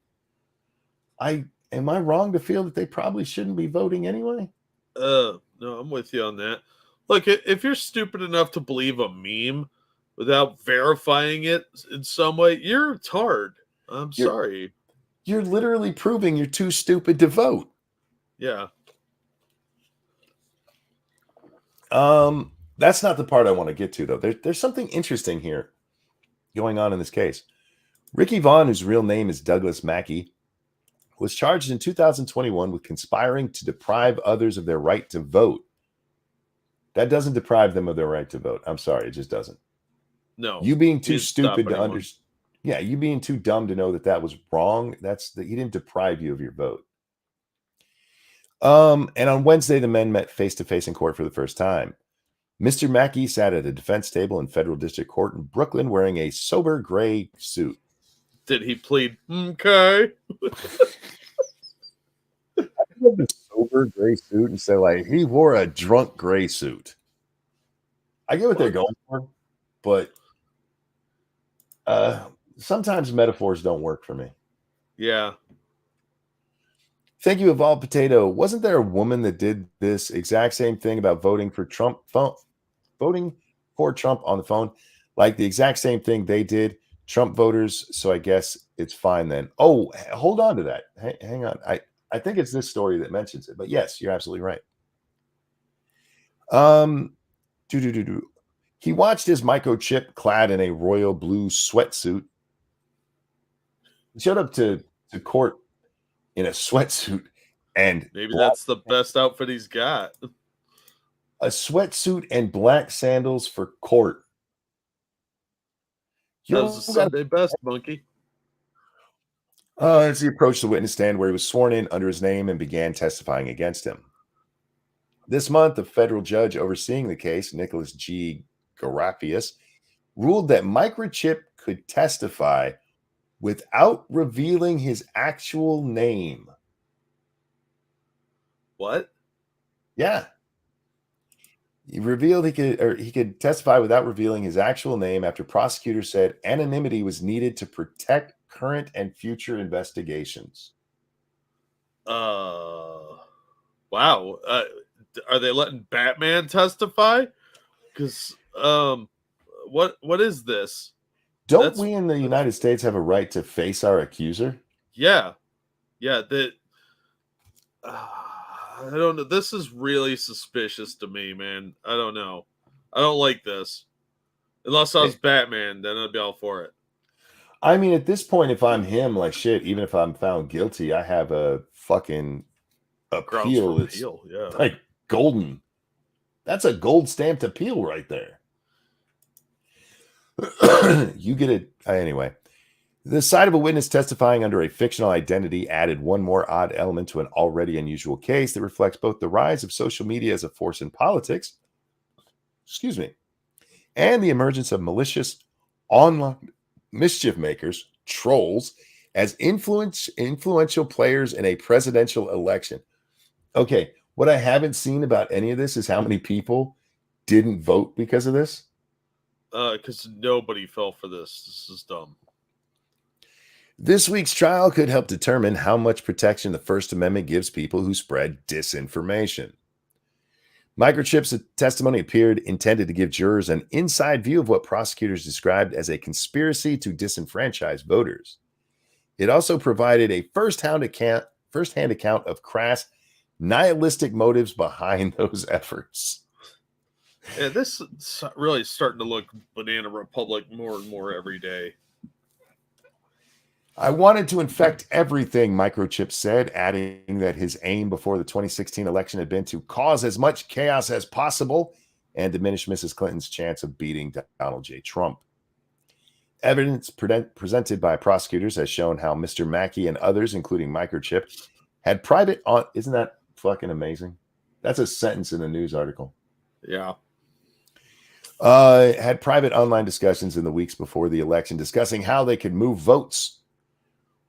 am I wrong to feel that they probably shouldn't be voting anyway? No, I'm with you on that. Look, if you're stupid enough to believe a meme without verifying it in some way, you're a retard. I'm sorry. You're literally proving you're too stupid to vote. Yeah. That's not the part I want to get to, though. There's something interesting here going on in this case. Ricky Vaughn, whose real name is Douglas Mackey, was charged in 2021 with conspiring to deprive others of their right to vote. That doesn't deprive them of their right to vote. I'm sorry, it just doesn't. No. You being too stupid to understand. Yeah, you being too dumb to know that was wrong. He didn't deprive you of your vote. And on Wednesday, the men met face to face in court for the first time. Mr. Mackey sat at a defense table in federal district court in Brooklyn wearing a sober gray suit. Did he plead? Okay. I love the sober gray suit and say, like, he wore a drunk gray suit. I get what they're going for, but sometimes metaphors don't work for me. Yeah. Thank you, Evolved Potato. Wasn't there a woman that did this exact same thing about voting for Trump on the phone? Like the exact same thing they did, Trump voters. So I guess it's fine then. Oh, hold on to that. Hang on. I think it's this story that mentions it. But yes, you're absolutely right. He watched his microchip clad in a royal blue sweatsuit. He showed up to court in a sweatsuit and Maybe that's the best outfit he's got. a sweatsuit and black sandals for court. That was a Sunday best, monkey. As he approached the witness stand where he was sworn in under his name and began testifying against him. This month, the federal judge overseeing the case, Nicholas G. Garafius, ruled that Microchip could testify without revealing his actual name. What? Yeah. He revealed he could testify without revealing his actual name after prosecutors said anonymity was needed to protect current and future investigations. Wow. Are they letting Batman testify? Because what is this? Don't we in the United States have a right to face our accuser? Yeah. That I don't know. This is really suspicious to me, man. I don't know. I don't like this. Unless I was Batman, then I'd be all for it. I mean, at this point, if I'm him, like shit, even if I'm found guilty, I have a fucking appeal. It's yeah. like golden. That's a gold stamped appeal right there. You get it. Anyway, the side of a witness testifying under a fictional identity added one more odd element to an already unusual case that reflects both the rise of social media as a force in politics, and the emergence of malicious online mischief makers, trolls, as influential players in a presidential election. Okay, what I haven't seen about any of this is how many people didn't vote because of this. Because nobody fell for this. This is dumb. This week's trial could help determine how much protection the First Amendment gives people who spread disinformation. Microchip's testimony appeared intended to give jurors an inside view of what prosecutors described as a conspiracy to disenfranchise voters. It also provided a first-hand account of crass, nihilistic motives behind those efforts. Yeah, this is really starting to look Banana Republic more and more every day. I wanted to infect everything, Microchip said, adding that his aim before the 2016 election had been to cause as much chaos as possible and diminish Mrs. Clinton's chance of beating Donald J. Trump. Evidence presented by prosecutors has shown how Mr. Mackey and others, including Microchip, had private isn't that fucking amazing? That's a sentence in a news article. Yeah. Had private online discussions in the weeks before the election discussing how they could move votes.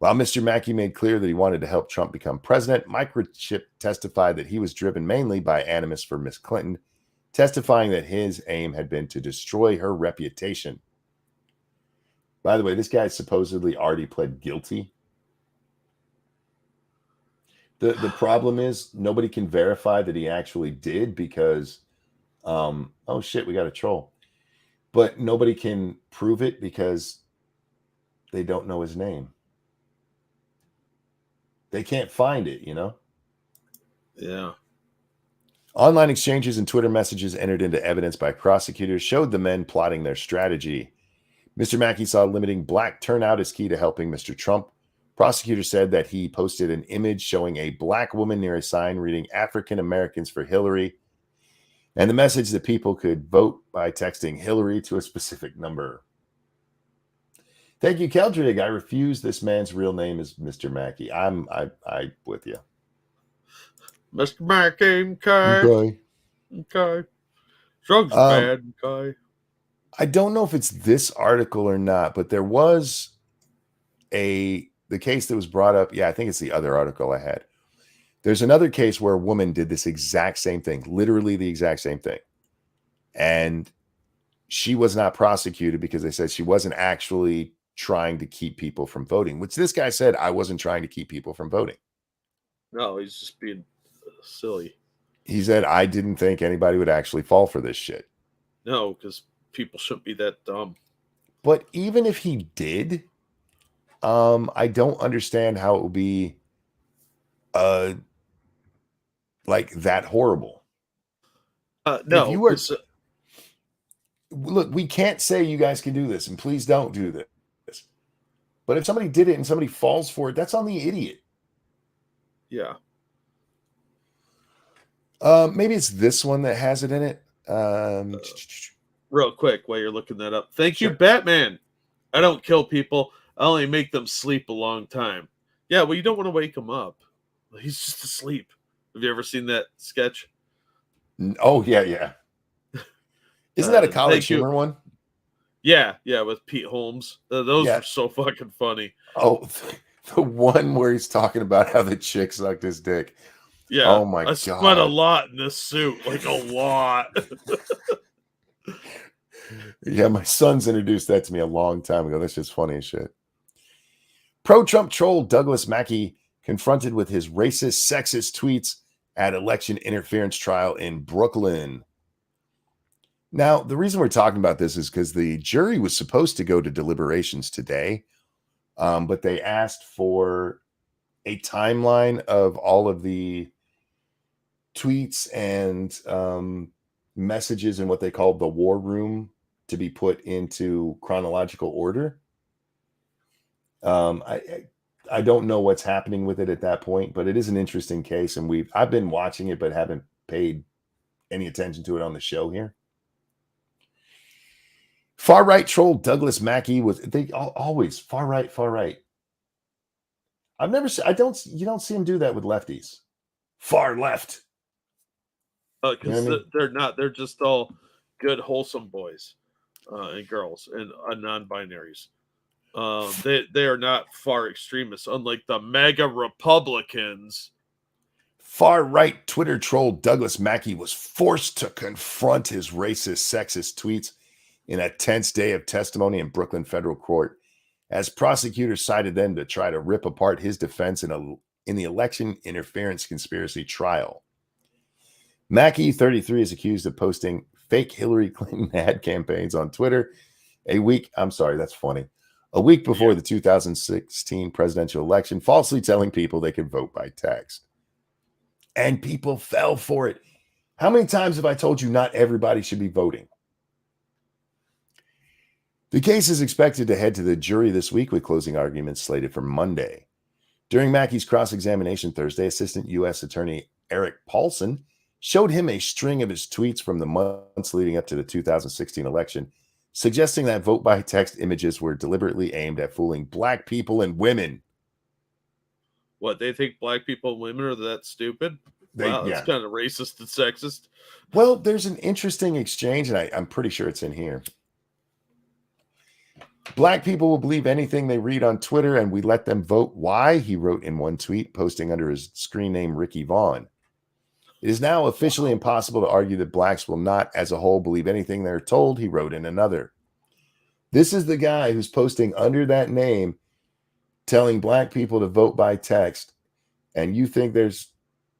While Mr. Mackey made clear that he wanted to help Trump become president, Microchip testified that he was driven mainly by animus for Miss Clinton, testifying that his aim had been to destroy her reputation. By the way, this guy supposedly already pled guilty. The problem is nobody can verify that he actually did because, oh shit, we got a troll. But nobody can prove it because they don't know his name. They can't find it, you know? Yeah. Online exchanges and Twitter messages entered into evidence by prosecutors showed the men plotting their strategy. Mr. Mackey saw limiting black turnout as key to helping Mr. Trump. Prosecutors said that he posted an image showing a black woman near a sign reading African Americans for Hillary, and the message that people could vote by texting Hillary to a specific number. Thank you, Keldrig. I refuse. This man's real name is Mr. Mackey. I with you. Mr. Mackey, okay. Drugs are bad, okay. I don't know if it's this article or not, but there was the case that was brought up. Yeah, I think it's the other article I had. There's another case where a woman did this exact same thing, literally the exact same thing. And she was not prosecuted because they said she wasn't actually trying to keep people from voting, which this guy said, I wasn't trying to keep people from voting. No, he's just being silly. He said, I didn't think anybody would actually fall for this shit. No, because people shouldn't be that dumb. But even if he did, I don't understand how it would be like that horrible. No, if you were, look, we can't say you guys can do this, and please don't do this. But if somebody did it and somebody falls for it, that's on the idiot. Yeah. Maybe it's this one that has it in it. Real quick, while you're looking that up. Thank you, Sure. Batman. I don't kill people. I only make them sleep a long time. Yeah, well, you don't want to wake him up. He's just asleep. Have you ever seen that sketch? Oh, yeah. Isn't that a College Humor one? Yeah, with Pete Holmes. Those Yeah. were so fucking funny. Oh, the one where he's talking about how the chick sucked his dick. Yeah. Oh my God. I spent a lot in this suit, like a lot. Yeah, my son's introduced that to me a long time ago. That's just funny as shit. Pro-Trump troll Douglas Mackey confronted with his racist, sexist tweets at election interference trial in Brooklyn. Now, the reason we're talking about this is because the jury was supposed to go to deliberations today, but they asked for a timeline of all of the tweets and messages in what they called the war room to be put into chronological order. I don't know what's happening with it at that point, but it is an interesting case, and I've been watching it but haven't paid any attention to it on the show here. Far right troll Douglas Mackey always far right. You don't see him do that with lefties. Far left. Because You know what I mean? they're not. They're just all good, wholesome boys and girls and non-binaries. They are not far extremists, unlike the MAGA Republicans. Far right Twitter troll Douglas Mackey was forced to confront his racist, sexist tweets in a tense day of testimony in Brooklyn federal court, as prosecutors cited them to try to rip apart his defense in the election interference conspiracy trial. Mackey, 33, is accused of posting fake Hillary Clinton ad campaigns on Twitter a week before the 2016 presidential election, falsely telling people they could vote by text. And people fell for it. How many times have I told you not everybody should be voting? The case is expected to head to the jury this week with closing arguments slated for Monday. During Mackey's cross-examination Thursday, Assistant U.S. Attorney Eric Paulson showed him a string of his tweets from the months leading up to the 2016 election, suggesting that vote-by-text images were deliberately aimed at fooling Black people and women. What, they think Black people and women are that stupid? Wow, that's kind of racist and sexist. Well, there's an interesting exchange, and I'm pretty sure it's in here. Black people will believe anything they read on Twitter, and we let them vote. Why? He wrote in one tweet, posting under his screen name Ricky Vaughn. It is now officially impossible to argue that Blacks will not, as a whole, believe anything they're told, he wrote in another. This is the guy who's posting under that name, telling Black people to vote by text, and you think there's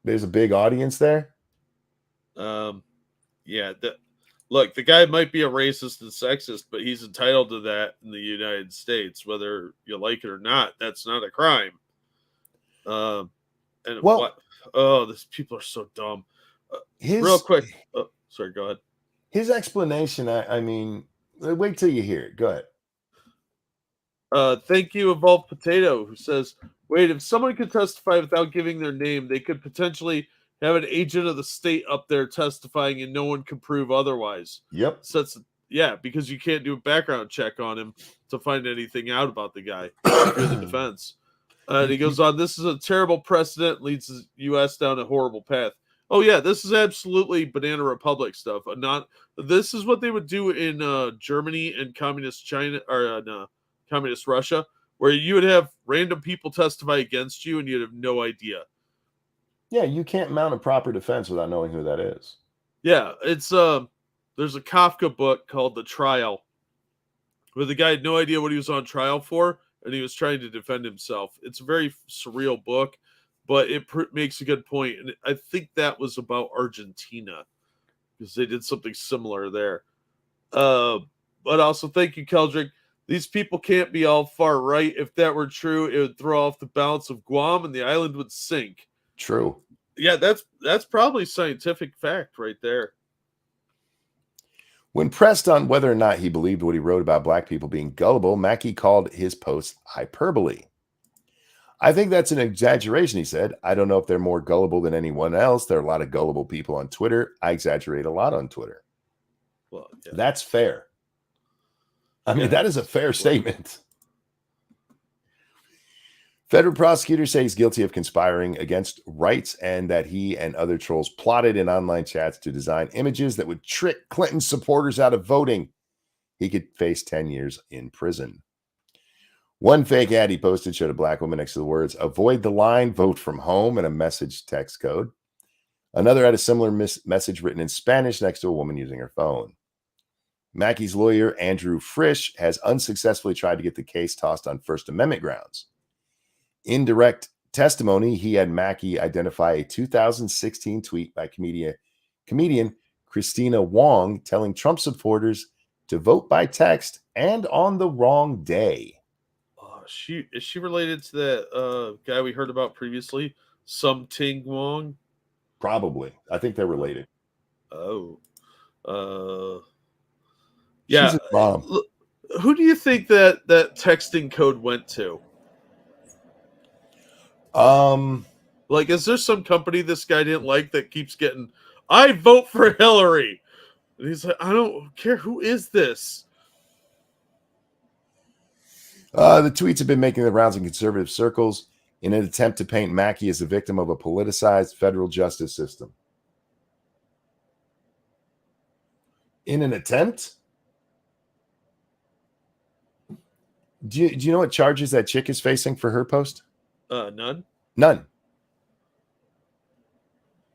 a big audience there? Yeah. Look, the guy might be a racist and sexist, but he's entitled to that in the United States, whether you like it or not. That's not a crime. These people are so dumb. Real quick. Sorry, go ahead. His explanation, I mean, wait till you hear it. Go ahead. Thank you, Evolved Potato, who says, wait, if someone could testify without giving their name, they could potentially have an agent of the state up there testifying and no one can prove otherwise. Yep. So because you can't do a background check on him to find anything out about the guy through the defense. And he goes on, this is a terrible precedent, leads the U.S. down a horrible path. Oh, yeah, this is absolutely Banana Republic stuff. This is what they would do in Germany and communist China, or communist Russia, where you would have random people testify against you and you'd have no idea. Yeah, you can't mount a proper defense without knowing who that is. Yeah, it's there's a Kafka book called The Trial, where the guy had no idea what he was on trial for, and he was trying to defend himself. It's a very surreal book, but it makes a good point. And I think that was about Argentina, because they did something similar there. But also, thank you, Keldrick. These people can't be all far right. If that were true, it would throw off the balance of Guam and the island would sink. True. Yeah, that's probably scientific fact right there. When pressed on whether or not he believed what he wrote about black people being gullible, Mackey called his post hyperbole. I think that's an exaggeration, he said. I don't know if they're more gullible than anyone else. There are a lot of gullible people on Twitter. I exaggerate a lot on Twitter. Well, yeah. That's fair. I mean, that is a fair statement. Federal prosecutors say he's guilty of conspiring against rights and that he and other trolls plotted in online chats to design images that would trick Clinton supporters out of voting. He could face 10 years in prison. One fake ad he posted showed a black woman next to the words, "Avoid the line, vote from home," and a message text code. Another had a similar message written in Spanish next to a woman using her phone. Mackey's lawyer, Andrew Frisch, has unsuccessfully tried to get the case tossed on First Amendment grounds. In direct testimony, he had Mackey identify a 2016 tweet by comedian Christina Wong telling Trump supporters to vote by text and on the wrong day. Is she related to that guy we heard about previously, Ting Wong? Probably. I think they're related. Oh, yeah. She's his mom. Who do you think that texting code went to? Like, is there some company this guy didn't like that keeps getting, "I vote for Hillary," and he's like, "I don't care. Who is this?" The tweets have been making the rounds in conservative circles in an attempt to paint Mackey as a victim of a politicized federal justice system. In an attempt? Do you know what charges that chick is facing for her post? None.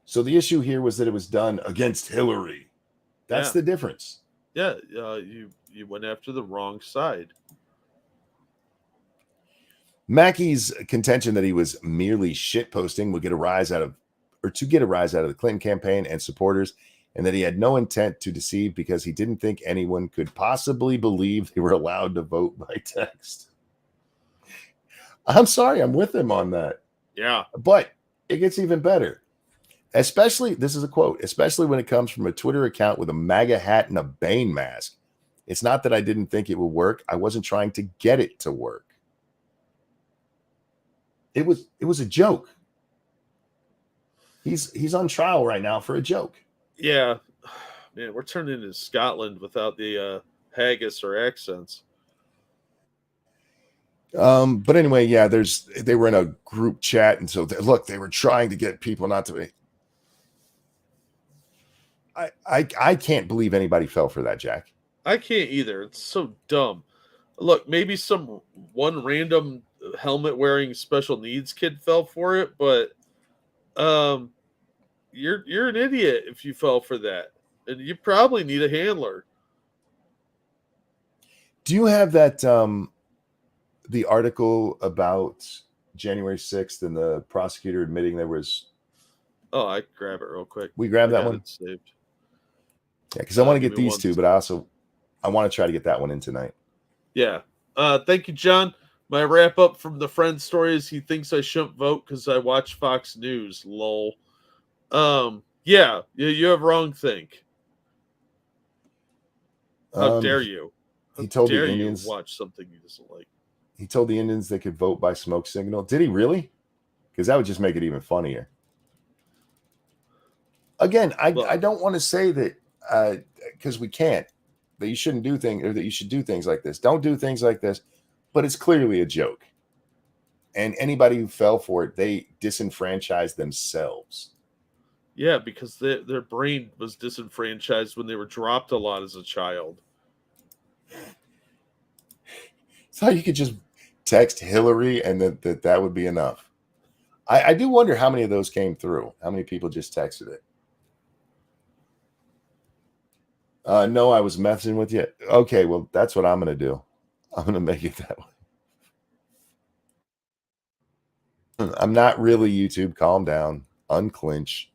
So the issue here was that it was done against Hillary. That's the difference. Yeah, you went after the wrong side. Mackey's contention that he was merely shitposting would get a rise out of the Clinton campaign and supporters, and that he had no intent to deceive because he didn't think anyone could possibly believe they were allowed to vote by text. I'm sorry, I'm with him on that. Yeah. But it gets even better. Especially, this is a quote, especially when it comes from a Twitter account with a MAGA hat and a Bane mask. It's not that I didn't think it would work. I wasn't trying to get it to work. It was a joke. He's on trial right now for a joke. Yeah. Man, we're turning into Scotland without the haggis or accents. But anyway, yeah, they were in a group chat, and so they were trying to get people not to be. I can't believe anybody fell for that, Jack. I can't either. It's so dumb. Look, maybe one random helmet wearing special needs kid fell for it, but you're an idiot if you fell for that, and you probably need a handler. Do you have that the article about January 6th and the prosecutor admitting there was? Oh, I grab it real quick. We grab that one saved. Yeah, because I want to get these two, but I want to try to get that one in tonight. Yeah. Thank you, John. My wrap up from the friend story is he thinks I shouldn't vote because I watch Fox News. Lol. Yeah, you have wrong think. How dare you? He told the Indians watch something he doesn't like. He told the Indians they could vote by smoke signal. Did he really? Because that would just make it even funnier. Again, I don't want to say that because we can't, that you shouldn't do things, or that you should do things like this. Don't do things like this. But it's clearly a joke. And anybody who fell for it, they disenfranchised themselves. Yeah, because their brain was disenfranchised when they were dropped a lot as a child. So you could just text Hillary and that would be enough. I do wonder how many of those came through. How many people just texted it? No, I was messing with you. Okay, well, that's what I'm going to do. I'm going to make it that way. I'm not really YouTube. Calm down. Unclinch.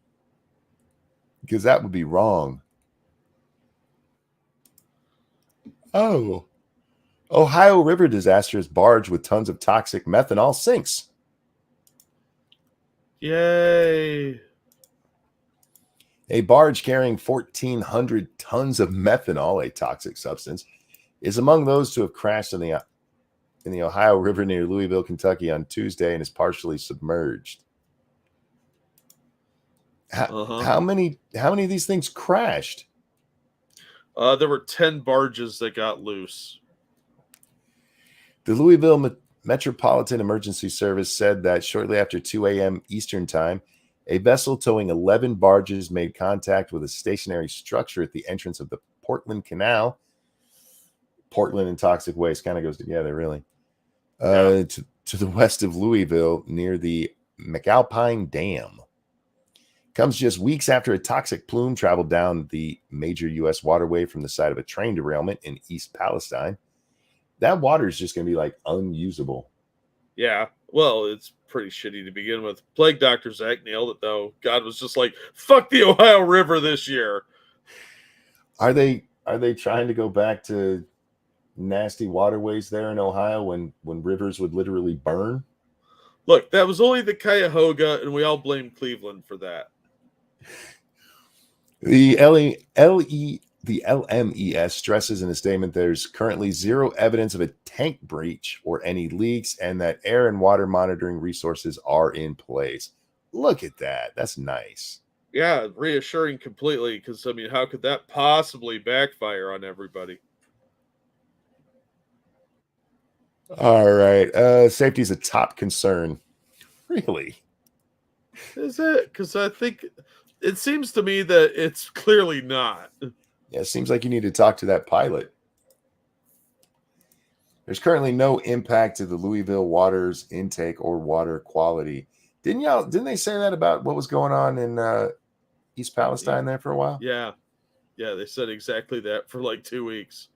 Because that would be wrong. Oh. Ohio River disaster's barge with tons of toxic methanol sinks. Yay. A barge carrying 1,400 tons of methanol, a toxic substance, is among those to have crashed in the Ohio River near Louisville, Kentucky on Tuesday and is partially submerged. How many of these things crashed? There were 10 barges that got loose. The Louisville Metropolitan Emergency Service said that shortly after 2 a.m. Eastern Time, a vessel towing 11 barges made contact with a stationary structure at the entrance of the Portland Canal. Portland and toxic waste kind of goes together, really. To the west of Louisville near the McAlpine Dam. Comes just weeks after a toxic plume traveled down the major U.S. waterway from the site of a train derailment in East Palestine. That water is just going to be like unusable. Yeah, well, it's pretty shitty to begin with. Plague Dr. Zach nailed it, though. God was just like, fuck the Ohio River this year. Are they trying to go back to nasty waterways there in Ohio when rivers would literally burn? Look, that was only the Cuyahoga, and we all blame Cleveland for that. The LMES stresses in a statement there's currently zero evidence of a tank breach or any leaks, and that air and water monitoring resources are in place. Look at that. That's nice. Yeah, reassuring completely, because, I mean, how could that possibly backfire on everybody? All right. Safety is a top concern. Really? Is it? Because I think it seems to me that it's clearly not. Yeah, it seems like you need to talk to that pilot. There's currently no impact to the Louisville water's intake or water quality. Didn't they say that about what was going on in East Palestine there for a while? Yeah. Yeah, they said exactly that for like 2 weeks.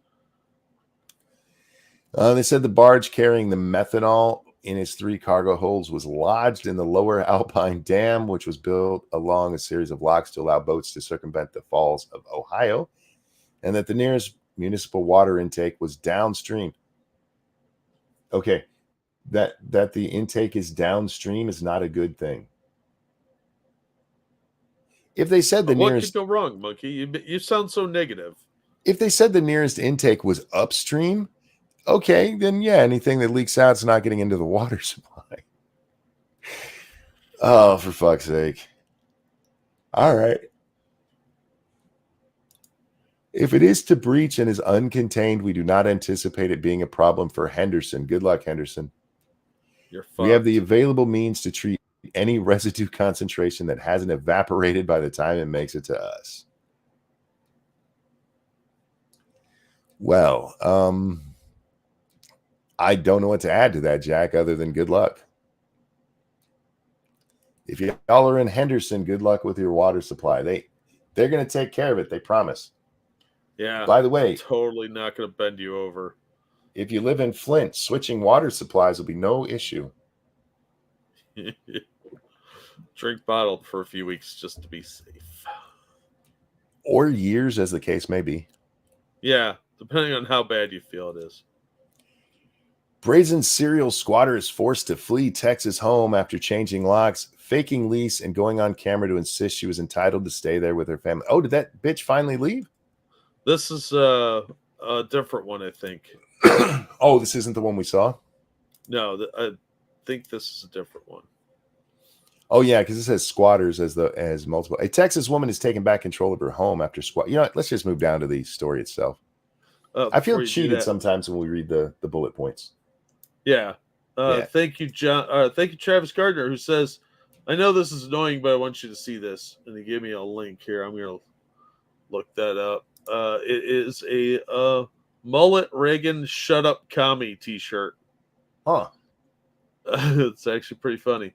They said the barge carrying the methanol in its 3 cargo holds was lodged in the lower Alpine Dam, which was built along a series of locks to allow boats to circumvent the falls of Ohio, and that the nearest municipal water intake was downstream. Okay, that the intake is downstream is not a good thing. If they said the what nearest... could go wrong, Monkey? You sound so negative. If they said the nearest intake was upstream, okay, then yeah, anything that leaks out is not getting into the water supply. Oh, for fuck's sake. All right. If it is to breach and is uncontained, we do not anticipate it being a problem for Henderson. Good luck, Henderson. You're fucked. We have the available means to treat any residue concentration that hasn't evaporated by the time it makes it to us. Well, I don't know what to add to that, Jack, other than good luck. If y'all are in Henderson, good luck with your water supply. They're going to take care of it. They promise. Yeah. By the way, totally not going to bend you over. If you live in Flint, switching water supplies will be no issue. Drink bottled for a few weeks just to be safe. Or years, as the case may be. Yeah, depending on how bad you feel it is. Brazen serial squatter is forced to flee Texas home after changing locks, faking lease, and going on camera to insist she was entitled to stay there with her family. Oh, did that bitch finally leave? This is a different one, I think. Oh, this isn't the one we saw? No, I think this is a different one. Oh, yeah, because it says squatters as multiple. A Texas woman is taking back control of her home after squat. You know what? Let's just move down to the story itself. I feel cheated sometimes when we read the bullet points. Yeah. Thank you, John. Thank you, Travis Gardner, who says, I know this is annoying, but I want you to see this. And he gave me a link here. I'm going to look that up. It is a Mullet Reagan Shut Up Commie t-shirt. Huh. It's actually pretty funny.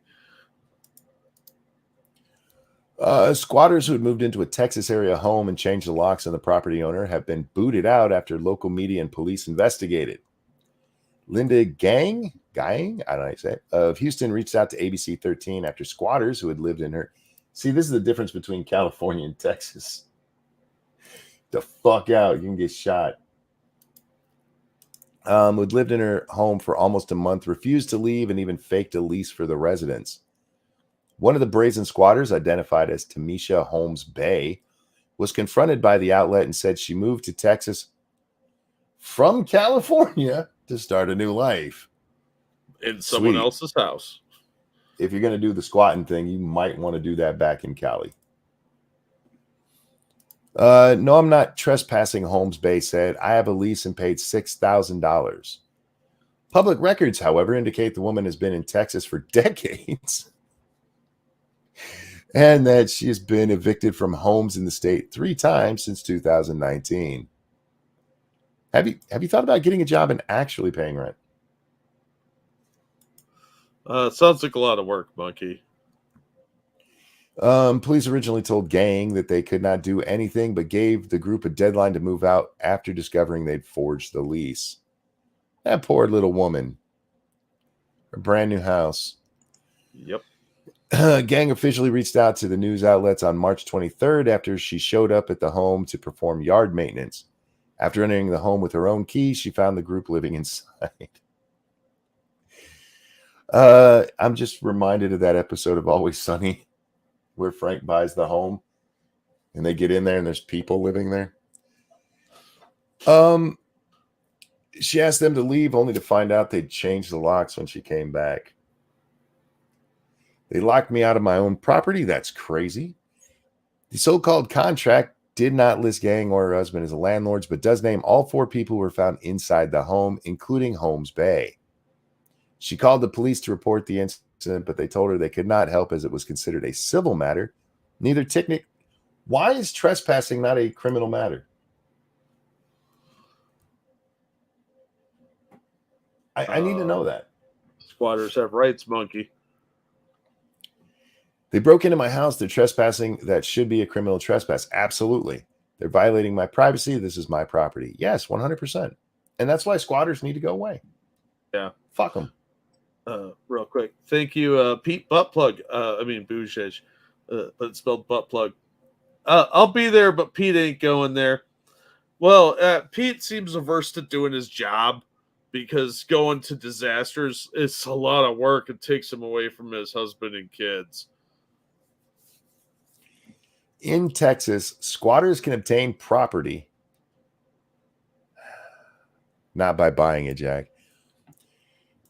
Squatters who had moved into a Texas area home and changed the locks on the property owner have been booted out after local media and police investigated. Linda Gang, I don't know how you say it, of Houston reached out to ABC 13 after squatters who had lived in her. See, this is the difference between California and Texas. The fuck out. You can get shot. Who'd lived in her home for almost a month, refused to leave, and even faked a lease for the residents. One of the brazen squatters, identified as Tamisha Holmes Bay, was confronted by the outlet and said she moved to Texas from California to start a new life. In someone Sweet. else's house. If you're going to do the squatting thing, you might want to do that back in Cali. No, I'm not trespassing, Holmes Bay said. I have a lease and paid $6,000. Public records, however, indicate the woman has been in Texas for decades and that she has been evicted from homes in the state 3 times since 2019. Have you thought about getting a job and actually paying rent? Sounds like a lot of work, Monkey. Police originally told Gang that they could not do anything, but gave the group a deadline to move out after discovering they'd forged the lease. That poor little woman. A brand new house. Yep. Gang officially reached out to the news outlets on March 23rd after she showed up at the home to perform yard maintenance. After entering the home with her own key, she found the group living inside. I'm just reminded of that episode of Always Sunny where Frank buys the home and they get in there and there's people living there. She asked them to leave only to find out they'd changed the locks when she came back. They locked me out of my own property. That's crazy. The so-called contract did not list Gang or her husband as landlords, but does name all 4 people who were found inside the home, including Holmes Bay. She called the police to report the incident, but they told her they could not help as it was considered a civil matter. Neither technique. Why is trespassing not a criminal matter? I need to know that. Squatters have rights, Monkey. They broke into my house. They're trespassing. That should be a criminal trespass. Absolutely. They're violating my privacy. This is my property. Yes, 100%. And that's why squatters need to go away. Yeah. Fuck them. Real quick. Thank you, Pete Buttplug. Boujej, but it's spelled Buttplug. I'll be there, but Pete ain't going there. Well, Pete seems averse to doing his job because going to disasters is a lot of work. It takes him away from his husband and kids. In Texas, squatters can obtain property, not by buying it, Jack,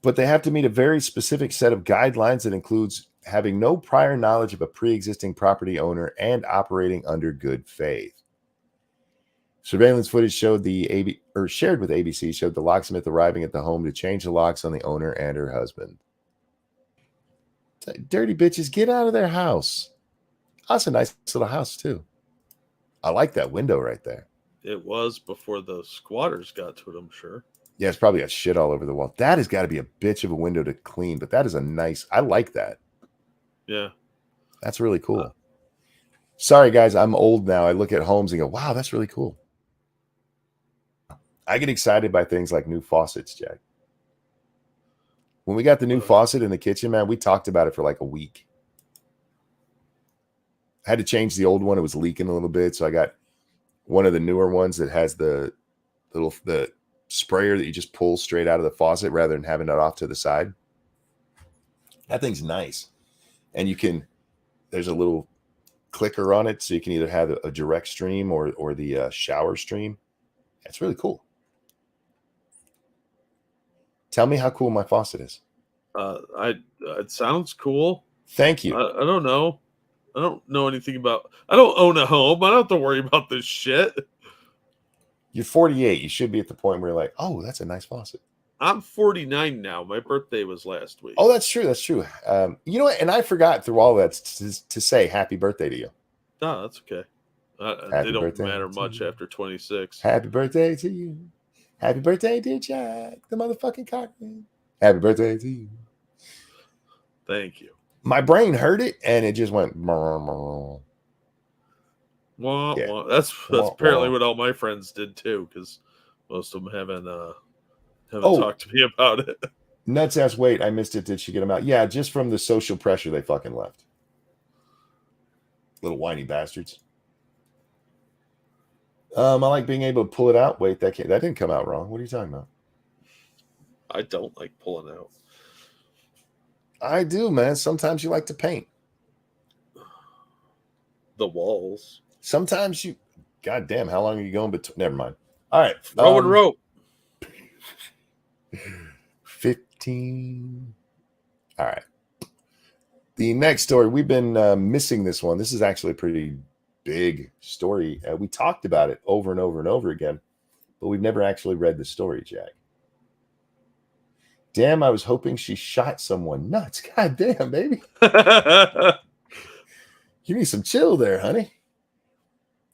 but they have to meet a very specific set of guidelines that includes having no prior knowledge of a pre-existing property owner and operating under good faith. Surveillance footage showed shared with ABC showed the locksmith arriving at the home to change the locks on the owner and her husband. Dirty bitches, get out of their house. That's a nice little house, too. I like that window right there. It was before the squatters got to it, I'm sure. Yeah, it's probably got shit all over the wall. That has got to be a bitch of a window to clean, but that is a nice... I like that. Yeah. That's really cool. Sorry, guys, I'm old now. I look at homes and go, wow, that's really cool. I get excited by things like new faucets, Jack. When we got the new faucet in the kitchen, man, we talked about it for like a week. I had to change the old one. It was leaking a little bit. So I got one of the newer ones that has the sprayer that you just pull straight out of the faucet rather than having it off to the side. That thing's nice. And there's a little clicker on it. So you can either have a direct stream or the shower stream. It's really cool. Tell me how cool my faucet is. It sounds cool. Thank you. I don't know. I don't know anything about... I don't own a home. I don't have to worry about this shit. You're 48. You should be at the point where you're like, oh, that's a nice faucet. I'm 49 now. My birthday was last week. Oh, that's true. That's true. You know what? And I forgot through all that to say happy birthday to you. No, that's okay. They don't matter much after 26. Happy birthday to you. Happy birthday, dear Jack, the motherfucking cockman. Happy birthday to you. Thank you. My brain heard it and it just went. Wah, wah. That's apparently what all my friends did too, because most of them haven't talked to me about it. Nuts ass, wait, I missed it. Did she get them out? Yeah, just from the social pressure they fucking left. Little whiny bastards. I like being able to pull it out. Wait, that didn't come out wrong. What are you talking about? I don't like pulling out. I do, man. Sometimes you like to paint. The walls. Sometimes you, God damn, how long are you going between? Never mind. All right. Throwing rope. 15. All right. The next story, we've been missing this one. This is actually a pretty big story. We talked about it over and over and over again, but we've never actually read the story, Jack. Damn, I was hoping she shot someone. Nuts. God damn, baby. You need some chill there, honey. I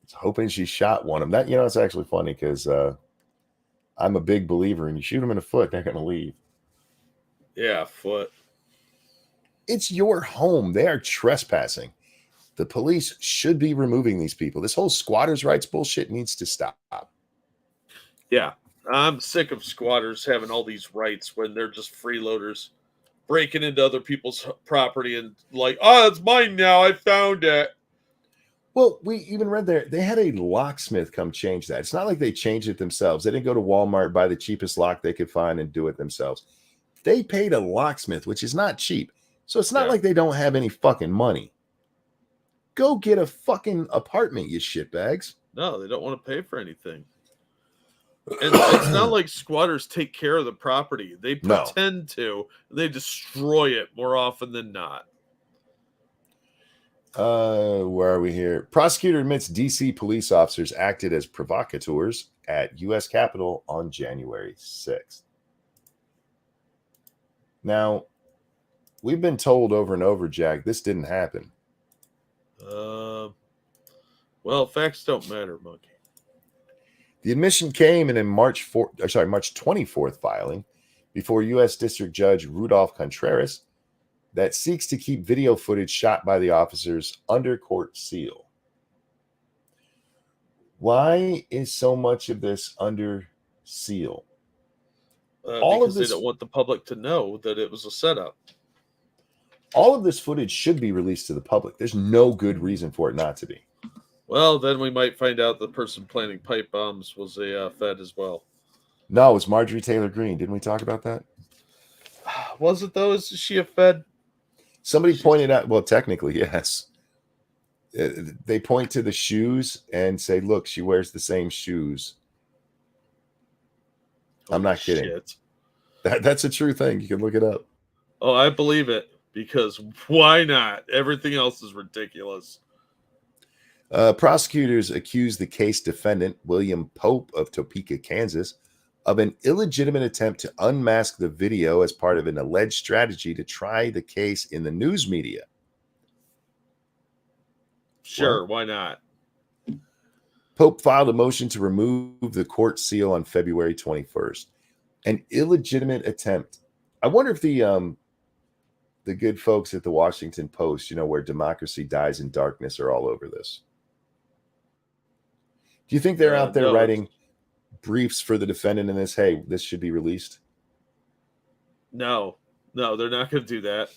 was hoping she shot one of them. That, it's actually funny because I'm a big believer in you shoot them in the foot, they're going to leave. Yeah, foot. It's your home. They are trespassing. The police should be removing these people. This whole squatters' rights bullshit needs to stop. Yeah. I'm sick of squatters having all these rights when they're just freeloaders breaking into other people's property and like, oh, it's mine now. I found it. Well, we even read there, they had a locksmith come change that. It's not like they changed it themselves. They didn't go to Walmart, buy the cheapest lock they could find and do it themselves. They paid a locksmith, which is not cheap. So it's not like they don't have any fucking money. Go get a fucking apartment, you shitbags. No, they don't want to pay for anything. And it's not like squatters take care of the property. They pretend to. They destroy it more often than not. Where are we here? Prosecutor admits DC police officers acted as provocateurs at U.S. Capitol on January 6th. Now, we've been told over and over, Jack, this didn't happen. Well, facts don't matter, monkey. The admission came in a March 24th filing before U.S. District Judge Rudolph Contreras that seeks to keep video footage shot by the officers under court seal. Why is so much of this under seal? Because they don't want the public to know that it was a setup. All of this footage should be released to the public. There's no good reason for it not to be. Well, then we might find out the person planting pipe bombs was a Fed as well. No, it was Marjorie Taylor Greene. Didn't we talk about that? Was it though? Is she a Fed? Somebody pointed out, well, technically, yes. They point to the shoes and say, look, she wears the same shoes. I'm not kidding. That's a true thing. You can look it up. Oh, I believe it. Because why not? Everything else is ridiculous. Prosecutors accused the case defendant, William Pope of Topeka, Kansas, of an illegitimate attempt to unmask the video as part of an alleged strategy to try the case in the news media. Sure, why not? Pope filed a motion to remove the court seal on February 21st. An illegitimate attempt. I wonder if the good folks at the Washington Post, where democracy dies in darkness, are all over this. Do you think they're out there writing briefs for the defendant in this? Hey, this should be released. No, they're not going to do that.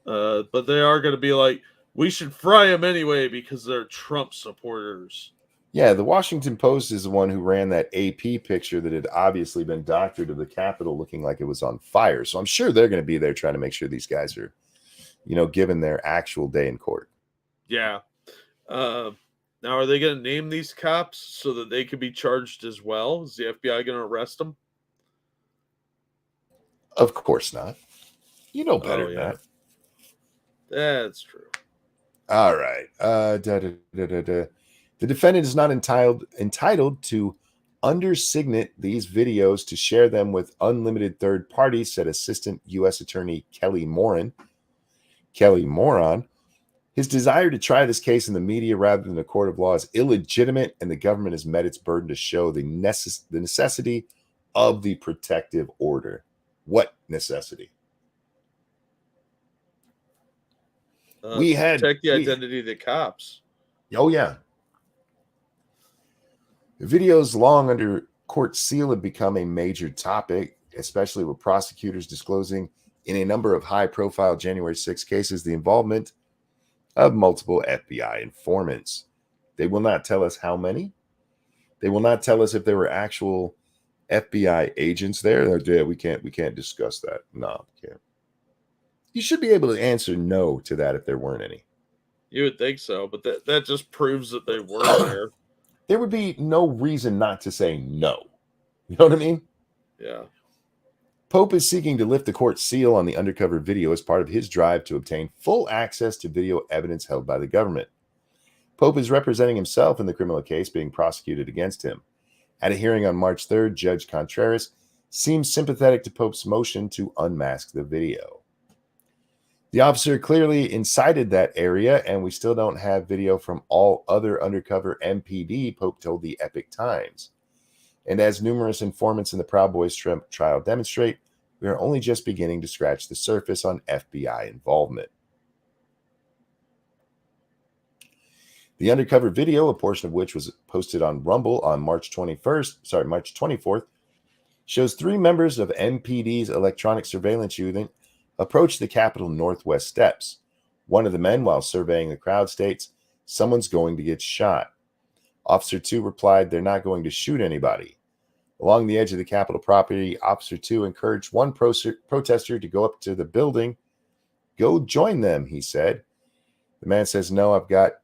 But they are going to be like, we should fry them anyway because they're Trump supporters. Yeah, the Washington Post is the one who ran that AP picture that had obviously been doctored of the Capitol looking like it was on fire. So I'm sure they're going to be there trying to make sure these guys are, given their actual day in court. Yeah. Now, are they going to name these cops so that they could be charged as well? Is the FBI going to arrest them? Of course not. You know better than that. That's true. All right. The defendant is not entitled to undersignate these videos to share them with unlimited third parties, said Assistant U.S. Attorney Kelly Moran. His desire to try this case in the media rather than the court of law is illegitimate, and the government has met its burden to show the necessity of the protective order. What necessity? Protect the identity of the cops. Oh, yeah. The videos long under court seal have become a major topic, especially with prosecutors disclosing in a number of high-profile January 6 cases the involvement of multiple FBI informants. They will not tell us how many. They will not tell us if there were actual FBI agents there. Yeah, we can't discuss that. No, we can't. You should be able to answer no to that if there weren't any. You would think so, but that just proves that they were there. There would be no reason not to say no. You know what I mean? Yeah. Pope is seeking to lift the court seal on the undercover video as part of his drive to obtain full access to video evidence held by the government. Pope is representing himself in the criminal case being prosecuted against him. At a hearing on March 3rd, Judge Contreras seemed sympathetic to Pope's motion to unmask the video. The officer clearly incited that area, and we still don't have video from all other undercover MPD, Pope told the Epic Times. And as numerous informants in the Proud Boys trial demonstrate, we are only just beginning to scratch the surface on FBI involvement. The undercover video, a portion of which was posted on Rumble on March 24th, shows 3 members of MPD's electronic surveillance unit approach the Capitol Northwest steps. One of the men, while surveying the crowd, states, "Someone's going to get shot." Officer 2 replied, "They're not going to shoot anybody." Along the edge of the Capitol property, Officer 2 encouraged one protester to go up to the building. "Go join them," he said. The man says, "No, I've got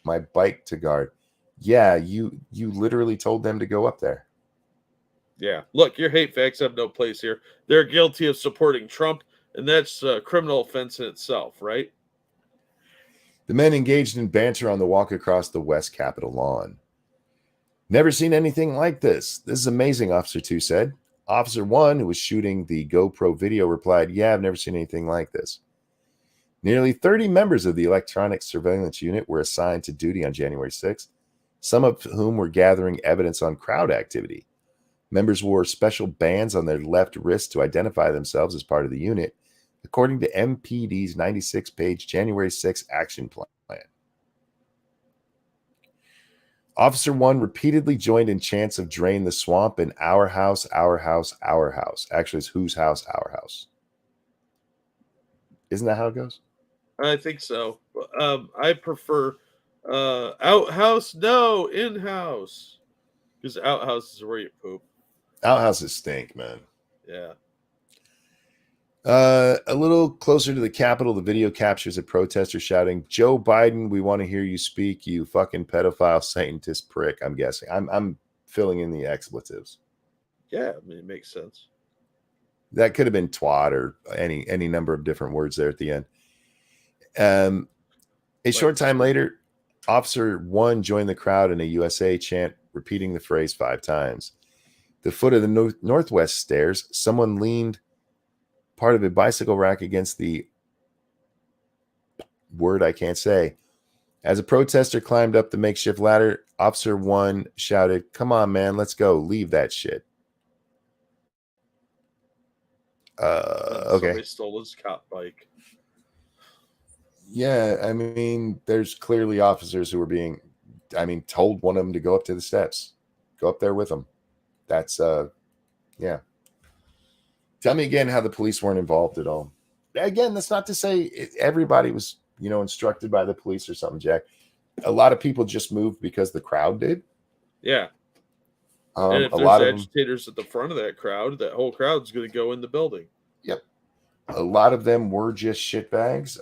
my bike to guard." Yeah, you literally told them to go up there. Yeah. Look, your hate facts have no place here. They're guilty of supporting Trump, and that's a criminal offense in itself, right? The men engaged in banter on the walk across the West Capitol lawn. "Never seen anything like this. This is amazing," Officer 2 said. Officer 1, who was shooting the GoPro video, replied, "Yeah, I've never seen anything like this." Nearly 30 members of the electronic surveillance unit were assigned to duty on January 6th, some of whom were gathering evidence on crowd activity. Members wore special bands on their left wrist to identify themselves as part of the unit, according to MPD's 96-page January 6 action plan. Officer 1 repeatedly joined in chants of "Drain the swamp" and "Our house, our house, our house." Actually, it's "Whose house, our house." Isn't that how it goes? I think so. I prefer outhouse, no, in-house. Because outhouses are where you poop. Outhouses stink, man. Yeah. A little closer to the Capitol, the video captures a protester shouting, "Joe Biden, we want to hear you speak, you fucking pedophile Satanist prick." I'm guessing. I'm filling in the expletives. Yeah, I mean, it makes sense. That could have been twat or any number of different words there at the end. A short time later, Officer 1 joined the crowd in a USA chant, repeating the phrase 5 times. The foot of the Northwest stairs, someone leaned part of a bicycle rack against the word I can't say. As a protester climbed up the makeshift ladder, Officer 1 shouted, "Come on, man, let's go. Leave that shit." Okay. Somebody stole his cop bike. Yeah, I mean, there's clearly officers who are being, told one of them to go up to the steps. Go up there with them. That's, yeah. Tell me again how the police weren't involved at all. Again, that's not to say everybody was, instructed by the police or something, Jack. A lot of people just moved because the crowd did. Yeah. And if a there's lot of agitators at the front of that crowd, that whole crowd's going to go in the building. Yep. A lot of them were just shitbags.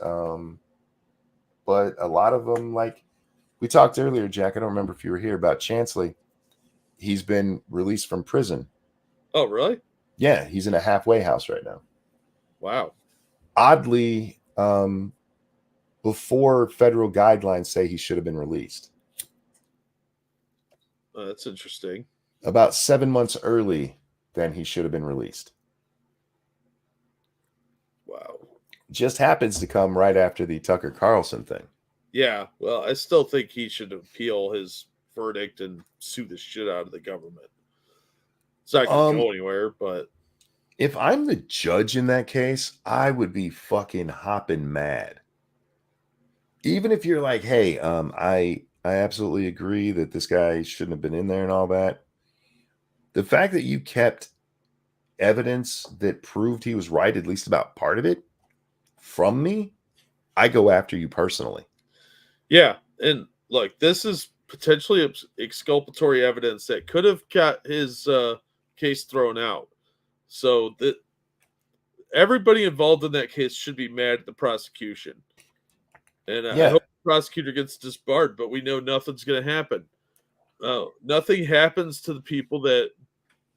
But a lot of them, like we talked earlier, Jack, I don't remember if you were here, about Chansley. He's been released from prison. Oh, really? Yeah, he's in a halfway house right now. Wow. Oddly, before federal guidelines say he should have been released. That's interesting. About 7 months early than he should have been released. Wow. Just happens to come right after the Tucker Carlson thing. Yeah, well, I still think he should appeal his verdict and sue the shit out of the government. It's not going to go anywhere, but if I'm the judge in that case, I would be fucking hopping mad. Even if you're like, "Hey, I absolutely agree that this guy shouldn't have been in there and all that." The fact that you kept evidence that proved he was right, at least about part of it, from me, I go after you personally. Yeah, and look, this is potentially exculpatory evidence that could have got his case thrown out. So that everybody involved in that case should be mad at the prosecution. And I hope the prosecutor gets disbarred, but we know nothing's going to happen. Nothing happens to the people that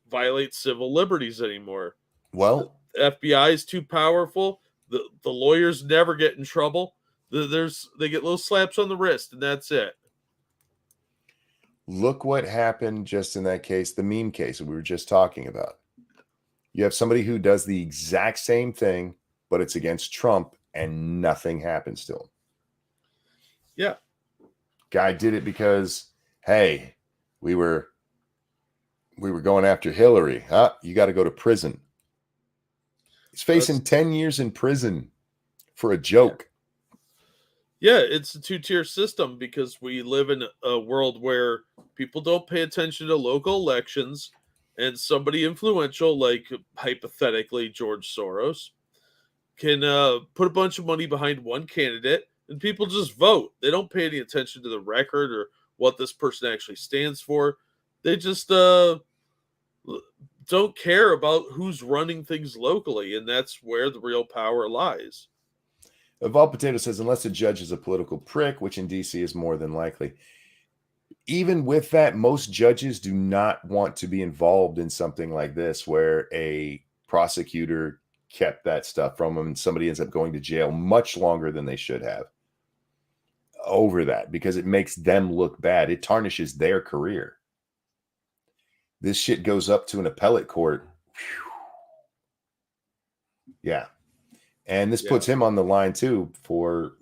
violate civil liberties anymore. Well, The FBI is too powerful. The lawyers never get in trouble. They get little slaps on the wrist, and that's it. look what happened just in that case, the meme case that we were just talking about. You have somebody who does the exact same thing, but it's against Trump, and nothing happens to him. Yeah. Guy did it because, hey, we were going after Hillary. Huh? You got to go to prison. He's facing 10 years in prison for a joke. Yeah, it's a two-tier system because we live in a world where people don't pay attention to local elections, and somebody influential, like hypothetically George Soros, can put a bunch of money behind one candidate, and people just vote. They don't pay any attention to the record or what this person actually stands for. They just don't care about who's running things locally, and that's where the real power lies. Evolve Potato says, unless the judge is a political prick, which in DC is more than likely. Even with that, most judges do not want to be involved in something like this where a prosecutor kept that stuff from them and somebody ends up going to jail much longer than they should have over that, because it makes them look bad. It tarnishes their career. This shit goes up to an appellate court. Whew. Yeah. And this puts him on the line too for,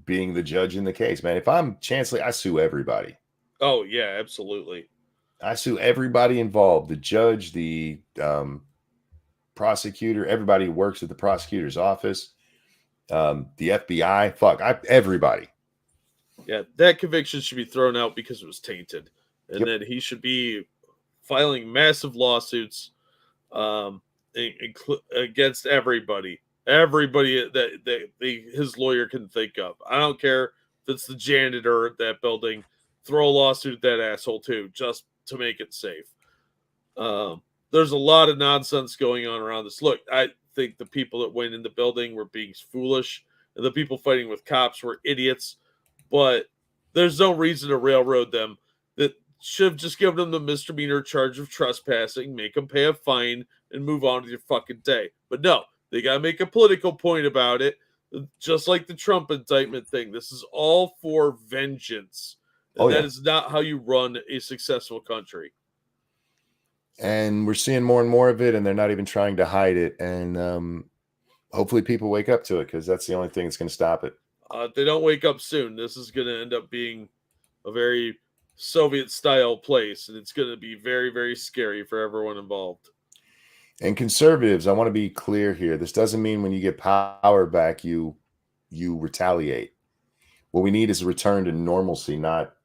being the judge in the case, man. If I'm Chancellor, I sue everybody. Oh, yeah, absolutely. I sue everybody involved. The judge, the prosecutor, everybody who works at the prosecutor's office, the FBI, everybody. Yeah, that conviction should be thrown out because it was tainted. And then he should be filing massive lawsuits against everybody that his lawyer can think of. I don't care if it's the janitor at that building. Throw a lawsuit at that asshole too, just to make it safe. There's a lot of nonsense going on around this. Look, I think the people that went in the building were being foolish, and the people fighting with cops were idiots. But there's no reason to railroad them. That should have just given them the misdemeanor charge of trespassing, make them pay a fine, and move on with your fucking day. But no, they got to make a political point about it, just like the Trump indictment thing. This is all for vengeance. And that is not how you run a successful country. And we're seeing more and more of it, and they're not even trying to hide it. And hopefully people wake up to it, because that's the only thing that's going to stop it. If they don't wake up soon, this is going to end up being a very Soviet-style place, and it's going to be very, very scary for everyone involved. And conservatives, I want to be clear here. This doesn't mean when you get power back, you retaliate. What we need is a return to normalcy, not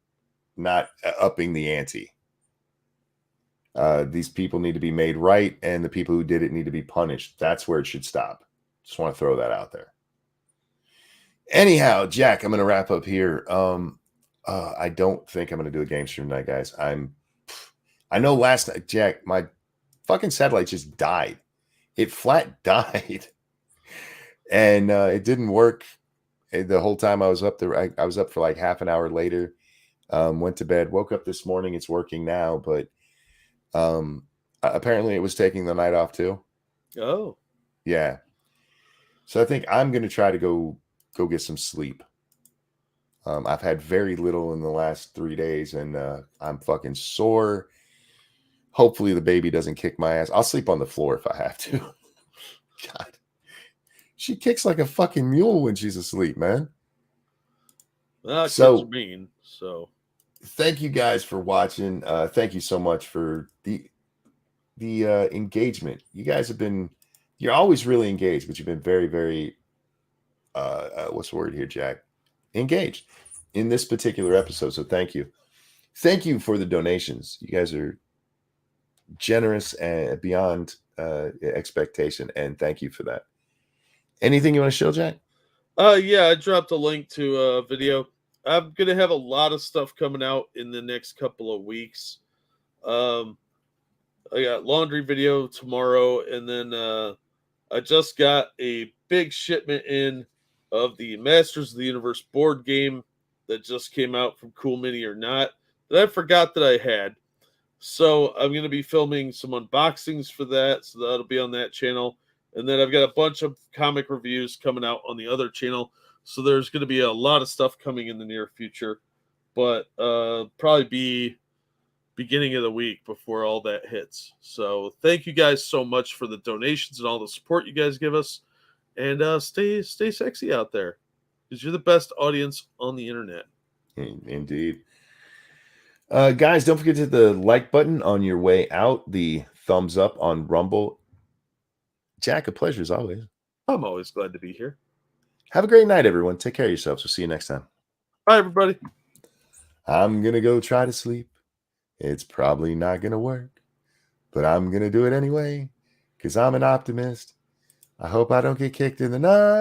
upping the ante. These people need to be made right, and the people who did it need to be punished. That's where it should stop. Just want to throw that out there. Anyhow, Jack, I'm going to wrap up here. I don't think I'm going to do a game stream tonight, guys. I know last night, Jack, my fucking satellite just died. It flat died. And it didn't work the whole time I was up there. I was up for like half an hour later, went to bed, woke up this morning. It's working now, but apparently it was taking the night off too. Oh. Yeah. So I think I'm going to try to go get some sleep. I've had very little in the last 3 days, and I'm fucking sore. Hopefully the baby doesn't kick my ass. I'll sleep on the floor if I have to. God. She kicks like a fucking mule when she's asleep, man. Well, kids are mean, so. Thank you guys for watching. Thank you so much for the engagement. You guys have been, you're always really engaged, but you've been very, very, what's the word here, Jack? Engaged in this particular episode. So thank you. Thank you for the donations. You guys are generous and beyond expectation, and thank you for that. Anything you want to show, Jack? Yeah, I dropped a link to a video. I'm gonna have a lot of stuff coming out in the next couple of weeks. I got laundry video tomorrow, and then I just got a big shipment in of the Masters of the Universe board game that just came out from Cool Mini or Not that I forgot that I had. So I'm going to be filming some unboxings for that. So that'll be on that channel. And then I've got a bunch of comic reviews coming out on the other channel. So there's going to be a lot of stuff coming in the near future. But probably be beginning of the week before all that hits. So thank you guys so much for the donations and all the support you guys give us. And stay sexy out there, because you're the best audience on the internet. Indeed. Guys, don't forget to hit the like button on your way out, the thumbs up on Rumble. Jack, a pleasure as always. I'm always glad to be here. Have a great night, everyone. Take care of yourselves. We'll see you next time. Bye, everybody. I'm going to go try to sleep. It's probably not going to work, but I'm going to do it anyway because I'm an optimist. I hope I don't get kicked in the night.